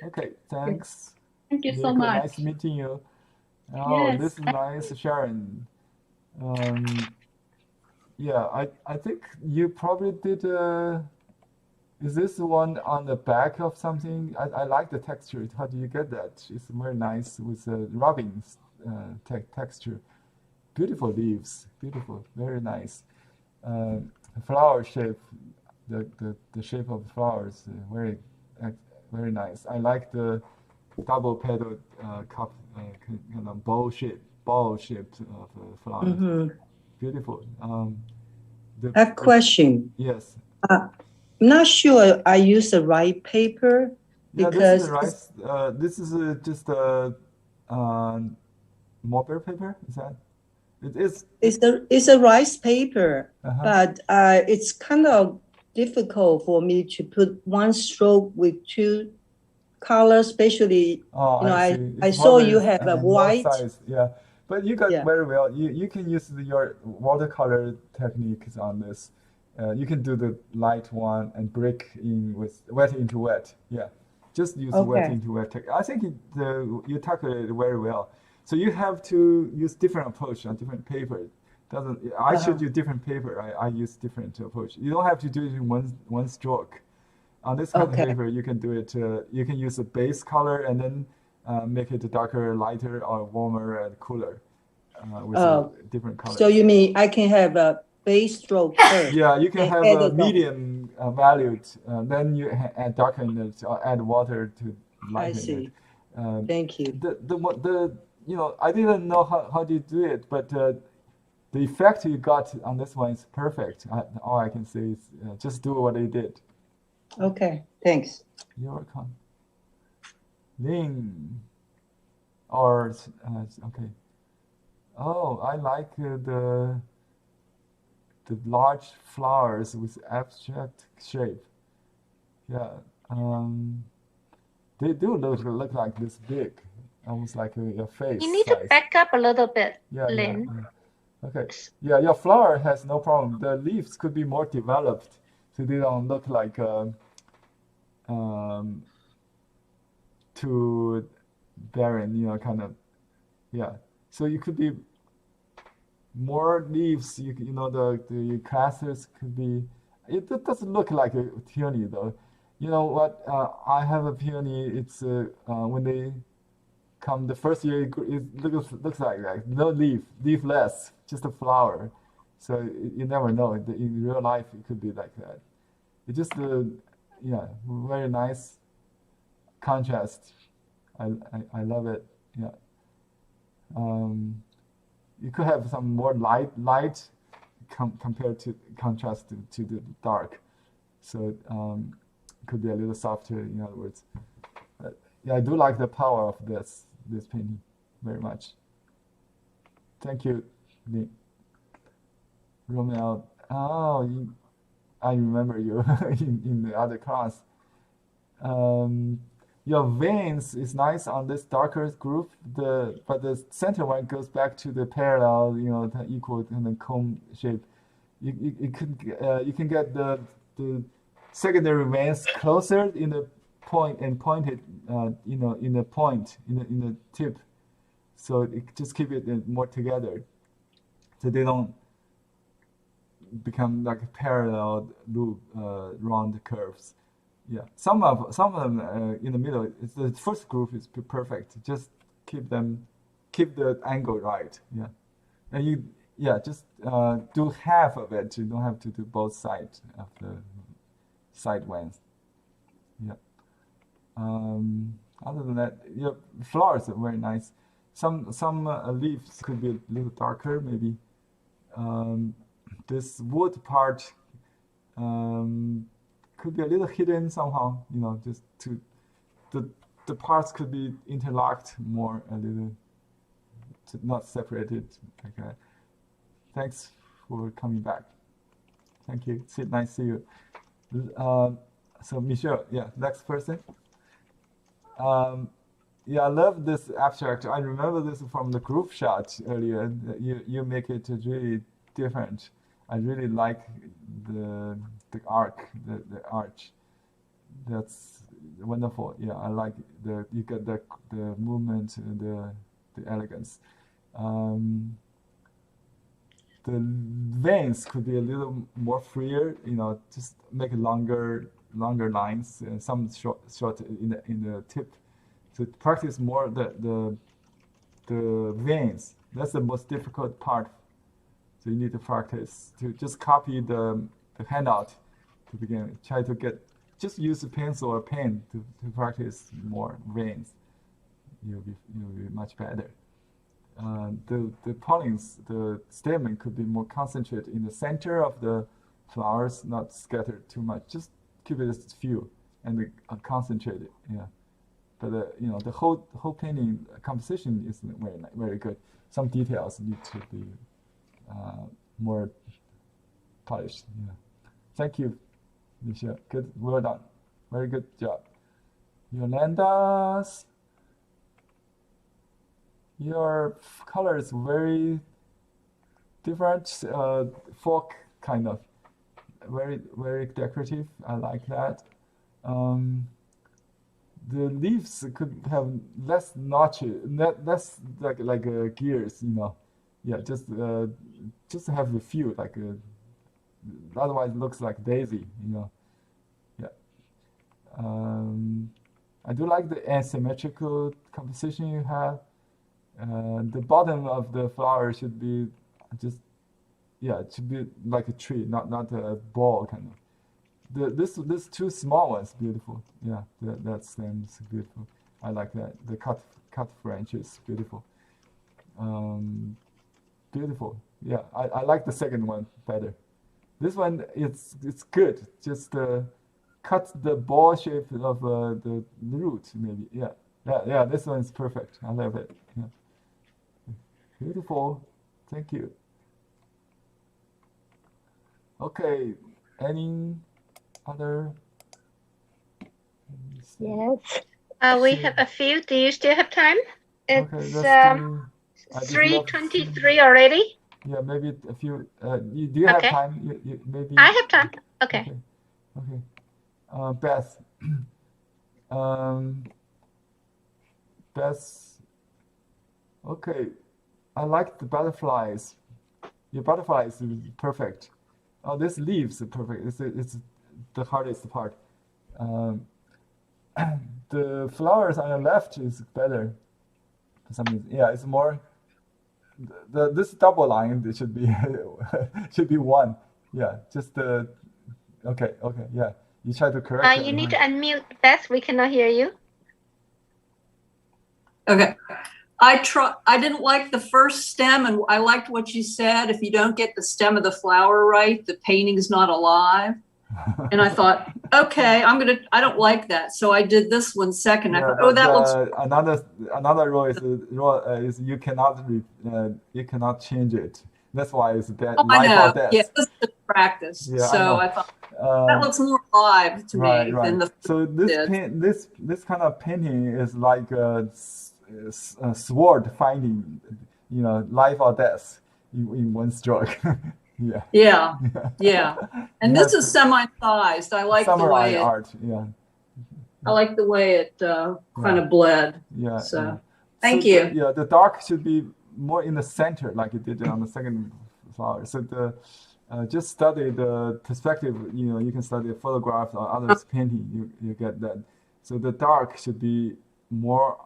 Speaker 3: Okay. Thanks.
Speaker 6: Thank you so much.
Speaker 3: Nice meeting you. Oh, this is nice, Sharon. Yeah, I think you probably did. Is this one on the back of something? I like the texture. How do you get that? It's very nice with rubbing texture. Beautiful leaves. Beautiful. Very nice. Flower shape. The shape of the flowers. Very nice. I like the double petal cup kind of ball shaped of flowers. Mm-hmm. Beautiful.
Speaker 11: A question.
Speaker 3: Yes.
Speaker 11: I'm not sure I use the right paper because
Speaker 3: this is just a Mulberry paper. Is that? It is.
Speaker 11: It's a rice paper, but it's kind of difficult for me to put one stroke with two colors, especially. I saw you have a white.
Speaker 3: Size. Yeah. But you got very well. You can use your watercolor techniques on this. You can do the light one and break in with wet into wet. Yeah, just use wet into wet. I think you tackled it very well. So you have to use different approach on different paper. I showed you different paper. I use different approach. You don't have to do it in one stroke. On this kind of paper, you can do it. You can use a base color and then make it darker, lighter, or warmer and cooler with a different color.
Speaker 11: So you mean I can have a base stroke first?
Speaker 3: Yeah, you can have a medium valued, then you add darken it or add water to lighten it.
Speaker 11: Thank you.
Speaker 3: I didn't know how to do it, but the effect you got on this one is perfect. All I can say is just do what you did.
Speaker 11: Okay, thanks.
Speaker 3: You're welcome. Ling, or okay. Oh, I like the large flowers with abstract shape. Yeah, they do look like this big, almost like your face.
Speaker 1: You need to back up a little bit, Lynn.
Speaker 3: Yeah. Okay. Yeah, your flower has no problem. The leaves could be more developed, so they don't look like too barren. Kind of. Yeah. So you could be more leaves. The clusters could be. It doesn't look like a peony though. You know what? I have a peony. It's when they come the first year, it looks like that. No leaf, leafless, just a flower. So you never know. In real life, it could be like that. It's just yeah, very nice contrast. I love it. Yeah. You could have some more light compared to contrast to the dark. So it could be a little softer, in other words. But yeah, I do like the power of this painting very much. Thank you, Nick. Romeo. Oh, I remember you in the other class. Your veins is nice on this darker group. But the center one goes back to the parallel, the equal and the cone shape. You can get the secondary veins closer in the point and pointed, in the point in the tip. So it just keep it more together, so they don't become like parallel loop round curves. Yeah, some of them in the middle. The first group is perfect. Just keep the angle right. Yeah, and just do half of it. You don't have to do both sides of the side ones. Yeah. Other than that, flowers are very nice. Some leaves could be a little darker, maybe. This wood part could be a little hidden somehow. Just the parts could be interlocked more a little, not separated like that. Thanks for coming back. Thank you. Nice to see you. So Michelle, next person. I love this abstract. I remember this from the group shot earlier. You make it really different. I really like the arch. That's wonderful. Yeah, I like you get the movement and the elegance. The veins could be a little more freer. Just make longer lines and some short in the tip. To practice more the veins. That's the most difficult part. So you need to practice to just copy the handout to begin. Try to just use a pencil or pen to practice more veins. You'll be much better. The pollens, the stamen could be more concentrated in the center of the flowers, not scattered too much. Just keep it as few and concentrated. Yeah. But the whole painting composition is very good. Some details need to be more polished. Yeah. Thank you, Michelle. Good, well done. Very good job. Yolanda's, your color is very different, folk kind of, very very decorative. I like that. The leaves could have less notches, less like gears, Yeah, just have a few, otherwise it looks like daisy, Yeah. I do like the asymmetrical composition you have. The bottom of the flower should be it should be like a tree, not a ball kind of. This two small ones, beautiful. Yeah, that stems beautiful. I like that. The cut branches, beautiful. Beautiful. Yeah, I like the second one better. This one, it's good. Just cut the ball shape of the root, maybe. Yeah. This one is perfect. I love it. Yeah. Beautiful. Thank you. Okay. Any other?
Speaker 1: Yes.
Speaker 12: We have a few. Do you still have time? It's 3:23 already.
Speaker 3: Yeah, maybe a few. Do you have time? Maybe.
Speaker 12: I have time. Okay.
Speaker 3: Beth. Beth. Okay. I like the butterflies. Your butterflies is perfect. Oh, this leaves are perfect. It's the hardest part. The flowers on the left is better for some reason. Yeah, it's more this double line, it should be should be 1. Yeah, just okay, yeah. You try to correct it.
Speaker 12: You need to unmute, Beth. We cannot hear you.
Speaker 13: Okay. I didn't like the first stem, and I liked what you said. If you don't get the stem of the flower right, the painting's not alive. And I thought, okay, I don't like that. So I did this one second. I thought, oh, that looks.
Speaker 3: Another rule is you cannot change it. That's why it's that life or death.
Speaker 13: Yeah, this is practice. Yeah, so I thought that looks more alive to me than the.
Speaker 3: So this kind of painting is like a sword finding, life or death in one stroke.
Speaker 13: Yeah. And this is semi-sized. I like the way
Speaker 3: art. Yeah.
Speaker 13: I like the way it kind of bled.
Speaker 3: Yeah.
Speaker 13: So thank you.
Speaker 3: Yeah, the dark should be more in the center, like you did on the second flower. So just study the perspective. You can study a photograph or others painting. You get that. So the dark should be more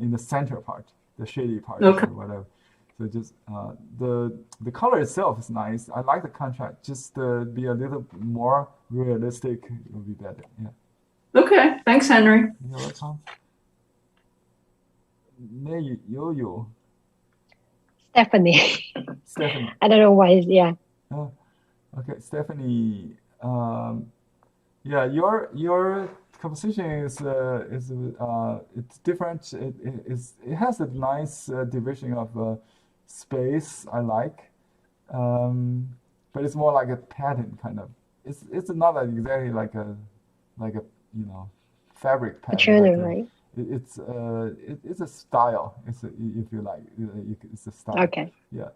Speaker 3: in the center part, the shady part, or whatever. So just the color itself is nice. I like the contrast. Just be a little more realistic would be better. Yeah.
Speaker 13: Okay. Thanks, Henry.
Speaker 3: You're welcome. Yo.
Speaker 1: Stephanie. I don't know why. Yeah.
Speaker 3: Okay, Stephanie. Yeah, your composition is it's different. It has a nice division of space. I like, but it's more like a pattern kind of. It's not exactly like a fabric pattern.
Speaker 1: Right?
Speaker 3: It's a style. If you like, it's a style.
Speaker 1: Okay.
Speaker 3: Yeah.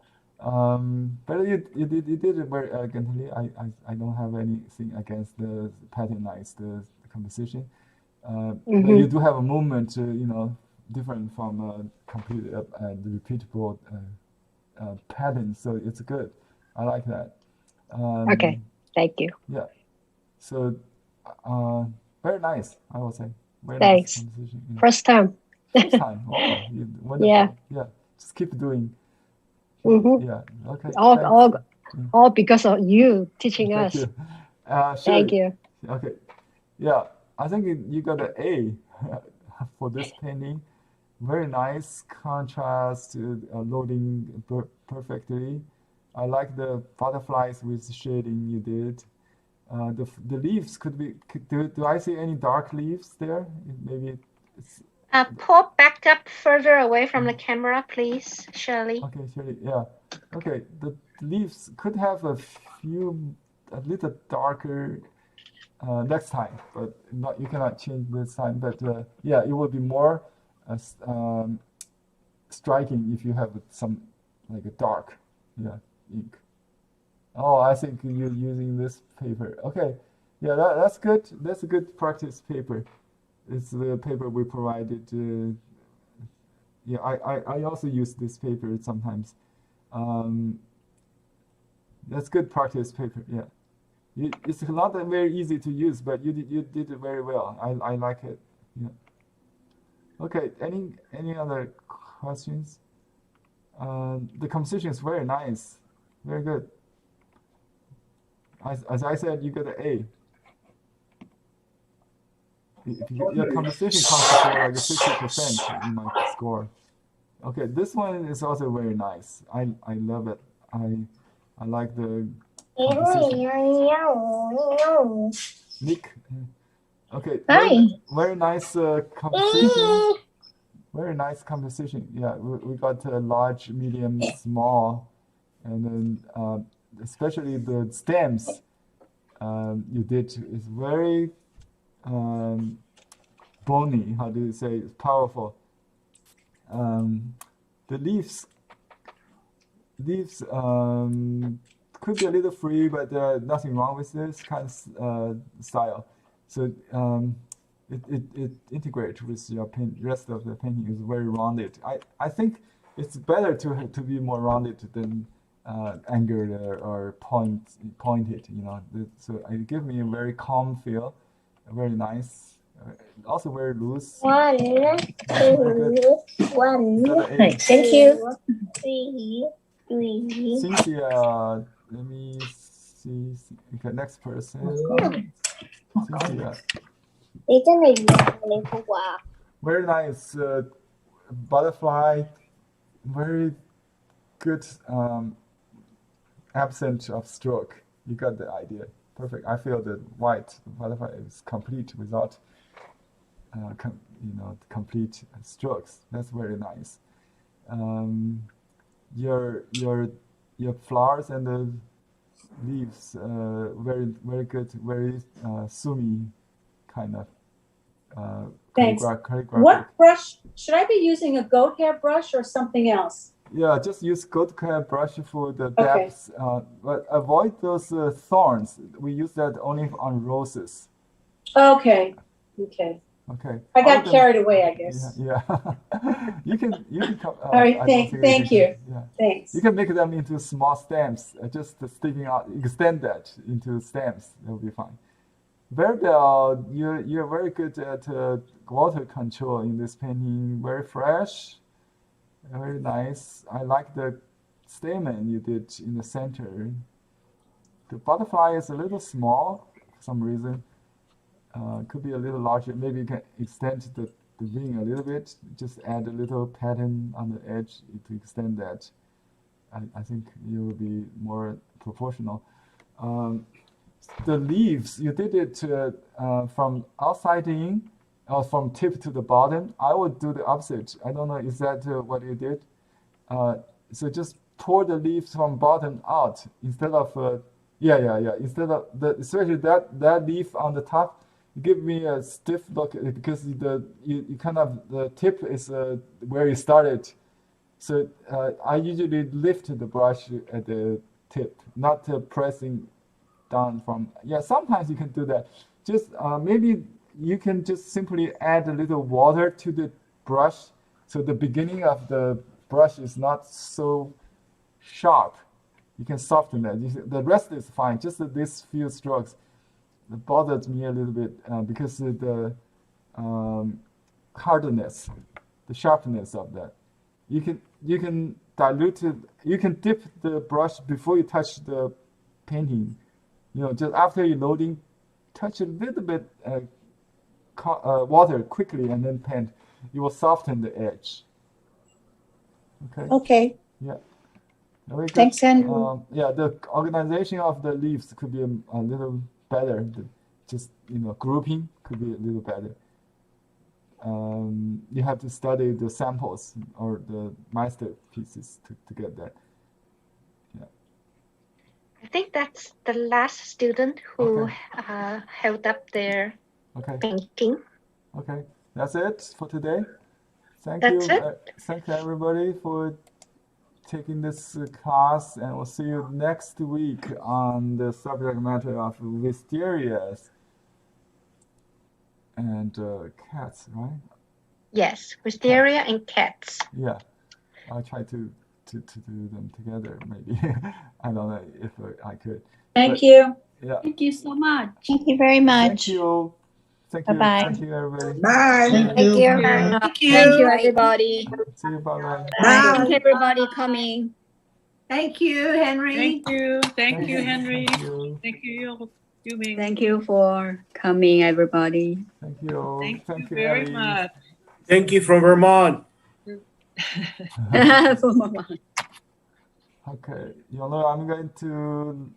Speaker 3: But you did it very elegantly. I don't have anything against the patternized the composition. You do have a movement, different from complete repeatable pattern. So it's good. I like that.
Speaker 1: Okay. Thank you.
Speaker 3: Yeah. So very nice, I would say. Very
Speaker 1: Thanks.
Speaker 3: Nice composition. Yeah.
Speaker 1: First time.
Speaker 3: First time. Oh, wonderful.
Speaker 1: Yeah.
Speaker 3: Yeah. Just keep doing. Yeah. Okay.
Speaker 1: All because of you teaching us.
Speaker 3: You.
Speaker 1: Thank you.
Speaker 3: Okay. Yeah. I think you got an A for this painting. Very nice contrast, loading perfectly. I like the butterflies with shading you did. The leaves could be. Do I see any dark leaves there? Maybe it's.
Speaker 12: Pull back up further away from the camera, please, Shirley.
Speaker 3: Okay, Shirley. Yeah. Okay. The leaves could have a little darker next time, but you cannot change this time. But yeah, it will be more striking if you have some like a dark ink. Oh, I think you're using this paper. Okay. Yeah, that's good. That's a good practice paper. It's the paper we provided. Yeah, I also use this paper sometimes. That's good practice paper. Yeah, it's not very easy to use, but you did it very well. I like it. Yeah. Okay. Any other questions? The composition is very nice. Very good. As I said, you got an A. Your composition comes to like 50% in my score. Okay, this one is also very nice. I love it. I like the composition. Nick. Okay.
Speaker 12: Hi.
Speaker 3: Very nice composition. Very nice composition. Yeah, we got large, medium, small, and then especially the stems you did is very bony. How do you say? It's powerful. The leaves could be a little free, but nothing wrong with this kind of style. So it integrates with your rest of the painting is very rounded. I think it's better to be more rounded than angled or pointed. So it gives me a very calm feel, very nice. Also very loose.
Speaker 14: 1, 2, 1,
Speaker 12: Thank you.
Speaker 14: 2, 3.
Speaker 3: Cynthia, let me see. Okay, next person. Cynthia. Very nice. Butterfly. Very good absence of stroke. You got the idea. Perfect. I feel the white butterfly is complete without complete strokes. That's very nice. Your flowers and the leaves, very good, very Sumi kind of
Speaker 10: Thanks.
Speaker 3: calligraphic.
Speaker 10: What brush? Should I be using a goat hair brush or something else?
Speaker 3: Yeah, just use goat hair brush for the
Speaker 10: Okay.
Speaker 3: depths, but avoid those thorns. We use that only on roses.
Speaker 10: Okay. Okay.
Speaker 3: Okay.
Speaker 10: I got carried away, I guess.
Speaker 3: Yeah. you can come.
Speaker 10: All right. Thank you.
Speaker 3: Yeah.
Speaker 10: Thanks.
Speaker 3: You can make them into small stems, just sticking out. Extend that into stems. That will be fine. Verbal, you're very good at water control in this painting. Very fresh, very nice. I like the stamen you did in the center. The butterfly is a little small for some reason. Could be a little larger. Maybe you can extend the wing a little bit. Just add a little pattern on the edge to extend that. I think you will be more proportional. The leaves, you did it from outside in, or from tip to the bottom. I would do the opposite. I don't know, is that what you did? So just pour the leaves from bottom out instead of, instead of, especially that leaf on the top, give me a stiff look because you kind of, the tip is where you started. So I usually lift the brush at the tip, not pressing down from, sometimes you can do that. Just maybe you can just simply add a little water to the brush so the beginning of the brush is not so sharp. You can soften that. The rest is fine, just these few strokes. It bothers me a little bit because of the hardness, the sharpness of that. You can dilute it. You can dip the brush before you touch the painting. Just after you're loading, touch a little bit water quickly and then paint. You will soften the edge. Okay.
Speaker 10: Okay.
Speaker 3: Yeah. Very good.
Speaker 10: Thanks, Henry.
Speaker 3: The organization of the leaves could be a little better. Just grouping could be a little better. You have to study the samples or the masterpieces to get that. Yeah.
Speaker 12: I think that's the last student who held up their painting.
Speaker 3: Okay, that's it for today. Thank
Speaker 12: That's
Speaker 3: you.
Speaker 12: it.
Speaker 3: Thank you everybody for taking this class, and we'll see you next week on the subject matter of Wisterias and cats, right?
Speaker 12: Yes, wisteria and cats.
Speaker 3: Yeah, I'll try to do them together. Maybe I don't know if I could.
Speaker 10: Thank you.
Speaker 3: Yeah.
Speaker 6: Thank you so much.
Speaker 14: Thank you very much.
Speaker 3: Thank you. Thank you.
Speaker 14: Bye-bye.
Speaker 3: Thank you, everybody.
Speaker 2: Bye.
Speaker 14: Thank you.
Speaker 2: Thank you, everybody.
Speaker 3: See you. Bye-bye.
Speaker 2: Thank you, everybody coming.
Speaker 13: Thank you, Henry.
Speaker 15: Thank you. Thank you, Henry.
Speaker 3: Thank you.
Speaker 15: Thank you, Yuming.
Speaker 2: Thank you for coming, everybody.
Speaker 3: Thank you.
Speaker 15: Thank you very
Speaker 3: Ellie.
Speaker 15: much.
Speaker 16: Thank you from Vermont.
Speaker 2: For Mama.
Speaker 3: Okay, I'm going to